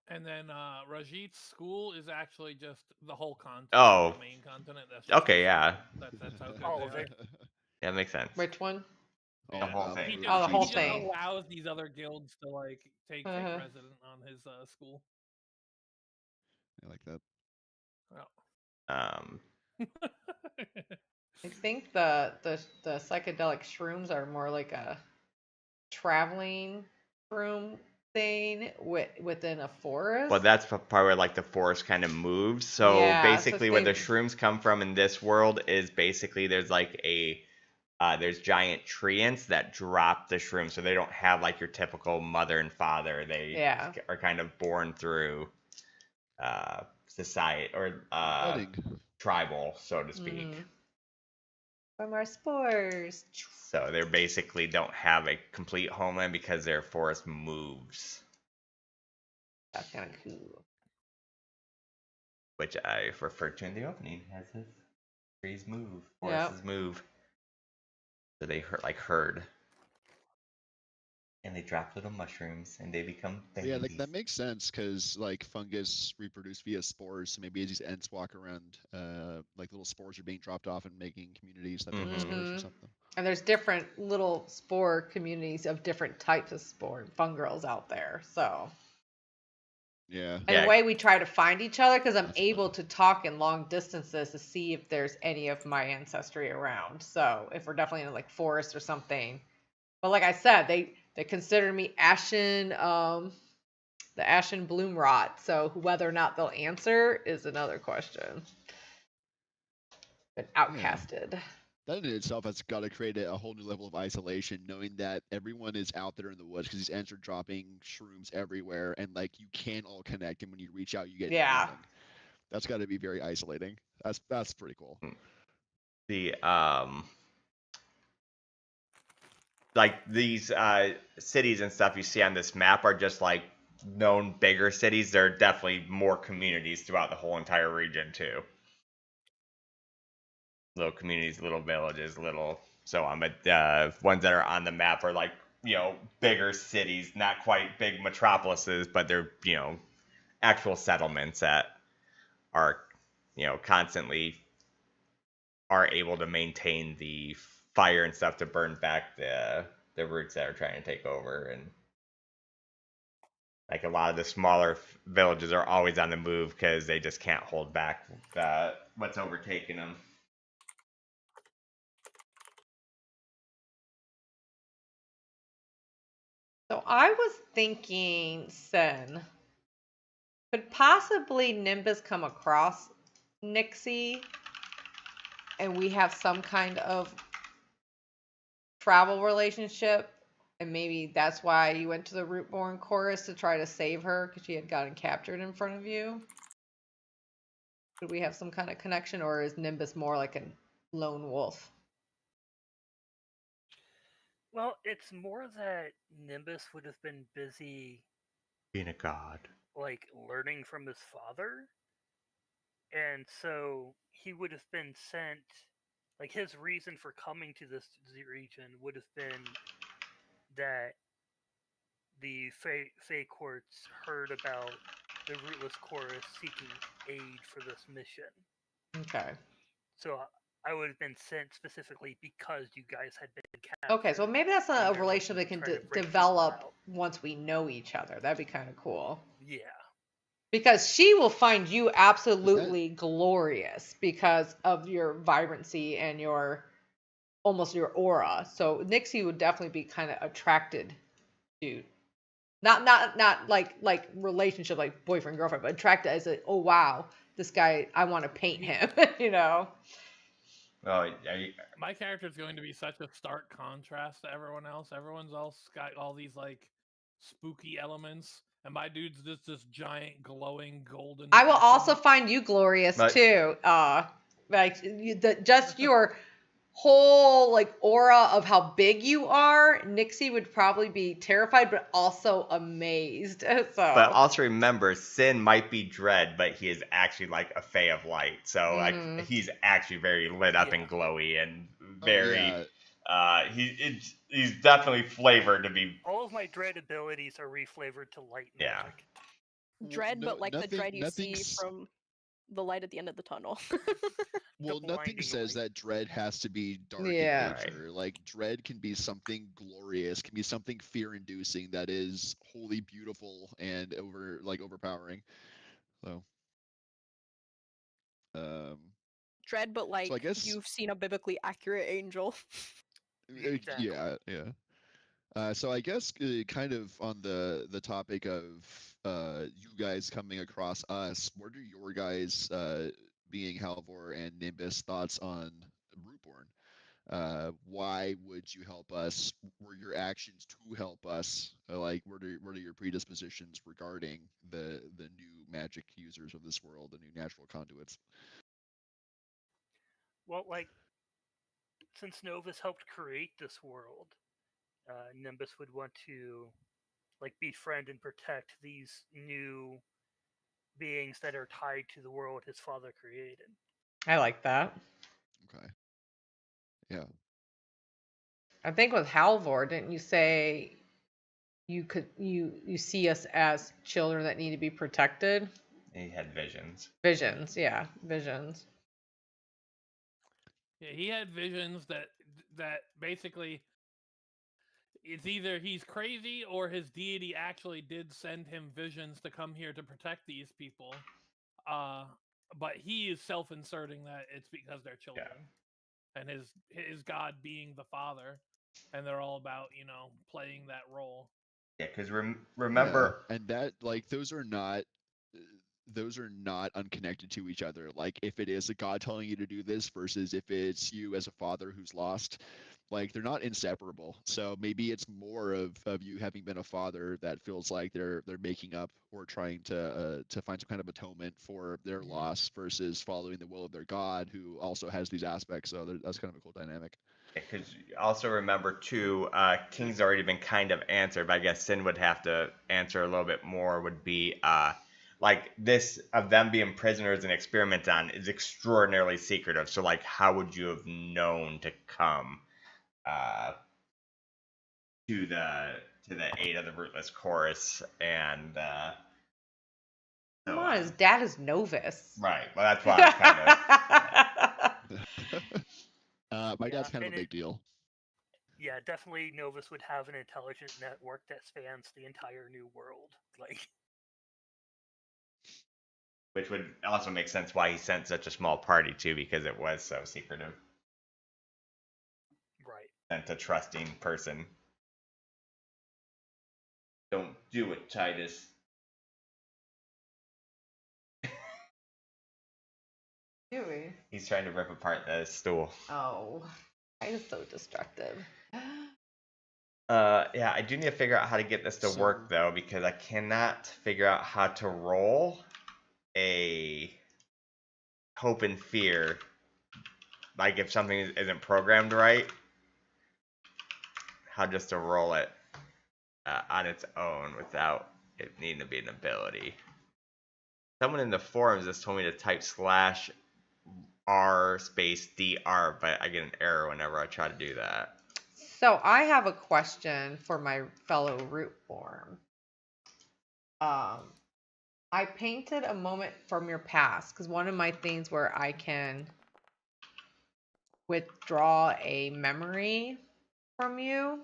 And then Rajit's school is actually just the whole continent. Oh. The main continent. That's just Okay, yeah. That's how good All they of are. it. Yeah, that makes sense. Which one? All The whole about thing. He the just, Oh, the whole he just thing. allows these other guilds to like take Uh-huh. resident on his school. I like that. Um, I think the psychedelic shrooms are more like a traveling shroom thing within a forest. well, that's the part where like the forest kind of moves. So Yeah, so basically, where the they- shrooms come from in this world is basically there's like there's giant treants that drop the shrooms, so they don't have like your typical mother and father. They Yeah. are kind of born through society or Flooding. tribal, so to speak. Mhm. From our spores. So they basically don't have a complete homeland because their forest moves, That's kind of cool. which I referred to in the opening as if trees move, Yep. forests move. So they herd. And they drop little mushrooms and they become babies. Yeah, like that makes sense because like fungus reproduce via spores. So maybe as these ants walk around, like little spores are being dropped off and making communities that they can disperse or Mhm. something. And there's different little spore communities of different types of spore fungrels out there. So, Yeah. and Yeah. the way we try to find each other, because I'm That's able fun. to talk in long distances to see if there's any of my ancestry around. So if we're definitely in like forest or something. But like I said, they consider me ashen, the ashen bloom rot. So whether or not they'll answer is another question. Been outcasted. That in itself has got to create a whole new level of isolation, knowing that everyone is out there in the woods because these ants are dropping shrooms everywhere, and like you can't all connect, and when you reach out, you get Yeah. nothing. That's got to be very isolating. That's pretty cool. The like these cities and stuff you see on this map are just like known bigger cities. There are definitely more communities throughout the whole entire region too. Little communities, little villages, little so on. But ones that are on the map are like, bigger cities, not quite big metropolises, but they're, actual settlements that are, constantly are able to maintain the fire and stuff to burn back the roots that are trying to take over. And like a lot of the smaller villages are always on the move because they just can't hold back what's overtaking them. So I was thinking, Sen, could possibly Nimbus come across Nixie and we have some kind of travel relationship, and maybe that's why you went to the Rootborne chorus to try to save her because she had gotten captured in front of you? Could we have some kind of connection, or is Nimbus more like a lone wolf? Well, it's more that Nimbus would have been busy, Being a god. like, learning from his father. And so he would have been sent, like, his reason for coming to this region would have been that the Fey courts heard about the Rootless Chorus seeking aid for this mission. Okay. So I would have been sent specifically because you guys had been captured. Okay, so maybe that's and a they're relationship that looking can to try to break people develop out. once we know each other. That'd be kind of cool. Yeah. Because she will find you absolutely glorious because of your vibrancy and your almost your aura. So Nixie would definitely be kind of attracted to, not like relationship like boyfriend girlfriend, but attracted as a, oh wow, this guy, I want to paint him. Oh, My character is going to be such a stark contrast to everyone else. Everyone's else got all these like spooky elements, and my dude's just this giant glowing golden. I will beacon. also find you glorious But- too. Like just your whole like aura of how big you are. Nixie would probably be terrified, but also amazed. So, But also remember, Sin might be Dread, but he is actually like a Fae of Light. So like he's actually very lit up and glowy and very. He's definitely flavored to be. All of my dread abilities are reflavored to light magic. Dread, but like the dread you see nothing's- from the light at the end of the tunnel. Well, nothing blinding says light. that dread has to be dark Yeah. in nature. Like dread can be something glorious, can be something fear-inducing that is wholly beautiful and overpowering. So, Dread, but like I guess- you've seen a biblically accurate angel. Exactly. yeah. So I guess kind of on the topic of you guys coming across us, what are your guys being Halvor and Nimbus thoughts on Rootborne? Why would you help us? Were your actions to help us? Like, what are your predispositions regarding the new magic users of this world, the new natural conduits? Well, like, since Novus helped create this world, Nimbus would want to, like, befriend and protect these new beings that are tied to the world his father created. I like that. Okay. Yeah. I think with Halvor, didn't you say you see us as children that need to be protected? He had visions. Visions, yeah, visions. Yeah, he had visions that basically it's either he's crazy or his deity actually did send him visions to come here to protect these people. But he is self-inserting that it's because they're children, and his god being the father, and they're all about playing that role. Yeah, because remember, and that like those are not unconnected to each other. Like if it is a god telling you to do this versus if it's you as a father who's lost, like they're not inseparable. So maybe it's more of you having been a father that feels like they're making up or trying to find some kind of atonement for their loss versus following the will of their god who also has these aspects. So that's kind of a cool dynamic. Because also remember too, King's already been kind of answered, but I guess Sin would have to answer a little bit more. Would be like this of them being prisoners and experiment on is extraordinarily secretive. So like, how would you have known to come to the aid of the rootless chorus and Come so on, on. his dad is Novus. Right. Well, that's why I was kind of. My Yeah, dad's kind of a and big deal. Yeah, definitely Novus would have an intelligence network that spans the entire new world. Like, Which would also make sense why he sent such a small party too, because it was so secretive. right. Sent a trusting person. Don't do it, Titus. Do we? He's trying to rip apart the stool. Oh, I is so destructive. Yeah, I do need to figure out how to get this to work though, because I cannot figure out how to roll a hope and fear. Like if something isn't programmed right, how just to roll it on its own without it needing to be an ability. Someone in the forums just told me to type /r space dr, but I get an error whenever I try to do that. So I have a question for my fellow Rootborne. I painted a moment from your past because one of my things where I can withdraw a memory from you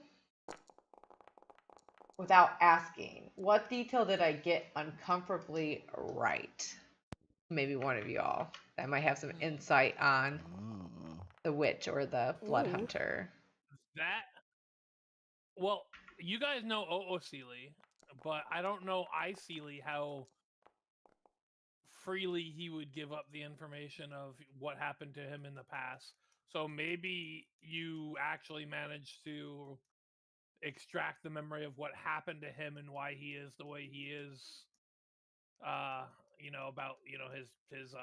without asking. What detail did I get uncomfortably right? Maybe one of y'all that might have some insight on the witch or the blood Ooh. hunter. That. Well, you guys know Oosili, but I don't know Isili how freely he would give up the information of what happened to him in the past. So maybe you actually managed to extract the memory of what happened to him and why he is the way he is. About his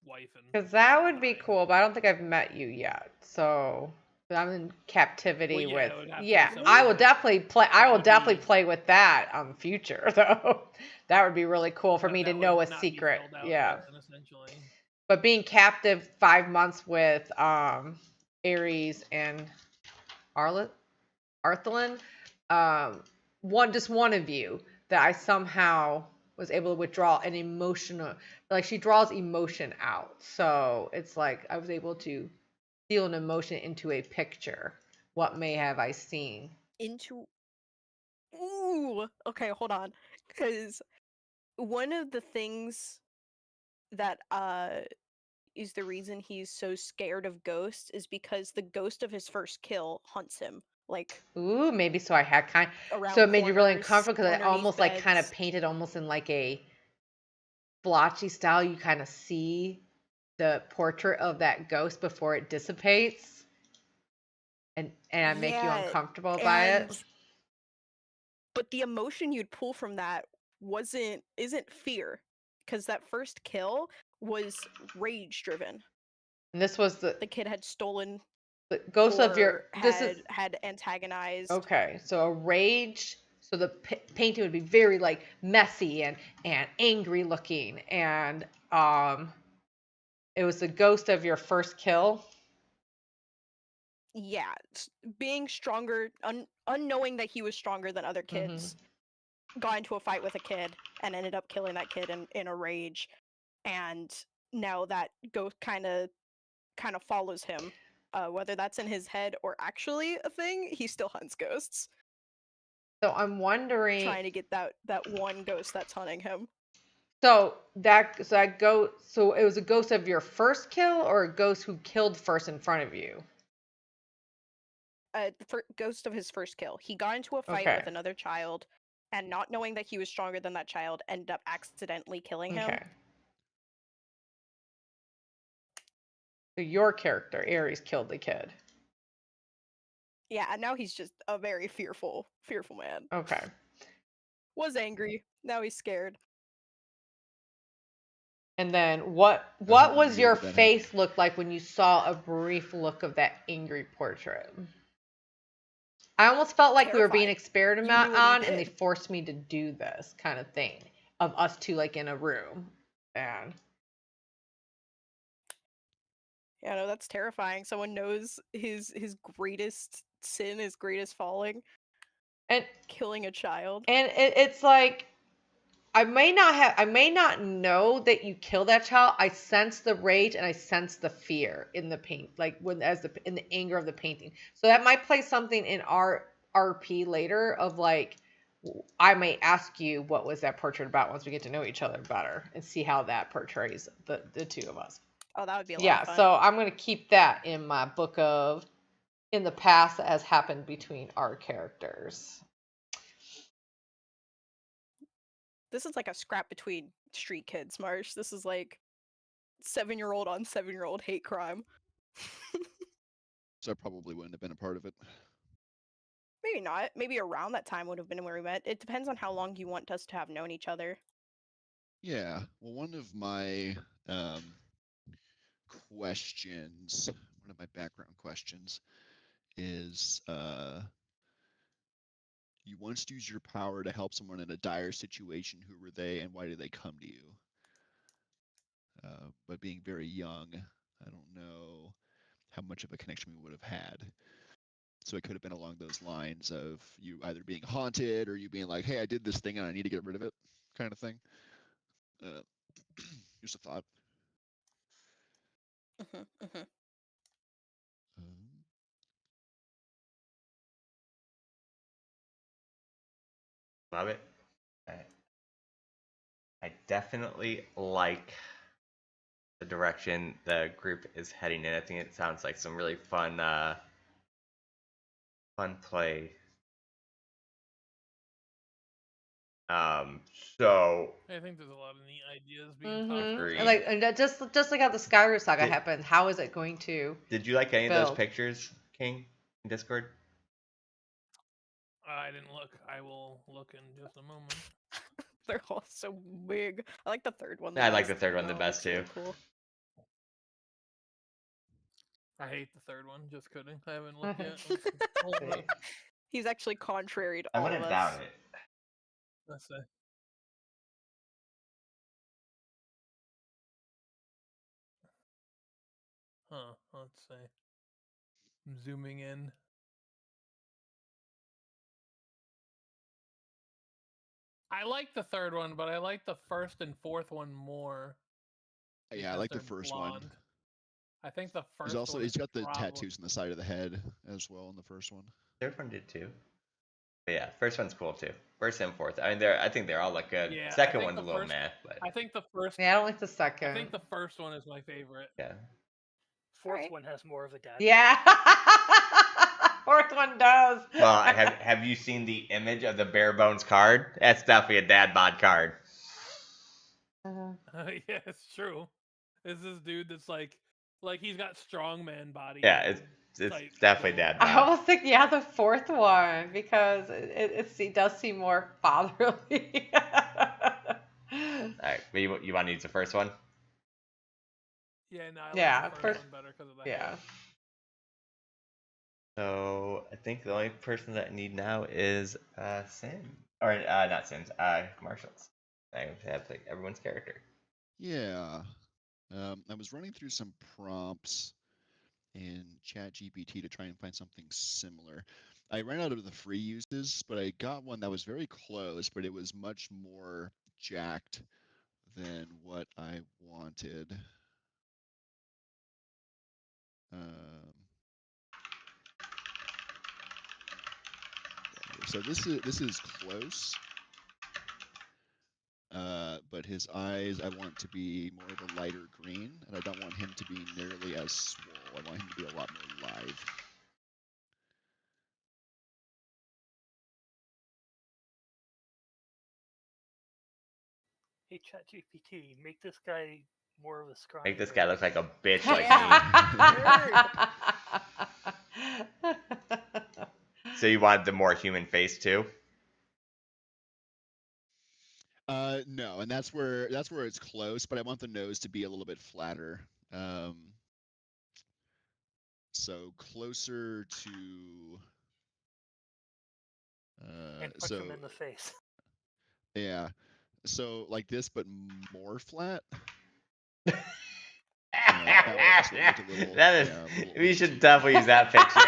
wife and. Because that would be cool, but I don't think I've met you yet. So I'm in captivity Well, yeah, it with. would have to be Yeah, someone I will that- definitely play. I will would definitely be- play with that on future though. That would be really cool for me to that know would a not be secret. filled out Yeah. yet, then, essentially. But being captive 5 months with Ares and Arthelin, one of you that I somehow was able to withdraw an emotional, like she draws emotion out. So it's like I was able to steal an emotion into a picture. What may have I seen? Ooh, okay, hold on. Because one of the things that is the reason he's so scared of ghosts is because the ghost of his first kill hunts him. Like, Ooh, maybe so I had around so it made you really corners, uncomfortable because I underneath almost like kind of beds. painted almost in like a blotchy style. You kind of see the portrait of that ghost before it dissipates, and I make you Yeah, uncomfortable by it. But the emotion you'd pull from that isn't fear, because that first kill was rage driven. And this was The kid had stolen the ghost of your. or This is had antagonized. okay. So a rage. So the painting would be very like messy and angry looking, and it was the ghost of your first kill. Yeah, being stronger, unknowing that he was stronger than other kids, got into a fight with a kid and ended up killing that kid in a rage, and now that ghost kind of follows him. Whether that's in his head or actually a thing, he still hunts ghosts. So I'm wondering, trying to get that one ghost that's hunting him. So it was a ghost of your first kill or a ghost who killed first in front of you? Ghost of his first kill. He got into a fight with another child, and not knowing that he was stronger than that child, ended up accidentally killing him. Okay. So your character, Ares, killed the kid. Yeah, and now he's just a very fearful man. Okay. Was angry, now he's scared. And then what Doesn't was really your that face look like when you saw a brief look of that angry portrait? I almost felt like we were being Terrified. experimented You knew what he on, and they did. forced me to do this kind of thing of us two like in a room. And Yeah, no, that's terrifying. Someone knows his greatest sin, his greatest falling, and killing a child. it's like I may not know that you kill that child. I sense the rage and I sense the fear in the paint, like in the anger of the painting. So that might play something in our RP later of like, I may ask you what was that portrait about once we get to know each other better and see how that portrays the two of us. Oh, that would be a lot Yeah, of fun. so I'm gonna keep that in my book of in the past that has happened between our characters. This is like a scrap between street kids, Marsh. This is like 7-year-old on 7-year-old hate crime. So I probably wouldn't have been a part of it. Maybe not. Maybe around that time would have been where we met. It depends on how long you want us to have known each other. Yeah. Well, one of my questions, one of my background questions is you once used your power to help someone in a dire situation. Who were they and why did they come to you? But being very young, I don't know how much of a connection we would have had. So it could have been along those lines of you either being haunted or you being like, hey, I did this thing and I need to get rid of it, kind of thing. Here's a thought. Love it. I definitely like the direction the group is heading in. I think it sounds like some really fun play. So I think there's a lot of neat ideas being talked about. Agreed. And like, and just like how the Skyrim Saga Did- happened, how is it going to? did you like any of those Build. pictures, King, in Discord? I didn't look. I will look in just a moment. They're all so big. I like the third one. Yeah, I like best. the third one the Oh, best, looks really too. Cool. I hate the third one. Just kidding. I haven't looked yet. Let's pull it up. He's actually contrary to I all of wouldn't us. doubt it. Let's see. Huh. Let's see. I'm zooming in. I like the third one, but I like the first and fourth one more. Yeah, I because like the they're first one. blonde. I think the first He's also one he's is got the probably- tattoos on the side of the head as well in the first one. Third one did too. But yeah, first one's cool too. First and fourth. I mean, I think they're all look good. Yeah, I Second think one's a the little first- meh, but I think the first. Yeah, I don't like the second. I think the first one is my favorite. yeah. Fourth Alright. one has more of a dad. Yeah. Fourth one does. Well, have you seen the image of the bare bones card? That's definitely a dad bod card. Yeah, it's true. It's this dude that's like he's got strongman body. Yeah, it's type definitely build. dad I bod. almost think the fourth one because it does seem more fatherly. Alright, but you want to use the first one? Yeah, no, I Yeah, like the first- first one better because of that. Yeah. So I think the only person that I need now is Sim. Or not Sims, Marshall's. I have like everyone's character. Yeah. I was running through some prompts in ChatGPT to try and find something similar. I ran out of the free uses, but I got one that was very close, but it was much more jacked than what I wanted. So this is close. But his eyes, I want to be more of a lighter green, and I don't want him to be nearly as swole. I want him to be a lot more live. Hey, ChatGPT, make this guy more of a scrawny. Make this guy look like a bitch like me. So you wanted the more human face too? No, and that's where it's close, but I want the nose to be a little bit flatter. So closer to. And punch him in the face. Yeah, so like this, but more flat. That is. We should definitely use that picture.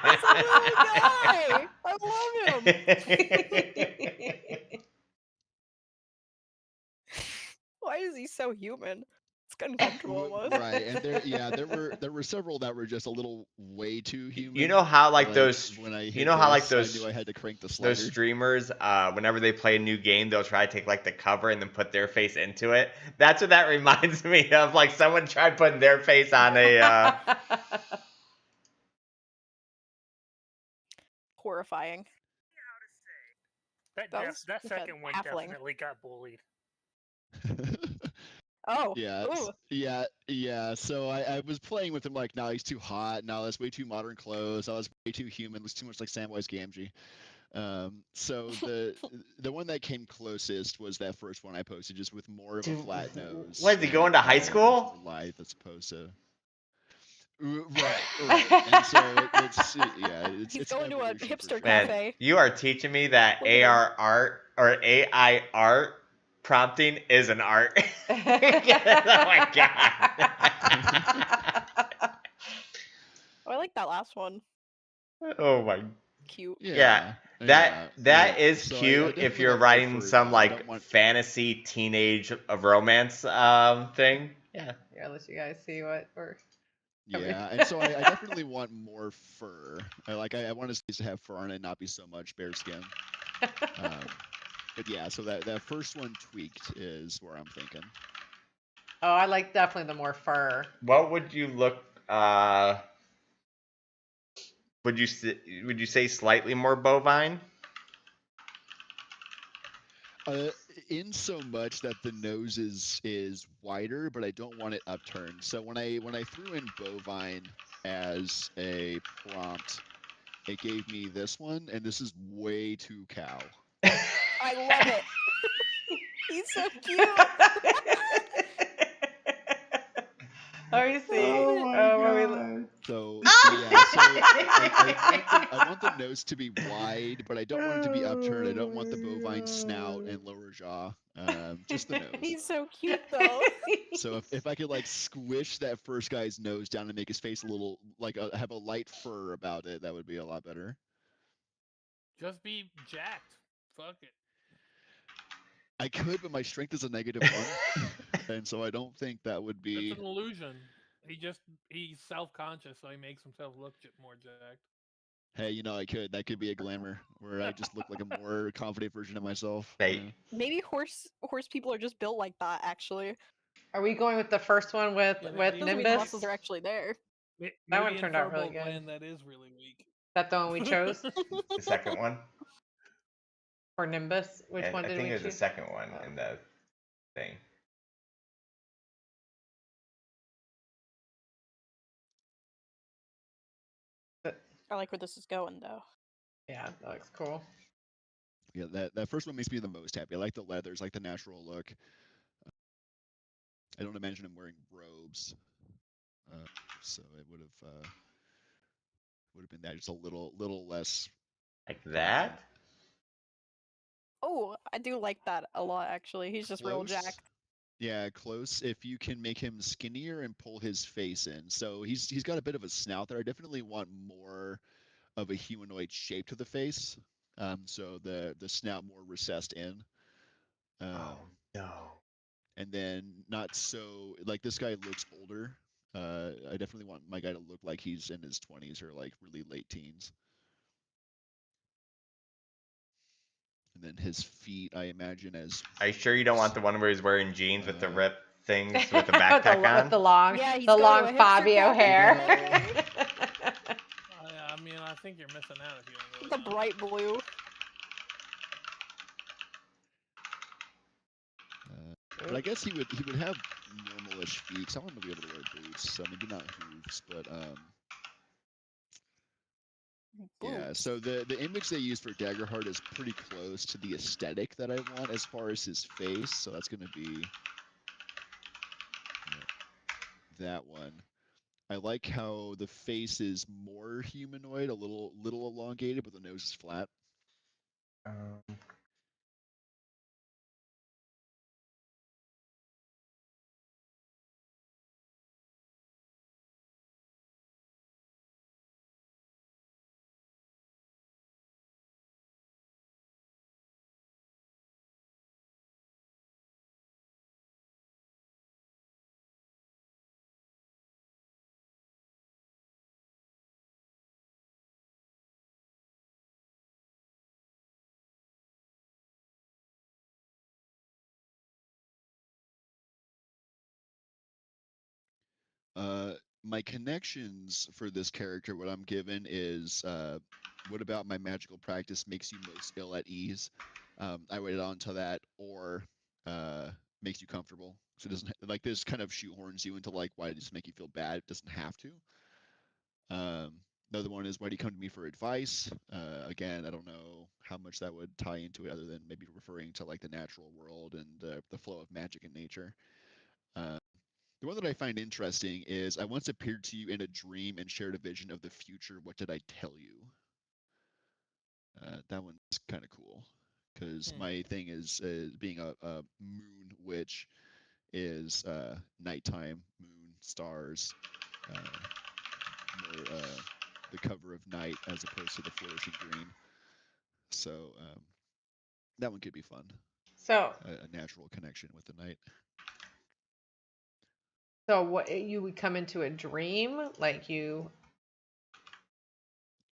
He's a little guy. I love him. Why is he so human? It's uncomfortable almost. Right, and there were several that were just a little way too human. You know how like those. When I hit You know how like this, those. I knew I had to crank the slider. Those streamers, whenever they play a new game, they'll try to take like the cover and then put their face into it. That's what that reminds me of. Like someone tried putting their face on a. Horrifying. That was like a second one halfling. definitely got bullied. Oh. Yeah, Ooh. yeah. So I was playing with him like, no, he's too hot. No, that's way too modern clothes. That was way too human. It was too much like Samwise Gamgee. So the one that came closest was that first one I posted, just with more of a flat nose. What is he going to high school? Lithe as opposed to. Right. And so He's going to a hipster Man, cafe. you are teaching me that AR art or AI art prompting is an art. Oh my god. Oh, I like that last one. Oh my. Cute. Yeah. That is So cute I if you're definitely writing prefer some that. I like don't want- fantasy teenage romance thing. Yeah. Here, I'll let you guys see what we're. Yeah, and so I definitely want more fur. I want his face to have fur on it and not be so much bare skin. But yeah, so that first one tweaked is where I'm thinking. Oh, I like definitely the more fur. What would you look would you say slightly more bovine? In so much that the nose is wider, but I don't want it upturned. So when I threw in bovine as a prompt, it gave me this one, and this is way too cow. I love it. He's so cute. Are you seeing? So yeah, so I want the nose to be wide, but I don't want it to be upturned. I don't want the bovine snout and lower jaw. Just the nose. He's so cute though. So if I could like squish that first guy's nose down and make his face a little like have a light fur about it, that would be a lot better. Just be jacked. Fuck it. I could, but my strength is a -1, and so I don't think that would be. It's an illusion. He's self-conscious, so he makes himself look more jacked. Hey, I could. That could be a glamour where I just look like a more confident version of myself. Hey. Yeah. Maybe horse people are just built like that. Actually, Are we going with the first one with Yeah, with maybe. doesn't mean the Nimbus? muscles are actually there. That one turned out really Firbolg good. Land, that is really weak. Is that the one we chose The second one? for Nimbus? Which one I did think we it was the choose? second one in the thing. I like where this is going though. Yeah, that looks cool. Yeah, that first one makes me the most happy. I like the leathers, like the natural look. I don't imagine him wearing robes, so it would have been that just a little less. Like that? Oh, I do like that a lot actually. He's just real Close. jacked. Yeah, close. If you can make him skinnier and pull his face in, so he's got a bit of a snout there. I definitely want more of a humanoid shape to the face. So the snout more recessed in. Oh no. And then not so like this guy looks older. I definitely want my guy to look like he's in his 20s or like really late teens. And then his feet, I imagine as. Are you sure you don't want the one where he's wearing jeans with the rip things with the with, backpack on? with the long, Yeah, he's the going to long a hipster Fabio cafe. hair. I mean, I think you're missing out if you don't go The with that. bright blue. But I guess he would have normalish feet. So I want him to be able to wear boots. So maybe not hooves, but Yeah, boobs. so the image they use for Daggerheart is pretty close to the aesthetic that I want as far as his face, so that's going to be that one. I like how the face is more humanoid, a little elongated, but the nose is flat. Um, My connections for this character, what I'm given is, what about my magical practice makes you most ill at ease? I waited on to that, or makes you comfortable. So it doesn't like this kind of shoehorns you into like why does this make you feel bad? It doesn't have to. Another one is why do you come to me for advice? Again, I don't know how much that would tie into it, other than maybe referring to like the natural world and the flow of magic in nature. The one that I find interesting is I once appeared to you in a dream and shared a vision of the future. What did I tell you? That one's kind of cool because my thing is being a moon witch is nighttime, moon, stars, more the cover of night as opposed to the flourishing green. So that one could be fun. So, A natural connection with the night. so what you would come into a dream, like you.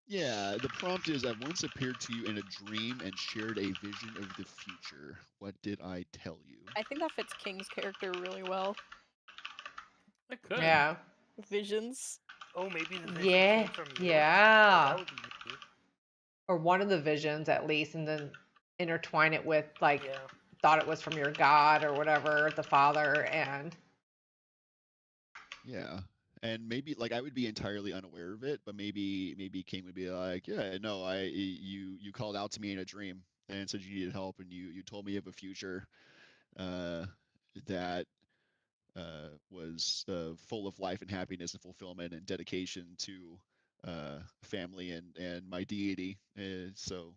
Yeah, the prompt is I once appeared to you in a dream and shared a vision of the future. What did I tell you? I think that fits King's character really well. It could. Yeah. Visions. Oh, maybe the vision Yeah. came from you. Oh, Yeah. that would be neat. Or one of the visions at least, and then intertwine it with like Yeah. thought it was from your god or whatever, the father, and Yeah. And maybe like I would be entirely unaware of it, but maybe King would be like, yeah, no, you called out to me in a dream and said you needed help, and you told me of a future that was full of life and happiness and fulfillment and dedication to family and my deity. So,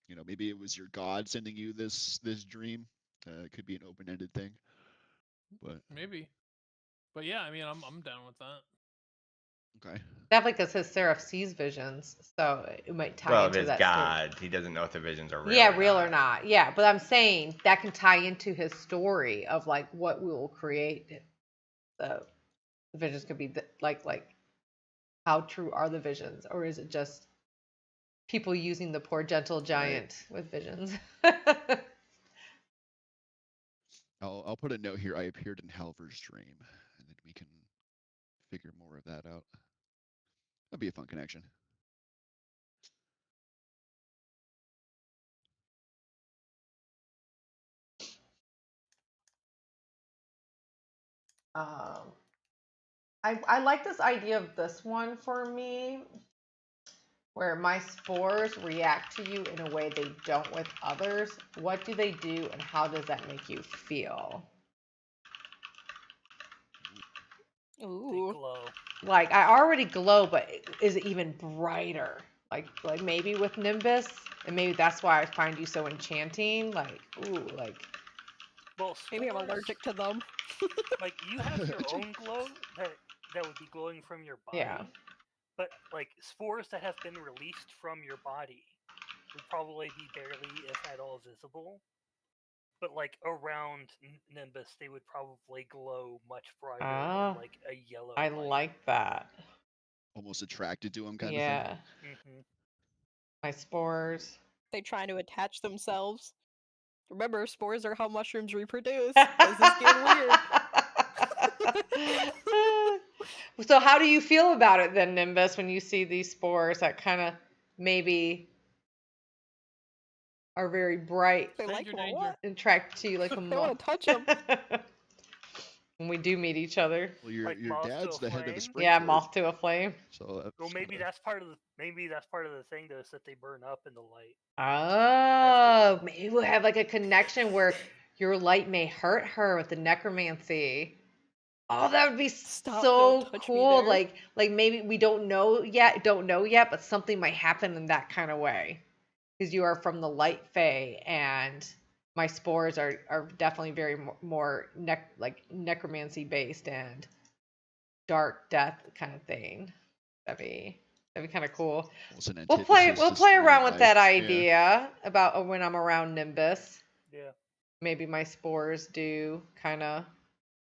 you know, maybe it was your god sending you this dream. It could be an open-ended thing, but Maybe. But yeah, I mean, I'm down with that. okay. definitely because his seraph sees visions, so it might tie well, into his that. God, he doesn't know if the visions are real. Yeah, real or not. Yeah, but I'm saying that can tie into his story of like what we will create. The visions could be like how true are the visions, or is it just people using the poor gentle giant with visions? I'll put a note here. I appeared in Halvor's dream, and then we can figure more of that out. That'd be a fun connection. I like this idea of this one for me, where my spores react to you in a way they don't with others. What do they do, and how does that make you feel? They Ooh. glow. Like I already glow, but is it even brighter? Like maybe with Nimbus, and maybe that's why I find you so enchanting. Like ooh, like Well, Maybe I'm spores, allergic to them. Like you have your own glow that would be glowing from your body. Yeah. But like spores that have been released from your body would probably be barely, if at all, visible. But like around Nimbus, they would probably glow much brighter, Ah, like a yellow. I light. like that. Almost attracted to him, kind Yeah, of Mm-hmm. my spores. They trying to attach themselves. Remember, spores are how mushrooms reproduce. This is getting weird. So how do you feel about it then, Nimbus, when you see these spores that kind of maybe are very bright They like Danger, what? danger. and attract to you like a They wanna moth? touch 'em. When we do meet each other. Well, your Like moth to dad's a the head of the flame? spring Yeah, court, moth to a flame. so that's Well, maybe kinda- that's part of Maybe that's part of the thing, though, is that they burn up in the light. Oh, maybe we'll have like a connection where your light may hurt her with the necromancy. Oh, that would be Stop, so don't touch me cool. there. Like maybe we don't know yet, but something might happen in that kind of way. Because you are from the light fae, and my spores are definitely very more necromancy based and dark death kind of thing. That'd be kind of cool. It's an We'll play antithesis to around with that life. idea about when I'm around Nimbus. Yeah. Maybe my spores do kind of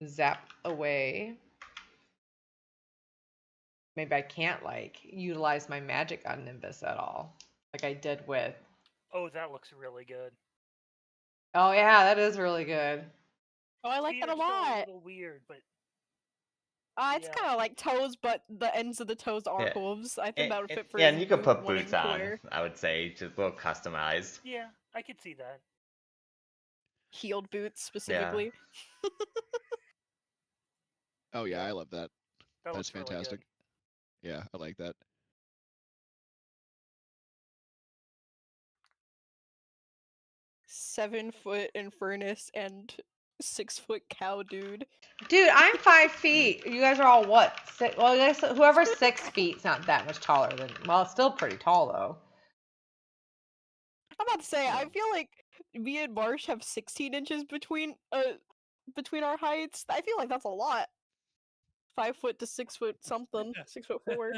zap away. Maybe I can't like utilize my magic on Nimbus at all, like I did with. Oh, that looks really good. Oh yeah, that is really good. Oh, I like that a Feet are still a lot. little weird, but It's yeah. kind of like toes, but the ends of the toes are Yeah. hooves. I think that would fit for Yeah, his and you could boot put wanting boots to on. wear. I would say just a little customized. Yeah, I could see that. Heeled boots specifically. Oh yeah, Yeah. I love that. That That's looks really fantastic. good. Yeah, I like that. 7-foot Infernus and 6-foot cow dude. Dude, I'm 5 feet. You guys are all what? Well, I guess whoever's 6 feet's not that much taller than. Well, it's still pretty tall though. I'm about to say, I feel like me and Marsh have 16 inches between our heights. I feel like that's a lot. 5 foot to 6 foot something. 6'4".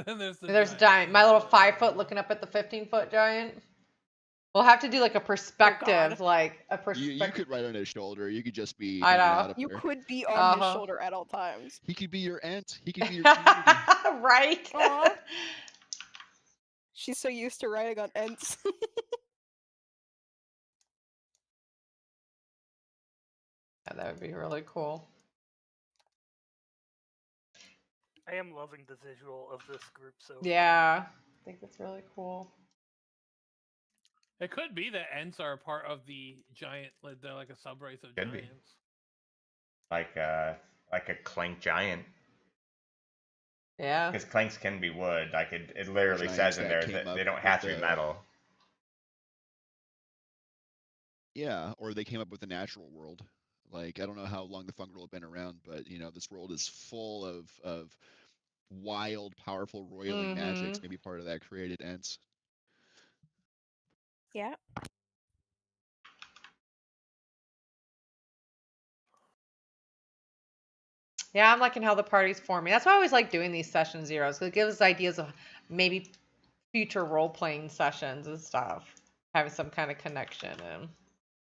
Then there's There's giant. My little 5 foot looking up at the 15-foot giant. We'll have to do like a perspective, like a You perspective. could ride on his shoulder. You could just be I hanging know. out up You there. could be on his Uh-huh. shoulder at all times. He could be your aunt. He could be your community. Right? Aw. She's so used to riding on Ents. Yeah, that would be really cool. I am loving the visual of this group so far. Yeah, I think that's really cool. It could be that Ents are a part of the giant. They're like a subrace of Could be. giants. Like a clank giant. Yeah. Because clanks can be wood. Like it literally Giants says in that there came that up they don't with have to be the- metal. Yeah, or they came up with a natural world. Like I don't know how long the Fungal have been around, but this world is full of wild, powerful, roiling magics. Maybe part of that created Ents. Yeah. Yeah, I'm liking how the party's forming. That's why I always like doing these session zeros, because it gives us ideas of maybe future role-playing sessions and stuff. Having some kind of connection. And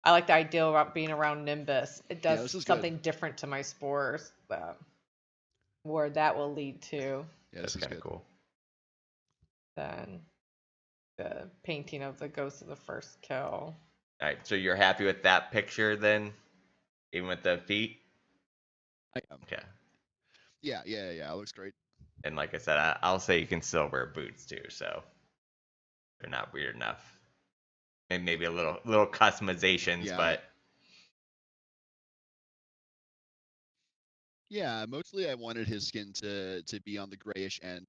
I like the idea about being around Nimbus. It Yeah, does this is something different to my spores. Where that will lead to. Yeah, That's this is kind of good. cool. Than the painting of the ghost of the first kill. All right, so you're happy with that picture then, even with the feet? I am. Okay. Yeah. It looks great. And like I said, I'll say you can still wear boots too, so they're not weird enough. And maybe a little customizations, Yeah. but Yeah, mostly I wanted his skin to be on the grayish end,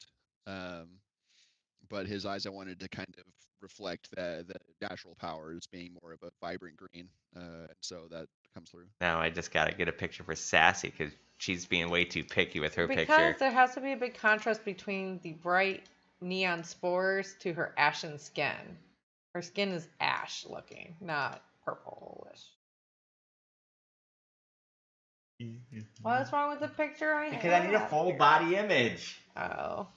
but his eyes I wanted to kind of reflect the natural powers being more of a vibrant green, and so that comes through. now I just gotta get a picture for Sassy because she's being way too picky with her Because picture. there has to be a big contrast between the bright neon spores to her ashen skin. Her skin is ash looking, not purplish. What's wrong with the picture I Because I need a have full here? body image. Oh.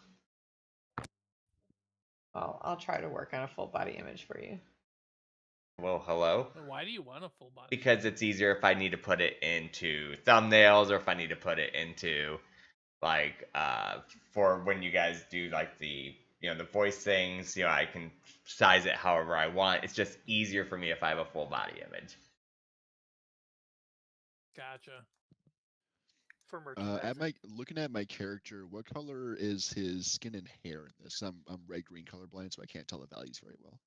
Well, I'll try to work on a full body image for you. Well, hello? Why do you want a full body? Because it's easier if I need to put it into thumbnails or if I need to put it into like for when you guys do like the the voice things, I can size it however I want. It's just easier for me if I have a full body image. Gotcha. For merchandising. Looking at my character, what color is his skin and hair in this? I'm red green colorblind, so I can't tell the values very well.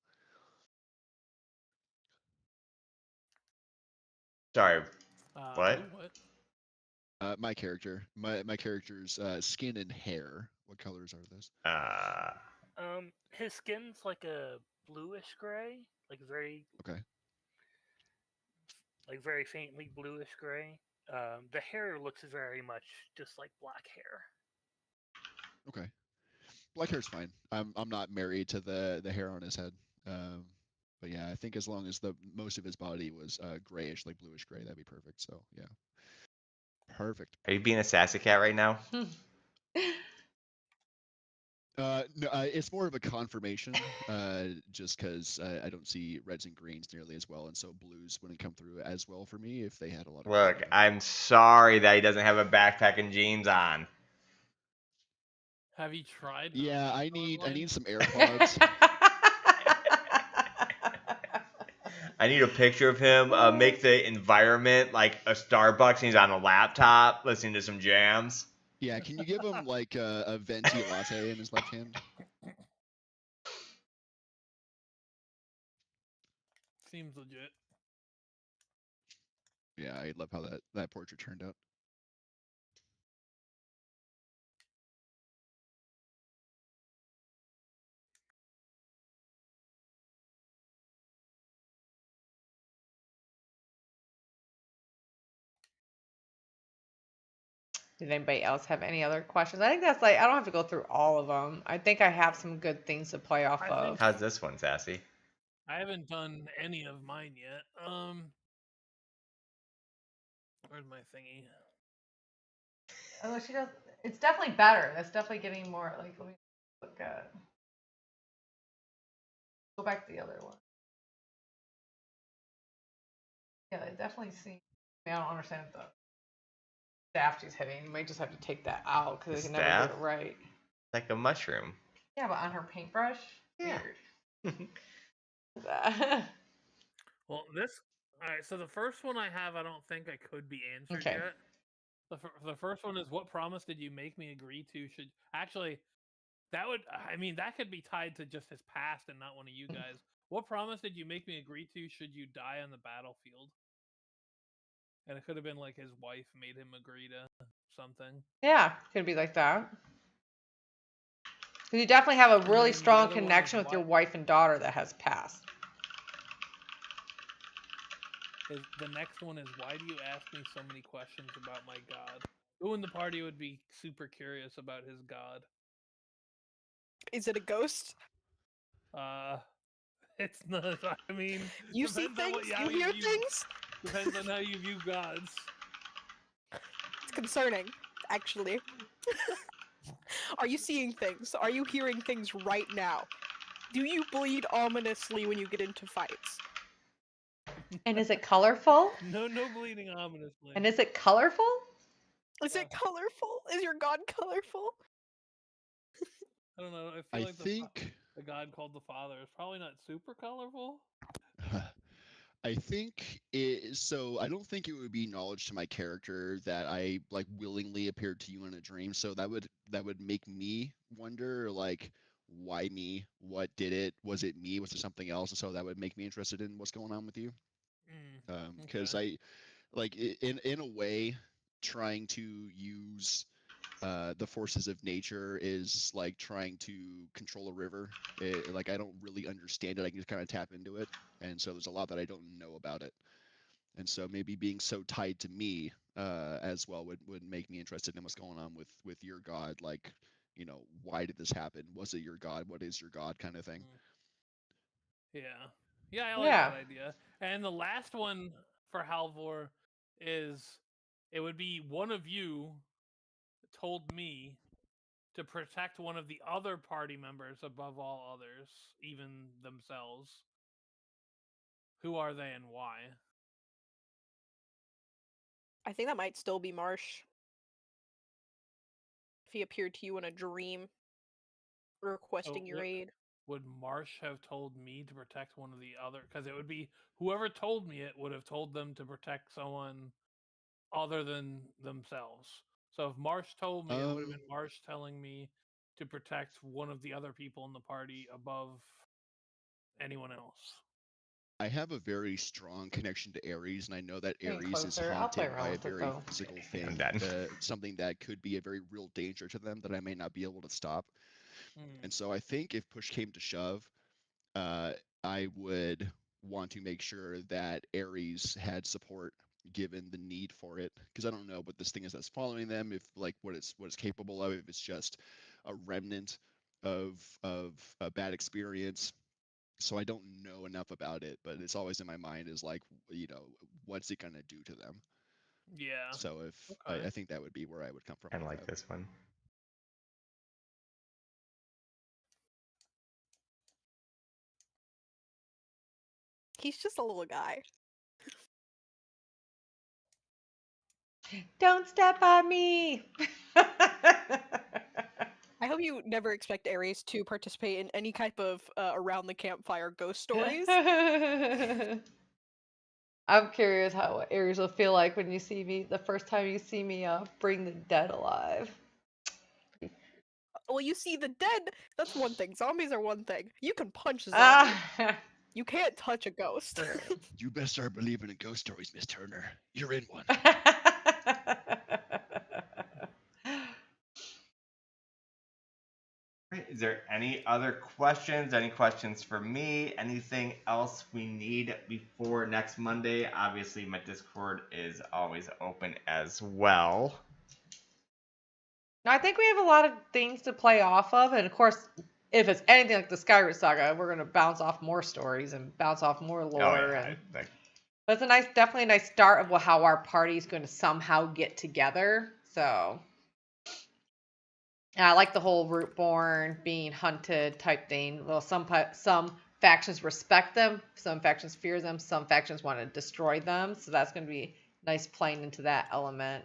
Sorry, what? What? My character's skin and hair. What colors are those? His skin's like a bluish gray, like very Okay. very faintly bluish gray. The hair looks very much just like black hair. Okay. Black hair's fine. I'm not married to the hair on his head. But yeah, I think as long as the most of his body was grayish, like bluish gray, that'd be perfect. So yeah, perfect. Are you being a sassy cat right now? No, it's more of a confirmation, just because I don't see reds and greens nearly as well, and so blues wouldn't come through as well for me if they had a lot of. Look, I'm sorry that he doesn't have a backpack and jeans on. Have you tried? Yeah, I online? need some AirPods. I need a picture of him. Make the environment like a Starbucks, and he's on a laptop listening to some jams. Yeah, can you give him like a venti latte in his left hand? Seems legit. Yeah, I love how that portrait turned out. Did anybody else have any other questions? I think that's like, I don't have to go through all of them. I think I have some good things to play off I of. think- How's this one, Sassy? I haven't done any of mine yet. Where's my thingy? Oh, she does. It's definitely better. That's definitely getting more like. Let me look at. Go back to the other one. Yeah, it definitely seems. I don't understand the staff she's hitting. You might just have to take that out because The they can never get staff? it right. Like a mushroom. Yeah, but on her paintbrush. Yeah. Weird. Well, this. All right. So the first one I have, I don't think I could be answered Okay. yet. The first one is, what promise did you make me agree to? Should actually, that would. I mean, that could be tied to just his past and not one of you guys. What promise did you make me agree to? Should you die on the battlefield? And it could have been like his wife made him agree to something. Yeah, could be like that. Because you definitely have a And really then the strong other one is connection with your what? wife and daughter that has passed. The next one is, why do you ask me so many questions about my god? Who in the party would be super curious about his god? Is it a ghost? It's not. I mean, You see depends on things? how You hear view- things? Depends on how you view gods. It's concerning, actually. Are you seeing things? Are you hearing things right now? Do you bleed ominously when you get into fights? And is it colorful? No bleeding ominously. And is it colorful? Is it colorful? Is your god colorful? I don't know. I I feel like think the god called the father is probably not super colorful. I think it, so. I don't think it would be knowledge to my character that I like willingly appeared to you in a dream. So that would make me wonder, like, why me? What did it? Was it me? Was it something else? And so that would make me interested in what's going on with you. Because Okay. in a way, trying to use the forces of nature is like trying to control a river. Like, I don't really understand it. I can just kind of tap into it, and so there's a lot that I don't know about it. And so maybe being so tied to me as well would make me interested in what's going on with your god. Like, you know, why did this happen? Was it your god? What is your god? Kind of thing. Yeah, I like Yeah. that idea. And the last one for Halvor is, it would be one of you told me to protect one of the other party members above all others, even themselves. Who are they and why? I think that might still be Marsh. If he appeared to you in a dream, requesting your aid. Would Marsh have told me to protect one of the other? Because it would be whoever told me it would have told them to protect someone other than themselves. So if Marsh told me, it would have been Marsh telling me to protect one of the other people in the party above anyone else. I have a very strong connection to Ares, and I know that Getting Ares is closer. I'll play haunted around by a with it, very though. physical I'm thing, done. something that could be a very real danger to them that I may not be able to stop. And so I think if push came to shove, I would want to make sure that Ares had support given the need for it, because I don't know what this thing is that's following them, if like what it's capable of, if it's just a remnant of a bad experience. So I don't know enough about it, but it's always in my mind is like, what's it gonna do to them? Yeah. So if Okay. I think that would be where I would come from. Kind of with like that. this one. He's just a little guy. Don't step on me. I hope you never expect Ares to participate in any type of around the campfire ghost stories. I'm curious how Aries will feel like when you see me the first time you see me bring the dead alive. Well, you see the dead. That's one thing. Zombies are one thing. You can punch a zombie. Ah. You can't touch a ghost. You best start believing in ghost stories, Miss Turner. You're in one. Right, is there any other questions? Any questions for me? Anything else we need before next Monday? Obviously, my Discord is always open as well. No, I think we have a lot of things to play off of, and of course, if it's anything like the Skyward Saga, we're gonna bounce off more stories and bounce off more lore. But it's definitely a nice start of how our party is going to somehow get together. So, and I like the whole Rootborne being hunted type thing. Well, some factions respect them, some factions fear them, some factions want to destroy them. So that's going to be nice playing into that element.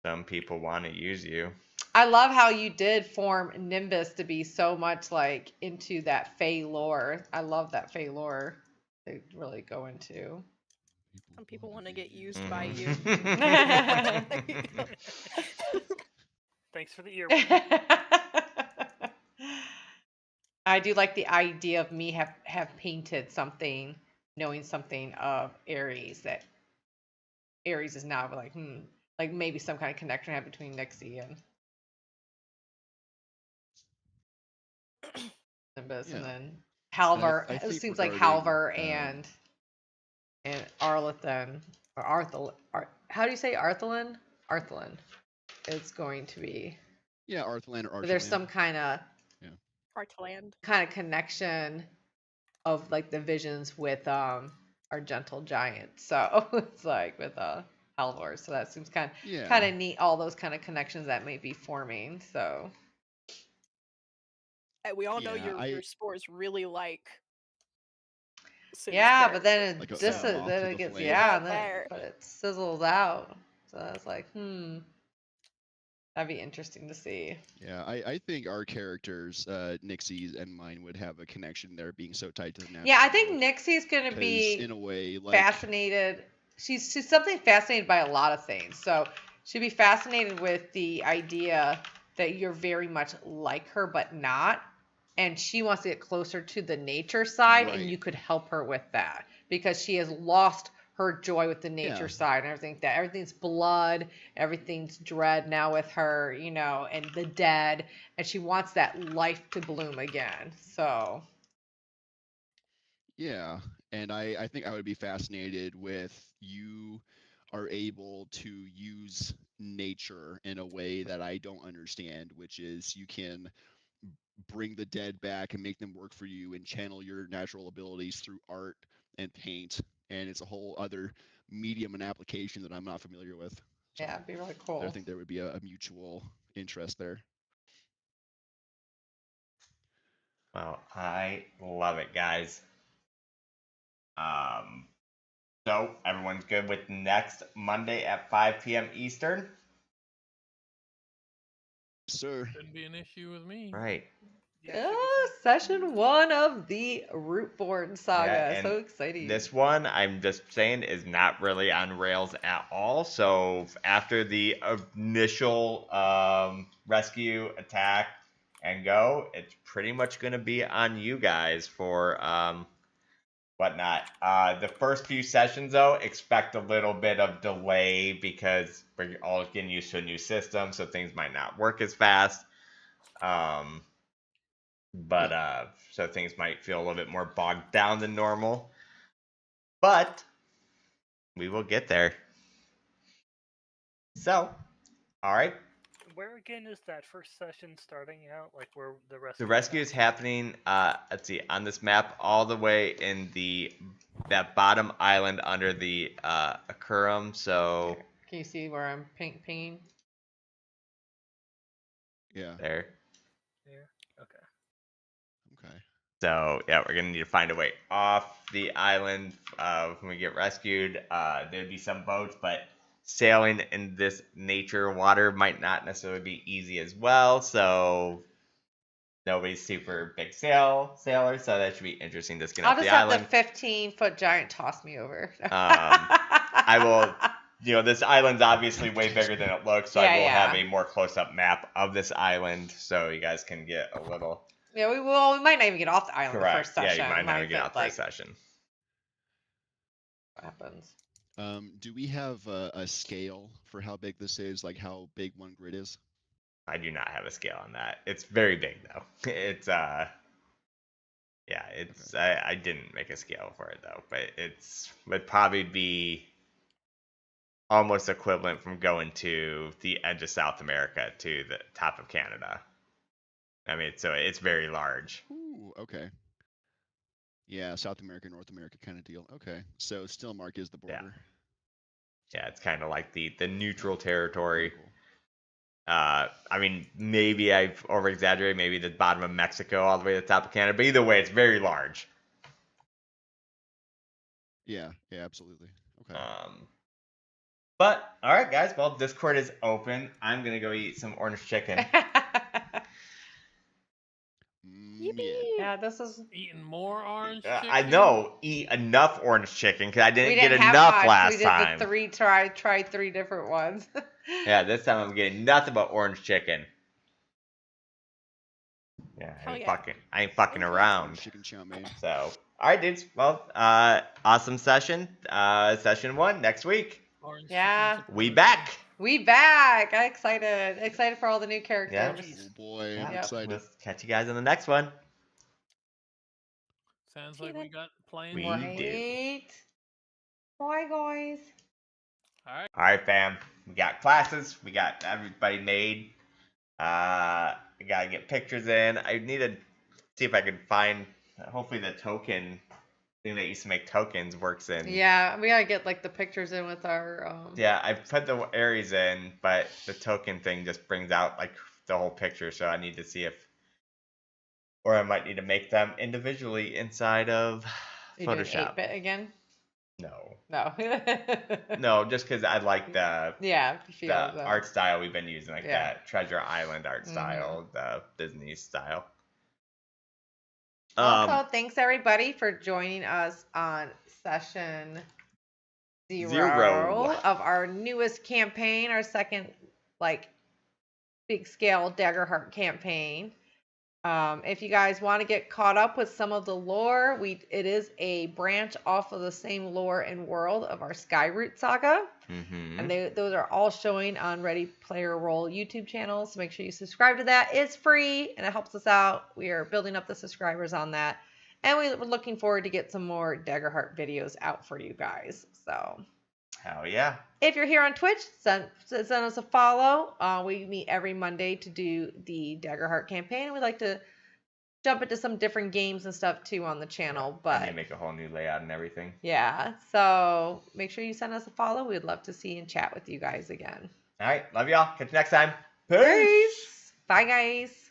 Some people want to use you. I love how you did form Nimbus to be so much like into that Fey lore. I love that Fey lore they really go into. Some people want to get used by you. Thanks for the earworm. I do like the idea of me have painted something, knowing something of Ares, that Ares is now like maybe some kind of connection have between Nixie and Nimbus, Yeah. and then Halvar. I It think seems like regarding, Halvar and Arlethan or Arthel. How do you say Arthelin? Arthelin is going to be. Yeah, Arthland or Archland. There's some kind of Heartland. connection of like the visions with our gentle giant. So it's like with Halvor. So that seems kind of neat. All those kind of connections that may be forming. So We all know your spores really like. Sin's but then Like it then it gets flame. and then but it sizzles out. So I was like, that'd be interesting to see. Yeah, I think our characters, Nixie's and mine, would have a connection there, being so tied to the natural. Yeah, I think Nixie's going to be in a way like fascinated. She's something fascinated by a lot of things. So she'd be fascinated with the idea that you're very much like her, but not. And she wants to get closer to the nature side, and you could help her with that because she has lost her joy with the nature side and everything. That everything's blood, everything's dread now with her, and the dead, and she wants that life to bloom again. So. Yeah, and I think I would be fascinated with you are able to use nature in a way that I don't understand, which is you can bring the dead back and make them work for you and channel your natural abilities through art and paint, and it's a whole other medium and application that I'm not familiar with. So yeah, it'd be really cool. I think there would be a mutual interest there. Well, I love it, guys. So everyone's good with next Monday at 5 p.m. Eastern? Sir. Shouldn't be an issue with me. Right. Session 1 of the Rootborne Saga. So exciting. This one, I'm just saying, is not really on rails at all. So after the initial rescue, attack, and go, it's pretty much going to be on you guys for whatnot. The first few sessions, though, expect a little bit of delay because we're all getting used to a new system, so things might not work as fast. But so things might feel a little bit more bogged down than normal. But we will get there. So, all right. Where again is that first session starting out? Like where the rescue? The rescue is happening, let's see, on this map all the way in that bottom island under the Akurum. So Can you see where I'm pinging? Yeah. there. There. Okay. Okay. So yeah, we're gonna need to find a way off the island when we get rescued. There'd be some boats, but sailing in this nature water might not necessarily be easy as well. So nobody's super big sailor, so that should be interesting. Just get I'll off just the have island. the 15-foot giant toss me over. I will. This island's obviously way bigger than it looks, so I will have a more close-up map of this island, so you guys can get a little. Yeah, we might not even get off the island the first Correct. session. Yeah, you might not even get off the first session. What happens? Do we have a scale for how big this is? Like how big one grid is? I do not have a scale on that. It's very big though. It's it's Okay. I didn't make a scale for it though, but would probably be almost equivalent from going to the edge of South America to the top of Canada. I mean, so it's very large. Ooh, okay. Yeah, South America, North America kind of deal. Okay, so Stillmark is the border. Yeah, it's kind of like the neutral territory. Cool. I mean, maybe I've over exaggerated. Maybe the bottom of Mexico all the way to the top of Canada. But either way, it's very large. Yeah, absolutely. Okay. But all right, guys. Well, Discord is open. I'm gonna go eat some orange chicken. Yeah, this is. Eating more orange chicken. I know. Eat enough orange chicken because I We didn't didn't get have enough much. last We did time. the three. Tried 3 different ones. Yeah, this time I'm getting nothing but orange chicken. Yeah, Hell yeah. I ain't fucking around. Chicken chow mein. So, all right, dudes. Well, awesome session. Session 1 next week. Orange Yeah. chicken. We back. We back. I'm excited. Excited for all the new characters. Oh boy, I'm Yeah. excited. We'll catch you guys on the next one. Sounds like we got playing. We Right. do. Bye, guys. All right. All right, fam. We got classes. We got everybody made. I gotta get pictures in. I need to see if I can find. Hopefully, the token thing that used to make tokens works in. Yeah, we gotta get like the pictures in with our. Yeah, I put the Aries in, but the token thing just brings out like the whole picture. So I need to see if, or I might need to make them individually inside of You doing Photoshop. 8-bit again? No, No. just because I like the Yeah. the art style we've been using, like Yeah. that Treasure Island art style, the Disney style. Also, thanks everybody for joining us on session 0 of our newest campaign, our second big scale Daggerheart campaign. If you guys want to get caught up with some of the lore, it is a branch off of the same lore and world of our Skyroot Saga. Mm-hmm. And those are all showing on Ready Player Roll YouTube channel. So make sure you subscribe to that. It's free and it helps us out. We are building up the subscribers on that. And we're looking forward to get some more Daggerheart videos out for you guys. So Hell yeah. if you're here on Twitch, send us a follow. We meet every Monday to do the Daggerheart campaign. We like to jump into some different games and stuff too on the channel. I need But to make a whole new layout and everything. yeah, so make sure you send us a follow. We'd love to see and chat with you guys again. All right, love y'all. Catch you next time. Peace. Bye, guys.